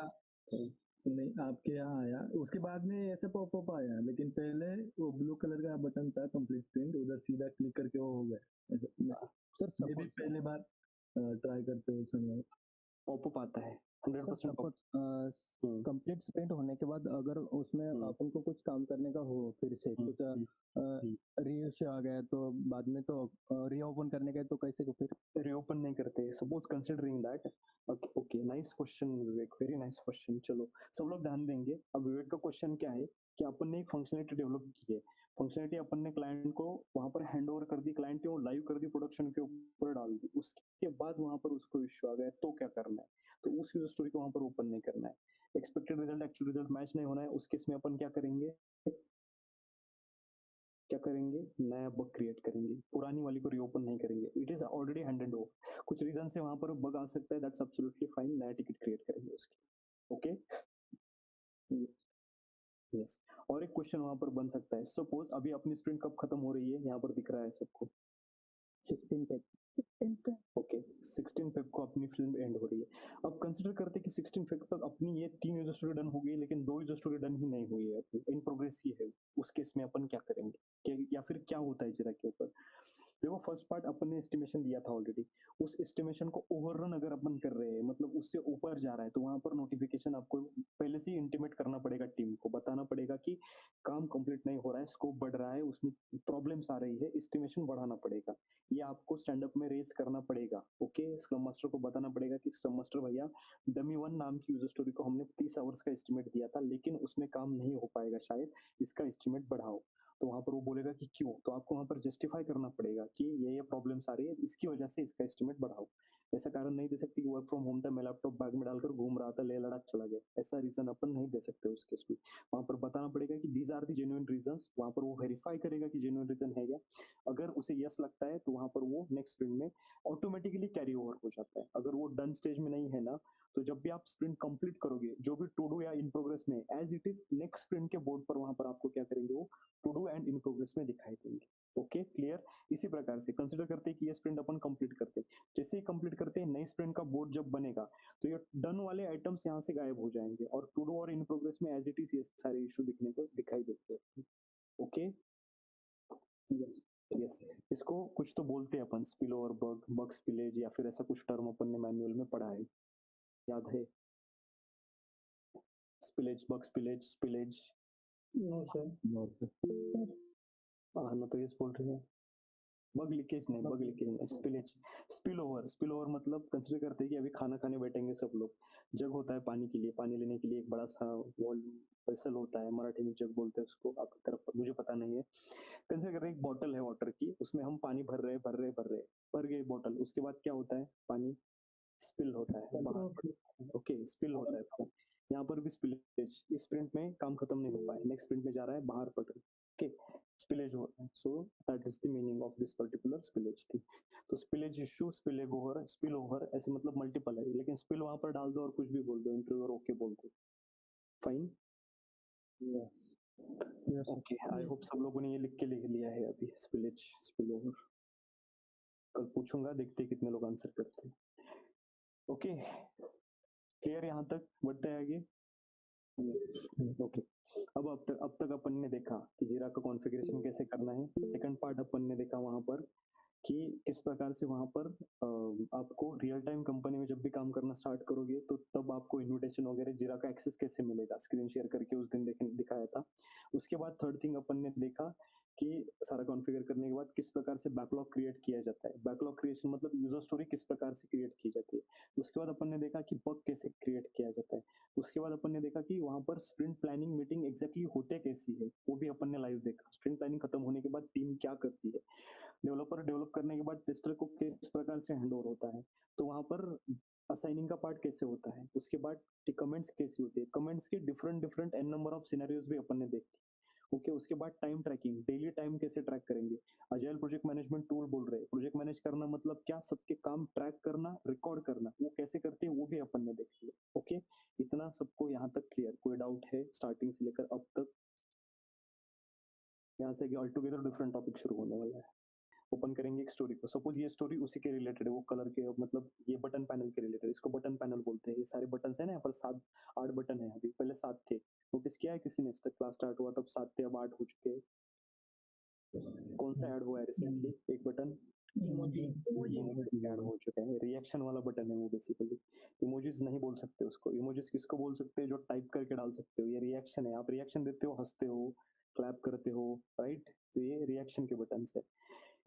नहीं, आपके यहाँ आया, उसके बाद में ऐसा पॉपअप आया, लेकिन पहले वो ब्लू कलर का बटन था कंप्लीट स्क्रीन, उधर सीधा क्लिक करके वो हो गया। सर ये भी पहले बार ट्राई करते हुए समय पॉपअप आता है 100% सपोज कंप्लीट स्प्रिंट होने के बाद अगर उसमें अपन को कुछ काम करने का हो, फिर से कुछ रीइश्यू आ गया तो बाद में तो रीओपन करने का है, तो कैसे को फिर रीओपन नहीं करते। Suppose considering that, okay, nice question Vivek, very nice question. चलो सब लोग ध्यान देंगे। अब विवेक का क्वेश्चन क्या है कि अपन ने एक फंक्शनलिटी डेवलप की है, फंक्शनलिटी अपन ने क्लाइंट को वहां पर हैंड ओवर कर दी, क्लाइंट ने वो लाइव कर दी, प्रोडक्शन के ऊपर डाल दी, उसके बाद वहां पर उसको इश्यू आ गया तो क्या करना है, तो उस यूजर स्टोरी को वहां पर ओपन नहीं करना है, expected result actual result match नहीं होना है, उस केस में अपन क्या करेंगे, नया बग क्रिएट करेंगे, पुरानी वाली को रीओपन नहीं करेंगे, it is already handed over, कुछ रीजन से वहां पर बग आ सकता है, दैट्स एब्सोल्युटली फाइन, नया टिकट क्रिएट करेंगे उसकी। Okay, yes. और एक क्वेश्चन वहां पर बन सकता है, सपोज अभी अपनी स्प्रिंट कब खत्म हो रही है, यहाँ पर दिख रहा है सबको 16 ओके, 16 फेब को अपनी फिल्म एंड हो रही है। अब कंसिडर करते कि 16 फेब तक अपनी ये 3 यूजर स्टोरी डन हो गई, लेकिन 2 यूजर स्टोरी डन ही नहीं हुई है, इन प्रोग्रेस ही है, उस केस में अपन क्या करेंगे, या फिर क्या होता है जरा के ऊपर। देखो फर्स्ट पार्ट अपन ने एस्टिमेशन दिया था ऑलरेडी, उस एस्टिमेशन को ओवररन अगर अपन कर रहे हैं, मतलब उससे ऊपर जा रहा है, तो वहां पर नोटिफिकेशन आपको पहले से ही इंटीमेट करना पड़ेगा, टीम को बताना पड़ेगा कि काम कंप्लीट नहीं हो रहा है, स्कोप बढ़ रहा है, उसमें प्रॉब्लम्स आ रही है, एस्टिमेशन बढ़ाना पड़ेगा, ये आपको स्टैंड अप में रेज करना पड़ेगा। ओके, स्क्रम मास्टर को बताना पड़ेगा कि स्क्रम मास्टर भैया, डमी 1 नाम की यूजर स्टोरी को हमने 30 आवर्स का एस्टिमेट दिया था, लेकिन उसमें काम नहीं हो पाएगा शायद, इसका एस्टिमेट बढ़ाओ। तो वहां पर वो बोलेगा कि क्यों, तो आपको वहां पर जस्टिफाई करना पड़ेगा कि ये प्रॉब्लम्स आ रही है, इसकी वजह से इसका एस्टिमेट बढ़ाओ। ऐसा कारण नहीं दे सकते कि वर्क फ्रॉम होम था, मैं लैपटॉप बैग में डालकर घूम रहा था, ले लड़ाक चला गया, ऐसा रीजन अपन नहीं दे सकते उस केस में। वहां पर बताना पड़ेगा कि these are the genuine reasons, वहां पर वो वेरीफाई करेगा कि जेन्युइन रीजन है क्या, अगर उसे यस लगता है तो वहां पर वो नेक्स्ट स्प्रिंट में ऑटोमेटिकली कैरी ओवर हो जाता है। अगर वो डन स्टेज में नहीं है ना, तो जब भी आप स्प्रिंट कंप्लीट करोगे, जो भी टू डू या इन प्रोग्रेस में as it is next sprint के बोर्ड पर वहां पर आपको क्या करेंगे, वो to do and in progress में दिखाई देंगे। Okay, clear? इसी प्रकार से कंसिडर करते हैं कि ये स्प्रिंट अपन कंप्लीट करते हैं, जैसे ही कंप्लीट करते हैं नई स्प्रिंट का बोर्ड जब बनेगा, तो ये डन वाले आइटम्स यहाँ से गायब हो जाएंगे और टू डू और इन प्रोग्रेस में एज इट इज ये सारे इशू दिखने को दिखाई देते हैं। ओके, यस, इसको कुछ तो बोलते हैं अपन, spill over bug, bug spillage, या फिर ऐसा कुछ टर्म अपन ने मैनुअल में पढ़ा है, याद है? Spillage, bug spillage, spillage. No sir, हाँ ना, तो ये बोल रहे हैं बग लीकेज नहीं, बग लीकेज नहीं, spillage. Spill over, spill over मतलब कंसिडर करते हैं कि अभी खाना खाने बैठेंगे सब लोग, जग होता है पानी के लिए, पानी लेने के लिए एक बड़ा सा वेसल होता है, मराठी में जग बोलते हैं उसको, आपकी तरफ मुझे पता नहीं है। कंसिडर करते हैं एक बॉटल है वाटर की, उसमें हम पानी भर गए बॉटल, उसके बाद क्या होता है, पानी स्पिल होता है बाहर। ओके, स्पिल होता है, यहाँ पर भी स्पिलेज, इस स्प्रिंट में काम खत्म नहीं हो पाया, नेक्स्ट स्प्रिंट में जा रहा है, बाहर पड़ रहा है। ओके, स्पिलेज हो रहा है, so that is the meaning of this particular spillage थी। तो spillage issue, spill over, spill over ऐसे मतलब मल्टीपल है, लेकिन स्पिल वहां पर डाल दो और कुछ भी बोल दो, इंटरव्यूअर ओके बोल दो, फाइन। ओके, आई होप सब लोगों ने ये लिख लिया है अभी, स्पिलेज, स्पिल ओवर। कल पूछूंगा, देखते हैं कितने लोग आंसर करते हैं। ओके, क्लियर यहाँ तक? बढ़ते हैं आगे। ओके, अब तक अपन ने देखा कि जीरा का कॉन्फ़िगरेशन कैसे करना है। सेकंड पार्ट अपन ने देखा वहाँ पर कि किस प्रकार से वहाँ पर आपको रियल टाइम कंपनी में जब भी काम करना स्टार्ट करोगे तो तब आपको इन्विटेशन वगैरह जीरा का एक्सेस कैसे मिलेगा, स्क्रीन शेयर करके उस दिन दिखाया था। उसके बाद थर्ड थिंग अपन ने देखा कि सारा कॉन्फ़िगर करने के बाद किस प्रकार से बैकलॉग क्रिएट किया जाता है। बैकलॉग क्रिएशन मतलब यूज़र स्टोरी किस प्रकार से क्रिएट की जाती है। उसके बाद अपन ने देखा कि बग कैसे क्रिएट किया जाता है। उसके बाद अपन ने देखा कि वहाँ पर स्प्रिंट प्लानिंग मीटिंग एग्जैक्टली होते कैसी है, वो भी अपन ने लाइव देखा। स्प्रिंट प्लानिंग खत्म होने के बाद टीम क्या करती है, डेवलपर डेवलप करने के बाद टेस्टर को किस प्रकार से हैंडओवर होता है, तो वहाँ पर असाइनिंग का पार्ट कैसे होता है। उसके बाद कमेंट्स कैसी होती है, कमेंट्स के different n number of scenarios भी अपन ने देखी। ओके, उसके बाद टाइम ट्रैकिंग, डेली टाइम कैसे ट्रैक करेंगे। अजाइल प्रोजेक्ट मैनेजमेंट टूल बोल रहे हैं, प्रोजेक्ट मैनेज करना मतलब क्या, सबके काम ट्रैक करना, रिकॉर्ड करना, वो कैसे करते हैं वो भी अपन ने देख लिया। ओके, इतना सबको यहाँ तक क्लियर, कोई डाउट है स्टार्टिंग से लेकर अब तक? यहाँ से ऑल टुगेदर डिफरेंट टॉपिक शुरू होने वाला है। ओपन करेंगे एक स्टोरी को, सपोज ये स्टोरी उसी के रिलेटेड है, वो कलर के मतलब ये बटन पैनल के रिलेटेड, इसको बटन पैनल बोलते हैं। ये सारे बटन है ना, यहाँ पर 7-8 बटन है, अभी पहले 7 थे। नोटिस किया है किसी ने? क्लास स्टार्ट हुआ तब 7 थे, अब 8 हो चुके हैं। कौन सा ऐड हुआ है रिसेंटली? एक बटन इमोजी ऐड हो चुका है, रिएक्शन वाला बटन है वो बेसिकली। इमोजीज नहीं बोल सकते उसको, इमोजीज किसको बोल सकते हैं? जो टाइप करके डाल सकते हो। ये रिएक्शन है, आप रिएक्शन देते हो, हंसते हो, क्लैप करते हो, राइट? तो ये रिएक्शन के बटन है।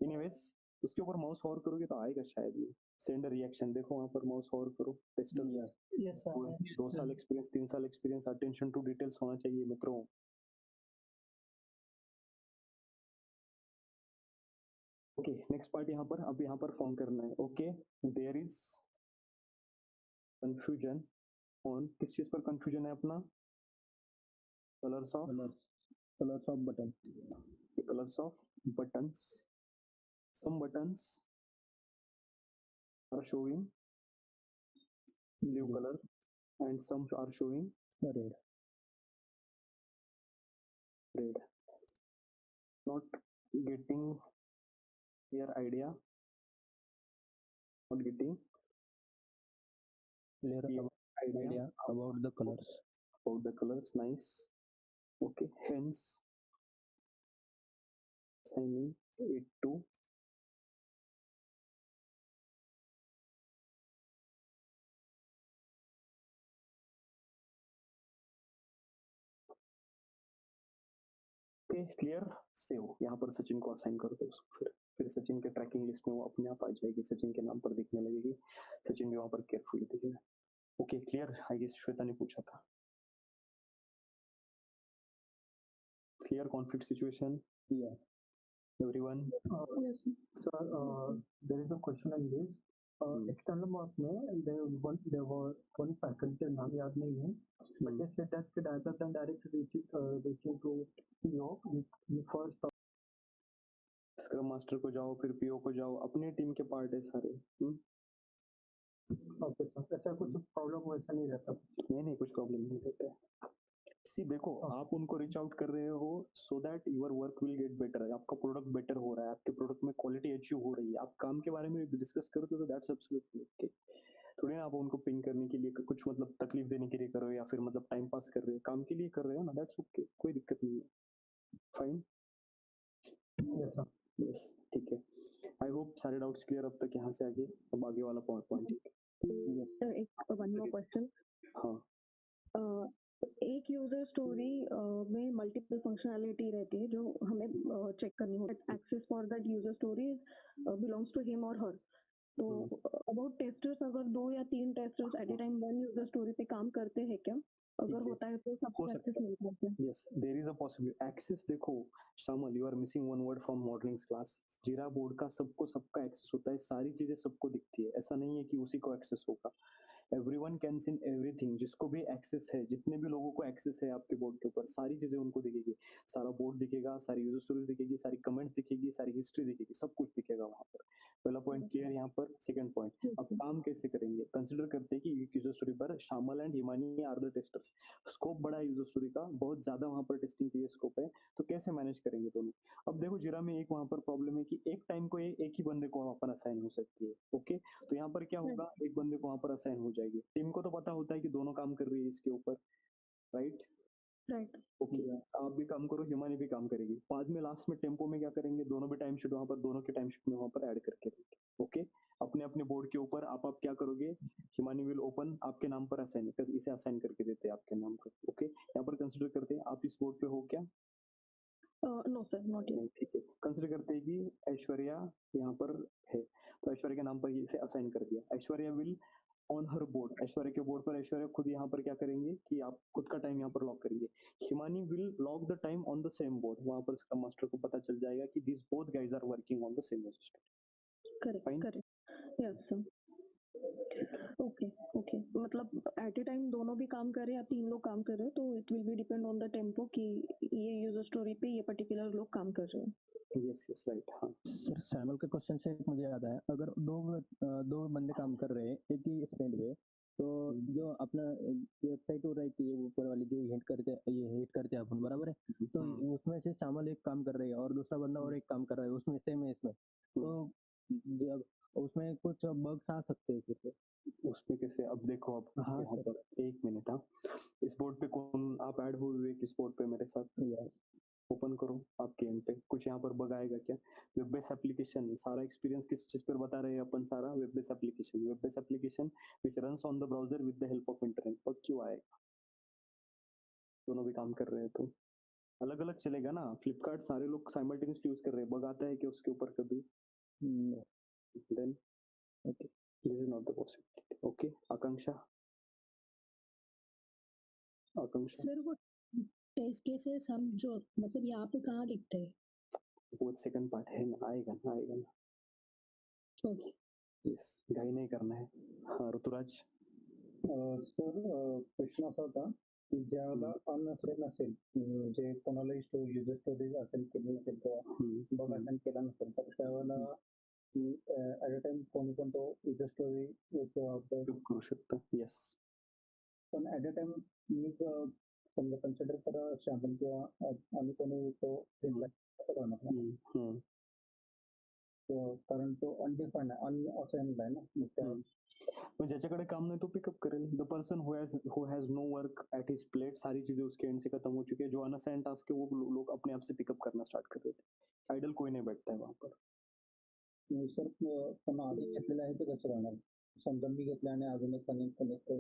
एनीवेज, उसके ऊपर माउस होवर करोगे तो आएगा शायद ये सेंड रिएक्शन। देखो वहां पर माउस होवर करो, टेस्टर्स। Yes sir. 2 साल एक्सपीरियंस, 3 साल एक्सपीरियंस, अटेंशन टू डिटेल्स होना चाहिए मित्रों। ओके, नेक्स्ट पार्ट यहाँ पर, अब यहाँ पर फॉर्म करना है। Okay, there is confusion on, किस चीज पर कंफ्यूजन है अपना? Colours of button, colours of buttons. Some buttons are showing blue color and some are showing red. Not getting clear idea, not getting clear idea about the colors. Nice. Okay, hence assigning it to clear. Save, यहाँ पर सचिन को असाइन कर दो उसको, फिर सचिन के ट्रैकिंग लिस्ट में वो अपने आप आ जाएगी, सचिन के नाम पर दिखने लगेगी। सचिन भी वहां पर केयरफुली दिखेगा। Okay, clear? I guess Shweta ने पूछा था। Clear conflict situation? या everyone? Yes, sir. There is a question on this. External mark में there were one faculty, नाम याद नहीं है, but they said that rather than direct reaching to PO, you first scrum master को जाओ, फिर पीओ को जाओ, अपने टीम के पार्ट है सारे। ओके सर, ऐसा कुछ प्रॉब्लम वैसा नहीं रहता? नहीं, कुछ प्रॉब्लम नहीं रहता है। सी देखो, आप उनको रीच आउट कर रहे हो so that your work will get better, आपका प्रोडक्ट बेटर हो रहा है, आपके प्रोडक्ट में क्वालिटी अचीव हो रही है, आप काम के बारे में डिस्कस करते हो तो दैट्स एब्सोल्युटली ओके। थोड़ी ना आप उनको पिंग करने के लिए कुछ मतलब तकलीफ देने के लिए कर रहे हो या फिर मतलब टाइम पास कर रहे हो, काम के लिए कर रहे हो ना, दैट्स ओके, कोई दिक्कत नहीं है। फाइन? Yes sir. यस, ठीक है। आई होप सारे डाउट्स क्लियर अब तक। यहाँ से आगे अब आगे वाला पॉइंट। सर एक वन मोर क्वेश्चन। हाँ, एक यूजर स्टोरी में मल्टीपल फंक्शनैलिटी रहती है जो हमें चेक करनी होती है। Access for that user story belongs to him और हर। तो अबाउट टेस्टर्स, अगर 2 या 3 testers at a time one user story पे काम करते हैं क्या? अगर होता है तो सबको एक्सेस मिलता है? Yes, there is a possibility access. देखो Shamal, you are missing one word from modelling class. Jira board का सबको सबका एक्सेस होता है, सारी चीजें सबको दिखती है, ऐसा नहीं है कि उसी को एक्सेस होगा। एवरीवन कैन सी एवरीथिंग, जिसको भी एक्सेस है, जितने भी लोगों को एक्सेस है आपके बोर्ड के ऊपर, सारी चीजें उनको दिखेगी, सारा बोर्ड दिखेगा, सारी यूजर स्टोरीज दिखेगी, सारी कमेंट्स दिखेगी, सारी हिस्ट्री दिखेगी, सब कुछ दिखेगा वहां पर। पहला पॉइंट क्लियर यहाँ पर। सेकंड पॉइंट, अब काम कैसे करेंगे? कंसिडर करते हैं कि यूजर स्टोरी पर Shamal and Himani are the testers. Scope बड़ा है यूजर स्टोरी का, बहुत ज्यादा वहां पर टेस्टिंग के लिए स्कोप है, तो कैसे मैनेज करेंगे दोनों? अब देखो जीरा में एक वहां पर प्रॉब्लम है कि एक टाइम को एक ही बंदे को वहां पर असाइन हो सकती है। ओके, तो यहाँ पर क्या होगा, एक बंदे को वहां पर असाइन हो जाएगी। टीम को तो पता होता है कि दोनों काम कर रही है इसके ऊपर, राइट? राइट। ओके, आप भी काम करो, हिमानी भी काम करेगी। बाद में लास्ट में टेम्पो में क्या करेंगे, दोनों भी टाइम शीट वहाँ पर, दोनों के टाइम शीट में वहाँ पर ऐड करके देंगे। ओके, अपने अपने बोर्ड के ऊपर आप क्या करोगे, हिमानी विल ओपन आपके नाम पर असाइन, इसे असाइन करके देते हैं आपके नाम पर। ओके, यहाँ पर कंसिडर करते हैं आप इस बोर्ड पे हो क्या? नो सर, नॉट नहीं, ठीक है। कंसिडर करते हैं कि ऐश्वर्या यहाँ पर है, तो ऐश्वर्या के नाम पर इसे असाइन कर दिया। Aishwarya will on her board, Aishwarya के बोर्ड पर ऐश्वर्या खुद यहाँ पर क्या करेंगे कि आप खुद का टाइम यहाँ पर लॉक करेंगे। Himani will lock the time on the same board, वहाँ पर स्क्रम मास्टर को पता चल जाएगा कि this both guys are working on the same register. Correct, correct, yes sir. Okay, okay, मतलब एट ए टाइम दोनों भी काम कर रहे हैं या 3 लोग काम कर रहे हैं, तो it will B depend on the tempo कि ये यूजर स्टोरी पे ये पर्टिकुलर लोग काम कर रहे हैं। Yes yes right. हाँ सर, सैमुअल के क्वेश्चन से एक मुझे याद आया, अगर दो बंदे काम कर रहे हैं एक ही स्प्रिंट पे, तो जो अपना वेबसाइट हो रहती है ऊपर वाली जो हिट करते हैं अपन, बराबर है, तो उसमें से सैमुअल एक काम कर रहे हैं और दूसरा बंदा और एक काम कर रहा है, उसमें सेम है इसमें, तो जब उसमें कुछ बग्स आ सकते हैं फिर उसमें कैसे, अब देखो अब हाँ यहाँ सर। पर एक मिनट। हाँ, इस बोर्ड पे कौन आप ऐड हुए, किस बोर्ड पे मेरे साथ? ओपन करो आपके एंड पे, कुछ यहाँ पर बग आएगा क्या? वेब बेस्ड एप्लीकेशन, सारा एक्सपीरियंस किस चीज पर बता रहे हैं अपन, सारा web based application which runs on the browser with the help of internet. Bug क्यों आएगा? दोनों भी काम कर रहे हैं तो अलग अलग चलेगा ना। फ्लिपकार्ट सारे लोग साइमल्टेनियसली यूज कर रहे हैं, बग आता है कि उसके ऊपर कभी? Then okay, this is not the possibility. Okay, Akanksha. Sir वो टेस्ट केसेस हम जो मतलब यहाँ पे कहाँ लिखते हैं? वो सेकंड पार्ट है ना, आएगा ना। ओके, यस, गाई नाही करना है। हाँ ऋतुराज। सर प्रश्न असा होता की ज्याला अनअसाइन असेल, जे कोणालाही युजर स्टोरेज असाइन केली नसेल किंवा बग असाइन केला नसेल, तर त्यावेळेला ऍट अ टाइम कोणी पण तो युजर स्टोरी करू शकता। येस, पण ऍट अ टाइम मी समजा कन्सिडर करा शामिल किंवा आम्ही कोणी तो कारण तो अनडिफाईंड आहे, अनअसाइन्ड आहे ना, मग त्या पण ज्याच्याकडे काम नाही तो पिकअप करेल। The person who has no work at his plate, सारी चीजें उसके एंड से खत्म हो चुकी है। जो अनअसाइन्ड टास्क है वो लोग अपने आप से पिकअप करना स्टार्ट कर देते हैं। आइडल कोई नहीं बैठता है वहां पर। सर पण आधी घेतलेलं आहे ते कसं राहणार? समजा मी घेतलं आणि अजून एक कनेक्ट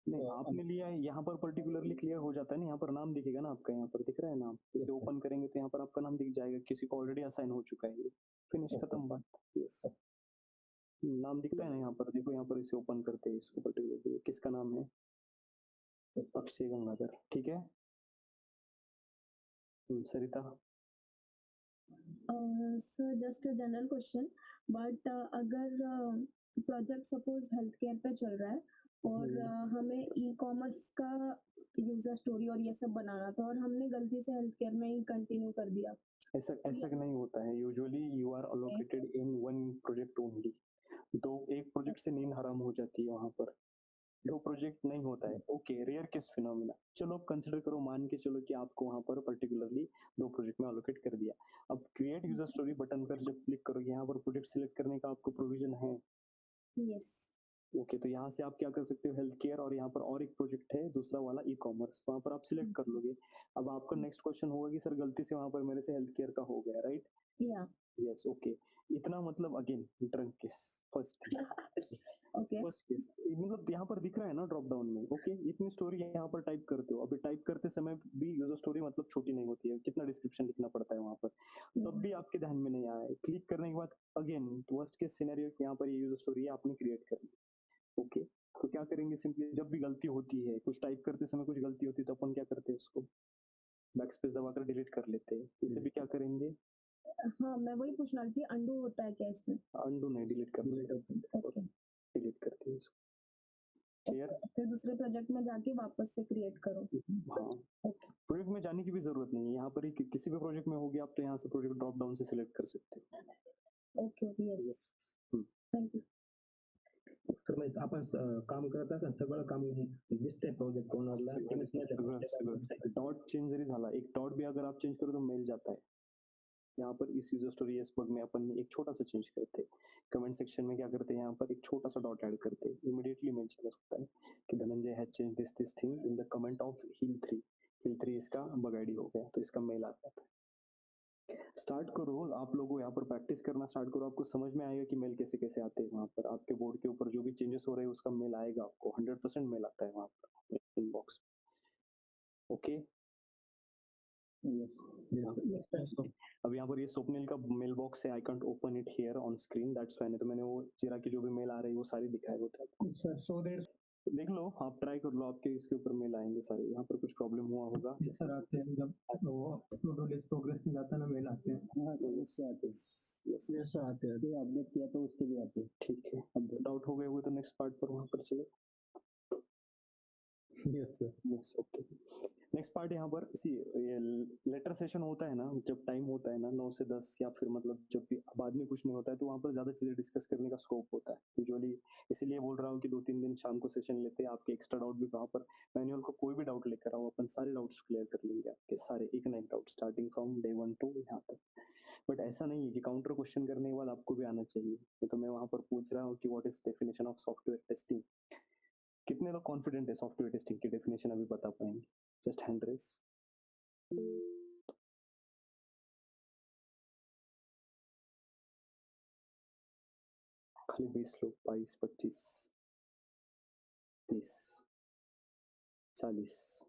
नहीं, आपने लिया है, यहाँ पर पर्टिकुलरली क्लियर हो जाता है ना, यहाँ पर नाम दिखेगा ना आपका, यहाँ पर दिख रहा है नाम, इसे ओपन करेंगे तो यहाँ पर आपका नाम दिख जाएगा, किसी को ऑलरेडी असाइन हो चुका है ये, फिनिश, खत्म बात। यस, नाम दिखता है ना यहाँ पर, देखो यहाँ पर इसे ओपन करते हैं, इसको पर्टिकुलरली किसका नाम है, अक्षय गंगाधर, ठीक है। Sarita. Sir just a general question, but अगर प्रोजेक्ट सपोज हेल्थ केयर पे चल रहा है और हमें ई कॉमर्स का यूजर स्टोरी और ये सब बनाना था और हमने गलती से हेल्थ केयर में ही कंटिन्यू कर दिया, ऐसा नहीं होता है। Usually you are allocated in one project only, तो एक प्रोजेक्ट से नींद हराम हो जाती है वहां पर। दो प्रोजेक्ट नहीं होता है। ओके, रेयर केस फिनोमिना, चलो कंसिडर करो, मान के चलो कि आपको वहां पर पर्टिकुलरली दो प्रोजेक्ट में अलोकेट कर दिया। अब क्रिएट यूजर स्टोरी बटन पर जब क्लिक करोगे, यहाँ पर प्रोजेक्ट सिलेक्ट करने का आपको प्रोविजन है। यस, ओके, तो यहाँ से आप क्या कर सकते हो, हेल्थ केयर, और यहाँ पर और एक प्रोजेक्ट है दूसरा वाला ई कॉमर्स, वहां पर आप सिलेक्ट कर लोगे। अब आपका नेक्स्ट क्वेश्चन होगा कि सर गलती से वहां पर मेरे से हेल्थ केयर का हो गया, राइट? या यस, ओके। इतना मतलब again drunk case, first okay, first case, मतलब यहाँ पर दिख रहा है ना ड्रॉप डाउन में। ओके, इतनी स्टोरी यहाँ पर टाइप करते हो, अभी टाइप करते समय भी यूजर स्टोरी मतलब छोटी नहीं होती है, कितना डिस्क्रिप्शन लिखना पड़ता है वहां पर, तब भी आपके ध्यान में नहीं आया है। क्लिक करने के बाद अगेन वर्स्ट केस सिनेरियो, यहाँ पर ये यूजर स्टोरी आपने क्रिएट कर ली। ओके, तो क्या करेंगे, सिंपली जब भी गलती होती है, कुछ टाइप करते समय कुछ गलती होती है, तो अपन क्या करते हैं, उसको बैकस्पेस दबाकर डिलीट कर लेते हैं। इसे भी क्या करेंगे, हाँ मैं वही पूछना थी, अंडू होता है क्या इसमें? अंडू नहीं, डिलीट कर लेते हैं, डिलीट करते हैं इसको। क्लियर? फिर दूसरे प्रोजेक्ट में जाके वापस से क्रिएट करो। हाँ, प्रोजेक्ट में जाने की भी जरूरत नहीं है, यहाँ पर ही किसी भी प्रोजेक्ट में होगी आप, तो यहाँ से प्रोजेक्ट ड्रॉप डाउन से सिलेक्ट कर सकते हो। Okay, yes, thank you. तर म्हणजे आपण काम करत असताना सगळं काम दिसतंय प्रोजेक्ट कोणाला, डॉट चेंज जरी झाला, एक डॉट भी अगर आप चेंज करो तो मेल जाता है। यहाँ पर इस यूजर स्टोरी एस बग में अपन ने एक छोटा सा चेंज करते, कमेंट सेक्शन में क्या करते हैं, यहाँ पर एक छोटा सा डॉट ऐड करते, इमीडिएटली मेंशन करता है कि Dhananjay has change this thing in the comment of हील 3 इसका बग आईडी हो गया, तो इसका मेल आ जाता है। स्टार्ट करो, आप लोगों यहाँ पर प्रैक्टिस करना स्टार्ट करो, आपको समझ में आएगा कि मेल कैसे कैसे आते हैं। वहाँ पर आपके बोर्ड के ऊपर जो भी चेंजेस हो रहे हैं उसका मेल आएगा आपको, 100% मेल आता है वहाँ पर इनबॉक्स। ओके, अब यहाँ पर ये स्वप्निल का मेल बॉक्स है, I can't open it here on screen, that's why. तो मैंने वो जीरा की जो भी मेल आ रही है वो सारी दिखाए होता है, सो देयर देख लो, आप ट्राई कर लो, आपके इसके ऊपर मेल आएंगे सारे। यहाँ पर कुछ प्रॉब्लम हुआ होगा सर आते हैं जब वो टू डू लिस्ट प्रोग्रेस में जाता है ना, मेल आते हैं। हाँ, तो उससे आते हैं, यस आते हैं। ये अपडेट किया तो उसके भी आते हैं। ठीक है, अब डाउट हो गए हुए तो नेक्स्ट पार्ट पर वहाँ पर चले। Yes sir, yes, okay. Next part यहाँ पर सी, ये लेटर सेशन होता है ना, जब टाइम होता है ना 9 से 10 या फिर मतलब जब भी बाद में कुछ नहीं होता है, तो वहाँ पर ज्यादा चीजें डिस्कस करने का स्कोप होता है यूजुअली। इसीलिए बोल रहा हूँ कि 2-3 दिन शाम को सेशन लेते हैं, आपके एक्स्ट्रा डाउट भी वहाँ पर मैनुअल को कोई भी डाउट लेकर आओ, अपन सारे डाउट्स क्लियर कर लेंगे आपके सारे, एक ना एक doubt starting from day 1 to यहाँ तक। बट ऐसा नहीं है कि काउंटर क्वेश्चन करने के बाद आपको भी आना चाहिए। तो मैं वहाँ पर पूछ रहा हूँ कि what is definition of software testing, कितने लोग कॉन्फिडेंट है सॉफ्टवेयर टेस्टिंग की डेफिनेशन अभी बता पाएंगे? Just hand raise. खाली 20 लोग, 22, 25, 30, 40,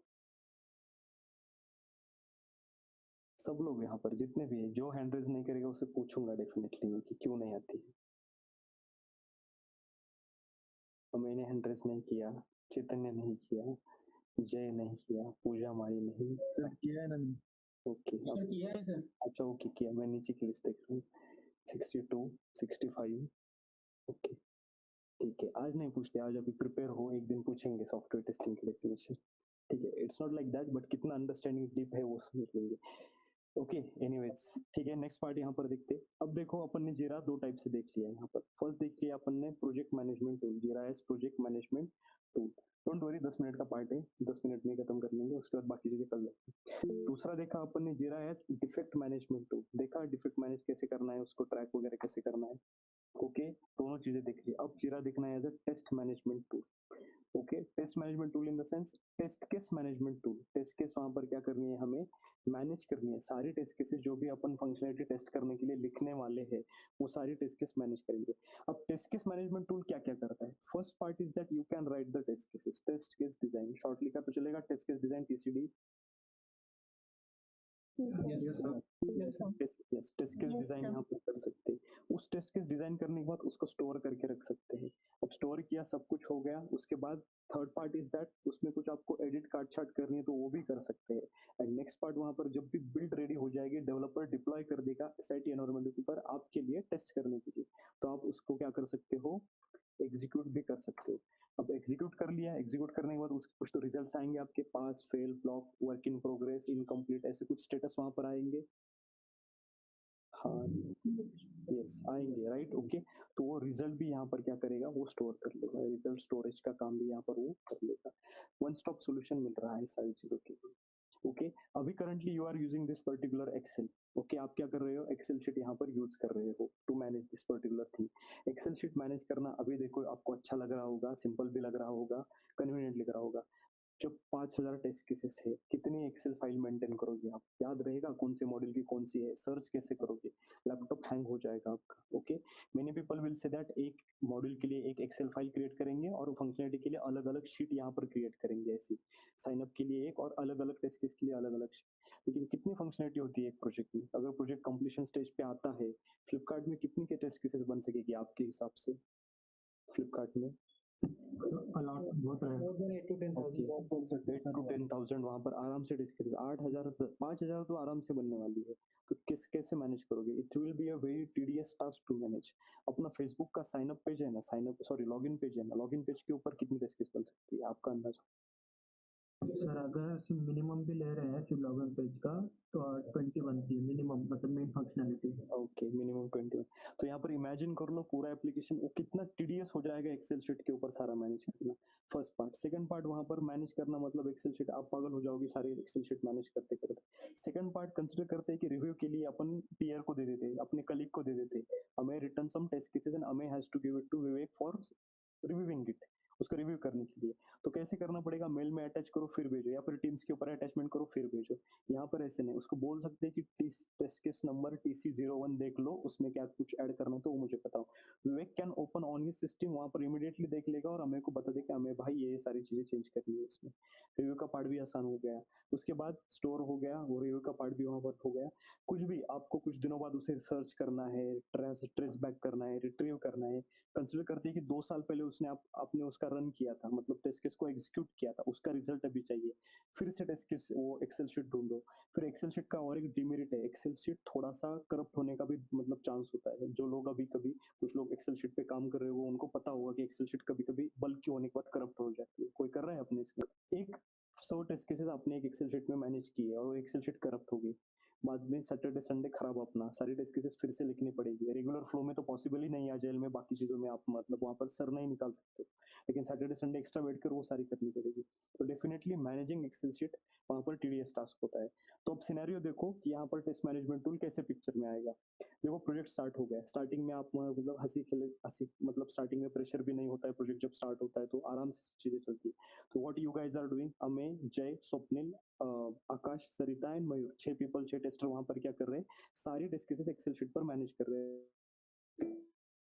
सब लोग यहाँ पर जितने भी है, जो हैंड रेज नहीं करेगा उसे पूछूंगा डेफिनेटली मैं कि क्यों नहीं आती है। तो मैंने हैंड रेज नहीं किया, चैतन्य नहीं किया, जय नहीं किया, पूजा माई नहीं। सर किया है ना? ओके, सर किया है सर। अच्छा ओके किया, मैं नीचे की लिस्ट देख रहा हूँ, 62, 65, ओके ठीक है। आज नहीं पूछते, आज अभी प्रिपेयर हो, एक दिन पूछेंगे सॉफ्टवेयर टेस्टिंग की डेफिनेशन, ठीक है। It's not like that, but कितना अंडरस्टैंडिंग डीप है वो समझ लेंगे। ओके एनीवेज, ठीक है। नेक्स्ट पार्ट यहाँ पर देखते हैं। अब देखो अपन ने जीरा 2 टाइप से देख लिया है यहाँ पर। फर्स्ट देख लिया अपन ने project management tool, Jira as project management tool. Don't worry, 10 मिनट का पार्ट है, 10 मिनट में खत्म कर लेंगे, उसके बाद बाकी चीजें कर लेंगे। दूसरा देखा अपन ने जीरा एज डिफेक्ट मैनेजमेंट टूल, देखा डिफेक्ट मैनेज कैसे करना है, उसको ट्रैक वगैरह कैसे करना है। ओके, दोनों चीजें देख ली। अब जीरा देखना है as a test management tool. Okay, test management tool in the sense test case management tool. Test case वहां पर क्या करनी है, हमें मैनेज करनी है सारी टेस्ट केसेस, जो भी अपन फंक्शनलिटी टेस्ट करने के लिए लिखने वाले हैं वो सारी टेस्ट केस मैनेज करेंगे। अब टेस्ट केस मैनेजमेंट टूल क्या क्या करता है? First part is that you can write the test cases, test case design, short लिखा तो चलेगा, test case design TCD। Yes, test case design यहाँ पर कर सकते हैं। उस टेस्ट केस डिजाइन करने के बाद उसको स्टोर करके रख सकते हैं। अब स्टोर किया, सब कुछ हो गया, उसके बाद थर्ड पार्ट इज दैट उसमें कुछ आपको एडिट काट छाट करनी है तो वो भी कर सकते हैं। एंड नेक्स्ट पार्ट वहां पर जब भी बिल्ड रेडी हो जाएगी, डेवलपर डिप्लॉय कर देगा सेट एनवायरनमेंट के ऊपर आपके लिए टेस्ट करने के लिए, तो आप उसको क्या कर सकते हो, एग्जीक्यूट भी कर सकते हो। अब एग्जीक्यूट कर लिया, एग्जीक्यूट करने के बाद उसके कुछ तो रिजल्ट्स आएंगे आपके पास, fail, flop, work in progress, incomplete, ऐसे कुछ स्टेटस वहां पर आएंगे। हाँ यस आएंगे, राइट, ओके। तो वो रिजल्ट भी यहाँ पर क्या करेगा, वो स्टोर कर लेगा, रिजल्ट स्टोरेज का काम भी यहाँ पर वो कर लेगा। वन स्टॉप सोल्यूशन मिल रहा है सारी चीजों के लिए। ओके, अभी currently you are using this particular Excel. Okay, आप क्या कर रहे हो, एक्सेल शीट यहाँ पर यूज कर रहे हो to manage this particular thing. Excel sheet manage करना अभी देखो आपको अच्छा लग रहा होगा, सिंपल भी लग रहा होगा, कन्वीनियंट लग रहा होगा। जब 5000 टेस्ट केसेस है, कितनी एक्सेल फाइल मेंटेन करोगे आप? याद रहेगा कौन से मॉडल की कौन सी है? सर्च कैसे करोगे? लैपटॉप हैंग हो जाएगा आपका। Okay, many people will say that एक मॉड्यूल के लिए एक एक्सेल फाइल क्रिएट करेंगे और फंक्शनलिटी के लिए अलग अलग शीट यहाँ पर क्रिएट करेंगे, ऐसी साइन अप के लिए एक और अलग अलग टेस्ट केस के लिए अलग अलग शीट। लेकिन कितनी फंक्शनलिटी होती है एक प्रोजेक्ट में? अगर प्रोजेक्ट कंप्लीशन स्टेज पे आता है, फ्लिपकार्ट में कितनी के टेस्ट केसेस बन सकेगी आपके हिसाब से? फ्लिपकार्ट में अलॉट बहुत है, 8 to 10,000 वहां पर आराम से टेस्ट केसेस, 8,000 5,000 तो आराम से बनने वाली है। तो कैसे मैनेज करोगे? It will be a very tedious task to manage. अपना फेसबुक का साइन अप पेज है ना, लॉगिन पेज है ना, लॉगिन पेज के ऊपर कितनी टेस्ट केस बन सकती है आपका अंदाजा? सर अगर मिनिमम भी ले रहे हैं सिर्फ लॉगिन पेज का तो 20 बनती है मिनिमम, मतलब मेन फंक्शनैलिटी। Okay, minimum 21। तो यहाँ पर इमेजिन कर लो पूरा एप्लीकेशन वो कितना टीडियस हो जाएगा एक्सेल शीट के ऊपर सारा मैनेज करना। First part. सेकंड पार्ट वहाँ पर मैनेज करना मतलब एक्सेल शीट आप पागल हो जाओगे सारी एक्सेल शीट मैनेज करते करते। सेकंड पार्ट कंसिडर करते हैं कि रिव्यू के लिए अपन पीयर को दे देते, अपने कलीग को दे देते, हमें return some test cases and हमें has to give it to Vivek for reviewing it, उसका रिव्यू करने के लिए। तो कैसे करना पड़ेगा, मेल में अटैच करो फिर भेजो, या फिर टीम्स के ऊपर अटैचमेंट करो फिर भेजो। यहाँ पर ऐसे नहीं, उसको बोल सकते हैं कि टेस्ट केस नंबर TC01 देख लो, उसमें क्या कुछ ऐड करना है तो वो मुझे बताओ। Vivek can open on his system, वहाँ पर इमीडिएटली देख लेगा और हमें को बता देगा हमें भाई ये सारी चीजें चेंज करनी है इसमें। रिव्यू का पार्ट भी आसान हो गया। उसके बाद स्टोर हो गया, वो रिव्यू का पार्ट भी वहाँ पर हो गया। कुछ भी आपको कुछ दिनों बाद उसे सर्च करना है, ट्रेस बैक करना है, रिट्रीव करना है। कंसिडर करते हैं कि 2 साल पहले उसने आपने उसका रन किया था, मतलब टेस्ट केस को एग्जीक्यूट किया था, उसका रिजल्ट अभी चाहिए। फिर से टेस्ट केस वो एक्सेल शीट ढूंढो। फिर एक्सेल शीट का और एक डिमेरिट है, एक्सेल शीट थोड़ा सा करप्ट होने का भी मतलब चांस होता है। जो लोग अभी कभी कुछ लोग एक्सेल शीट पे काम कर रहे हो उनको पता होगा कि एक्सेल शीट कभी कभी बल्कि होने के बाद करप्ट हो जाती है। कोई कर रहा है अपने इसमें एक 100 टेस्ट केसेस आपने एक एक्सेल शीट में मैनेज किए और वो एक्सेल शीट करप्ट हो गई। बाद में सैटरडे संडे खराब, अपना सारी टेस्ट केसेस फिर से लिखनी पड़ेगी। रेगुलर फ्लो में तो पॉसिबल ही नहीं है, जेल में बाकी चीजों में आप मतलब वहां पर सर नहीं निकाल सकते हो, लेकिन सैटरडे संडे एक्स्ट्रा बैठ कर वो सारी करनी पड़ेगी। तो डेफिनेटली मैनेजिंग एक्सेल शीट वहां पर टीडीएस टास्क होता है। तो अब सिनेरियो देखो कि यहाँ पर टेस्ट मैनेजमेंट टूल कैसे पिक्चर में आएगा। देखो प्रोजेक्ट स्टार्ट हो गया, स्टार्टिंग में आप मतलब हंसी मतलब स्टार्टिंग में प्रेशर भी नहीं होता है, प्रोजेक्ट जब स्टार्ट होता है तो आराम से चीजें चलती है। तो what you guys are doing, Amey, Jay, Swapnil, Akash, Sarita and Mayur, 6 people 6 tester वहां पर क्या कर रहे हैं, सारी टेस्ट केसेस एक्सेल शीट पर मैनेज कर रहे हैं।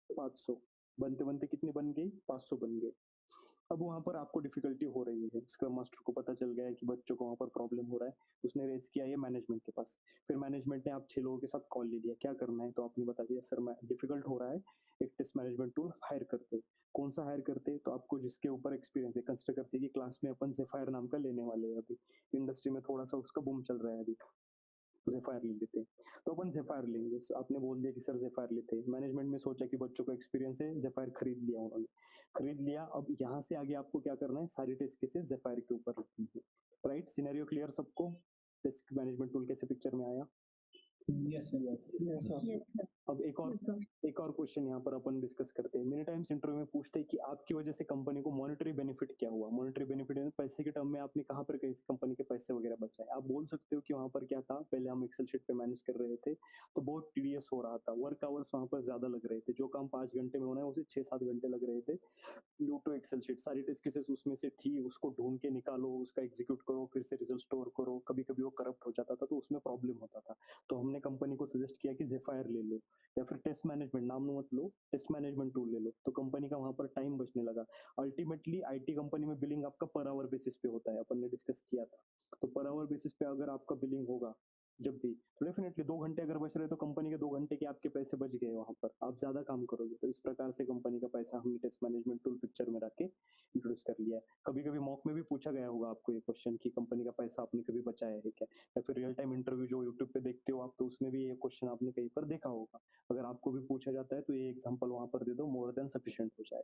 500 बनते बनते कितने बन गई, 500 बन गए। अब वहां पर आपको डिफिकल्टी हो रही है, स्क्रम मास्टर को पता चल गया है कि बच्चों को वहां पर प्रॉब्लम हो रहा है, उसने रेज किया ये मैनेजमेंट के पास। फिर मैनेजमेंट ने आप 6 लोगों के साथ कॉल ले लिया, क्या करना है, तो आपने बता दिया सर मैं डिफिकल्ट हो रहा है, एक टेस्ट मैनेजमेंट टूल हायर करते। कौन सा हायर करते, तो आपको जिसके ऊपर एक्सपीरियंस है, कंसिडर करते कि क्लास में अपन जेफायर नाम का लेने वाले हैं, अभी इंडस्ट्री में थोड़ा सा उसका बूम चल रहा है अभी, तो जेफायर ले लेते हैं। तो अपन जेफायर लेंगे, आपने बोल दिया कि सर जेफायर लेते हैं। मैनेजमेंट में सोचा कि बच्चों को एक्सपीरियंस है, जेफायर खरीद लिया उन्होंने, खरीद लिया। अब यहाँ से आगे आपको क्या करना है, सारी टेस्ट केसेस जेफायर के ऊपर रखनी है। राइट, सिनेरियो क्लियर सबको, टेस्ट मैनेजमेंट टूल कैसे पिक्चर में आया। Yes sir. अब एक और क्वेश्चन यहाँ पर अपन डिस्कस करते हैं। मेनी टाइम्स इंटरव्यू में पूछते हैं कि आपकी वजह से कंपनी को मॉनेटरी बेनिफिट क्या हुआ। मॉनेटरी बेनिफिट पैसे के टर्म में आपने कहाँ पर कैसे कंपनी के पैसे वगैरह बचाए। आप बोल सकते हो कि वहाँ पर क्या था, पहले हम एक्सेल शीट पे मैनेज कर रहे थे तो बहुत टीडीएस हो रहा था, वर्क आवर्स वहाँ पर ज्यादा लग रहे थे, जो काम 5 घंटे में होना है उसे 6-7 घंटे लग रहे थे। ड्यू टू एक्सेल शीट सारी टेस्ट केसेस उसमें से थी, उसको ढूंढ के निकालो, उसका एग्जीक्यूट करो, फिर से रिजल्ट स्टोर करो, कभी कभी वो करप्ट हो जाता था तो उसमें प्रॉब्लम होता था। तो हमने कंपनी को सजेस्ट किया कि जेफायर ले लो या फिर टेस्ट मैनेजमेंट, नाम मत लो, टेस्ट मैनेजमेंट टूल ले लो। तो कंपनी का वहां पर टाइम बचने लगा। अल्टीमेटली आईटी कंपनी में बिलिंग आपका पर आवर बेसिस पे होता है, अपन ने डिस्कस किया था। तो पर आवर बेसिस पे अगर आपका बिलिंग होगा जब भी, तो डेफिनेटली 2 घंटे अगर बच रहे तो कंपनी के 2 घंटे के आपके पैसे बच गए, वहां पर आप ज्यादा काम करोगे। तो इस प्रकार से कंपनी का पैसा हमने टेस्ट मैनेजमेंट टूल पिक्चर में रख के इंट्रोड्यूस कर लिया है। कभी कभी मॉक में भी पूछा गया होगा आपको ये क्वेश्चन कि कंपनी का पैसा आपने कभी बचाया है क्या, या फिर रियल टाइम इंटरव्यू जो यूट्यूब पे देखते हो आप, तो उसमें भी ये क्वेश्चन आपने कहीं पर देखा होगा। अगर आपको भी पूछा जाता है तो ये एग्जांपल वहां पर दे दो, मोर देन सफिशिएंट हो जाए।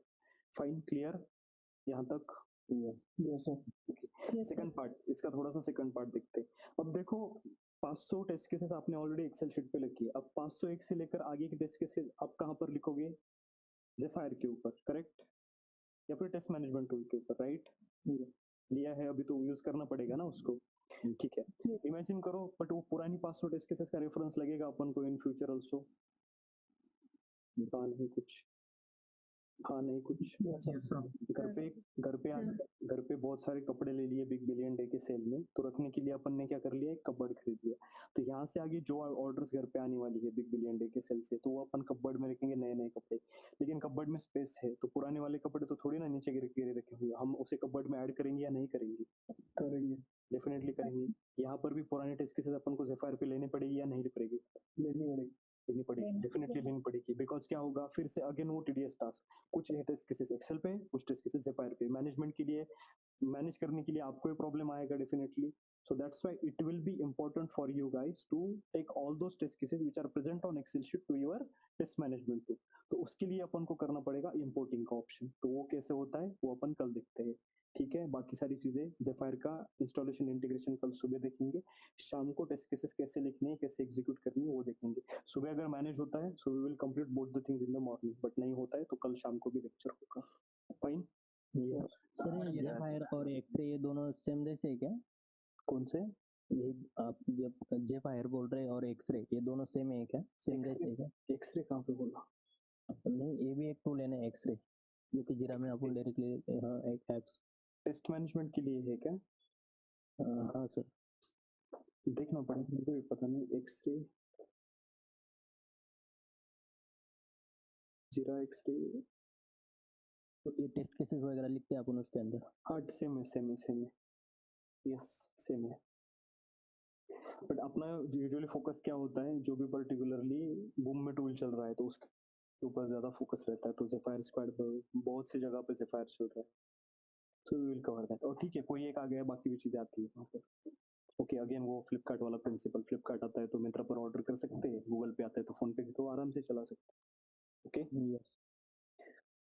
फाइन, क्लियर यहाँ तक। सेकंड पार्ट, इसका थोड़ा सा सेकंड पार्ट देखते हैं। अब देखो 500 टेस्ट केसेस आपने ऑलरेडी एक्सेल शीट पे लिखी है। अब 501 से लेकर आगे की टेस्ट केसेस आप कहाँ पर लिखोगे, जेफायर के ऊपर, करेक्ट, या फिर टेस्ट मैनेजमेंट टूल के ऊपर, राइट। लिया है अभी तो यूज करना पड़ेगा ना उसको, ठीक है। इमेजिन करो बट वो पुरानी 500 टेस्ट केसेस का रेफरेंस लगेगा अपन को इन फ्यूचर ऑल्सो। नहीं कुछ, हाँ नहीं कुछ। घर पे बहुत सारे कपड़े ले लिए बिग बिलियन डे के सेल में, तो रखने के लिए अपन ने क्या कर लिया, एक कपबोर्ड खरीद लिया। तो यहाँ से आगे जो ऑर्डर्स घर पे आने वाली है बिग बिलियन डे के सेल से, तो वो अपन कपबोर्ड में रखेंगे नए नए कपड़े। लेकिन कपबोर्ड में स्पेस है तो पुराने वाले कपड़े तो थोड़ी ना नीचे गिरे गिरे रखे हुए, हम उसे कपबोर्ड में ऐड करेंगे या नहीं करेंगे, करेंगे, डेफिनेटली करेंगे। यहाँ पर भी पुराने टेस्ट केसेस अपन को जेफायर पे लेने पड़ेगी या नहीं पड़ेगी, लेनी पड़ेगी, डेफिनेटली लेनी पड़ेगी। बिकॉज क्या होगा, फिर से अगेन वो टीडीएस टास्क, कुछ टेस्ट केसेस एक्सेल पे, कुछ टेस्ट केसेस जेफायर पे। मैनेजमेंट के लिए मैनेज करने के लिए आपको ये प्रॉब्लम आएगा definitely. So that's why it will be important for you guys to take all those test cases which are present on Excel sheet to your test management tool. तो उसके लिए अपन को करना पड़ेगा importing का ऑप्शन. तो वो कैसे होता है वो अपन कल देखते हैं. ठीक है, बाकी सारी चीजें Zephyr का इंस्टॉलेशन इंटीग्रेशन कल सुबह देखेंगे. शाम को टेस्ट केसेस कैसे लिखने हैं, कैसे एग्जीक्यूट करनी है वो देखेंगे. सुबह अगर मैनेज होता है so we will complete both the things in the morning, but नहीं होता है तो कल शाम को भी लेक्चर होगा. फाइन. सर ये जेफायर और एक्सरे ये दोनों सेम जैसे है क्या? कौन से? ये आप जब जेफायर बोल रहे हैं और एक्सरे ये दोनों सेम है क्या? सेम जैसे है क्या? एक्सरे कहाँ पे बोला? नहीं, ये भी एक टूल है ना एक्सरे, जो कि जीरा में अपन डायरेक्टली हाँ एक एप्स टेस्ट मैनेजमेंट के लिए है क्या? हाँ सर. देखना पड़ेगा, मुझे भी पता नहीं. एक्सरे, जीरा एक्सरे, तो ये टेस्ट केसेस वगैरह लिखते हैं अपन उसके अंदर. हाँ सेम है सेम है सेम है. यस सेम है. बट अपना यूजुअली फोकस क्या होता है, जो भी पर्टिकुलरली बूम में टूल चल रहा है तो उसके ऊपर ज्यादा फोकस रहता है. तो जेफायर स्क्वाड पर बहुत सी जगह पे जेफायर चल रहा है, so we will cover that. और ठीक है, कोई एक आ गया, बाकी भी चीजें आती है वहाँ पर. ओके, अगेन वो फ्लिपकार्ट वाला प्रिंसिपल. फ्लिपकार्ट आता है तो मिंत्रा पर ऑर्डर कर सकते हैं, गूगल पे आता है तो फोन पे तो आराम से चला सकते हैं. Okay yes.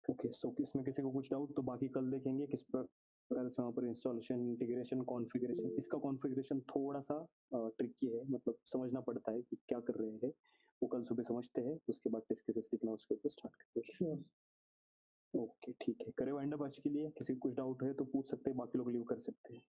ओके, सो इसमें किसी को कुछ डाउट तो बाकी कल देखेंगे किस प्रकार से वहाँ पर इंस्टॉलेशन, इंटीग्रेशन, कॉन्फ़िगरेशन. इसका कॉन्फ़िगरेशन थोड़ा सा ट्रिकी है, मतलब समझना पड़ता है कि क्या कर रहे हैं. वो कल सुबह समझते हैं, उसके बाद टेस्ट केसेस लिखना उसके ऊपर स्टार्ट करते हैं. ओके ठीक है, करें वाइंड अप आज के लिए. किसी को कुछ डाउट है तो पूछ सकते हैं, बाकी लोग लीव कर सकते हैं.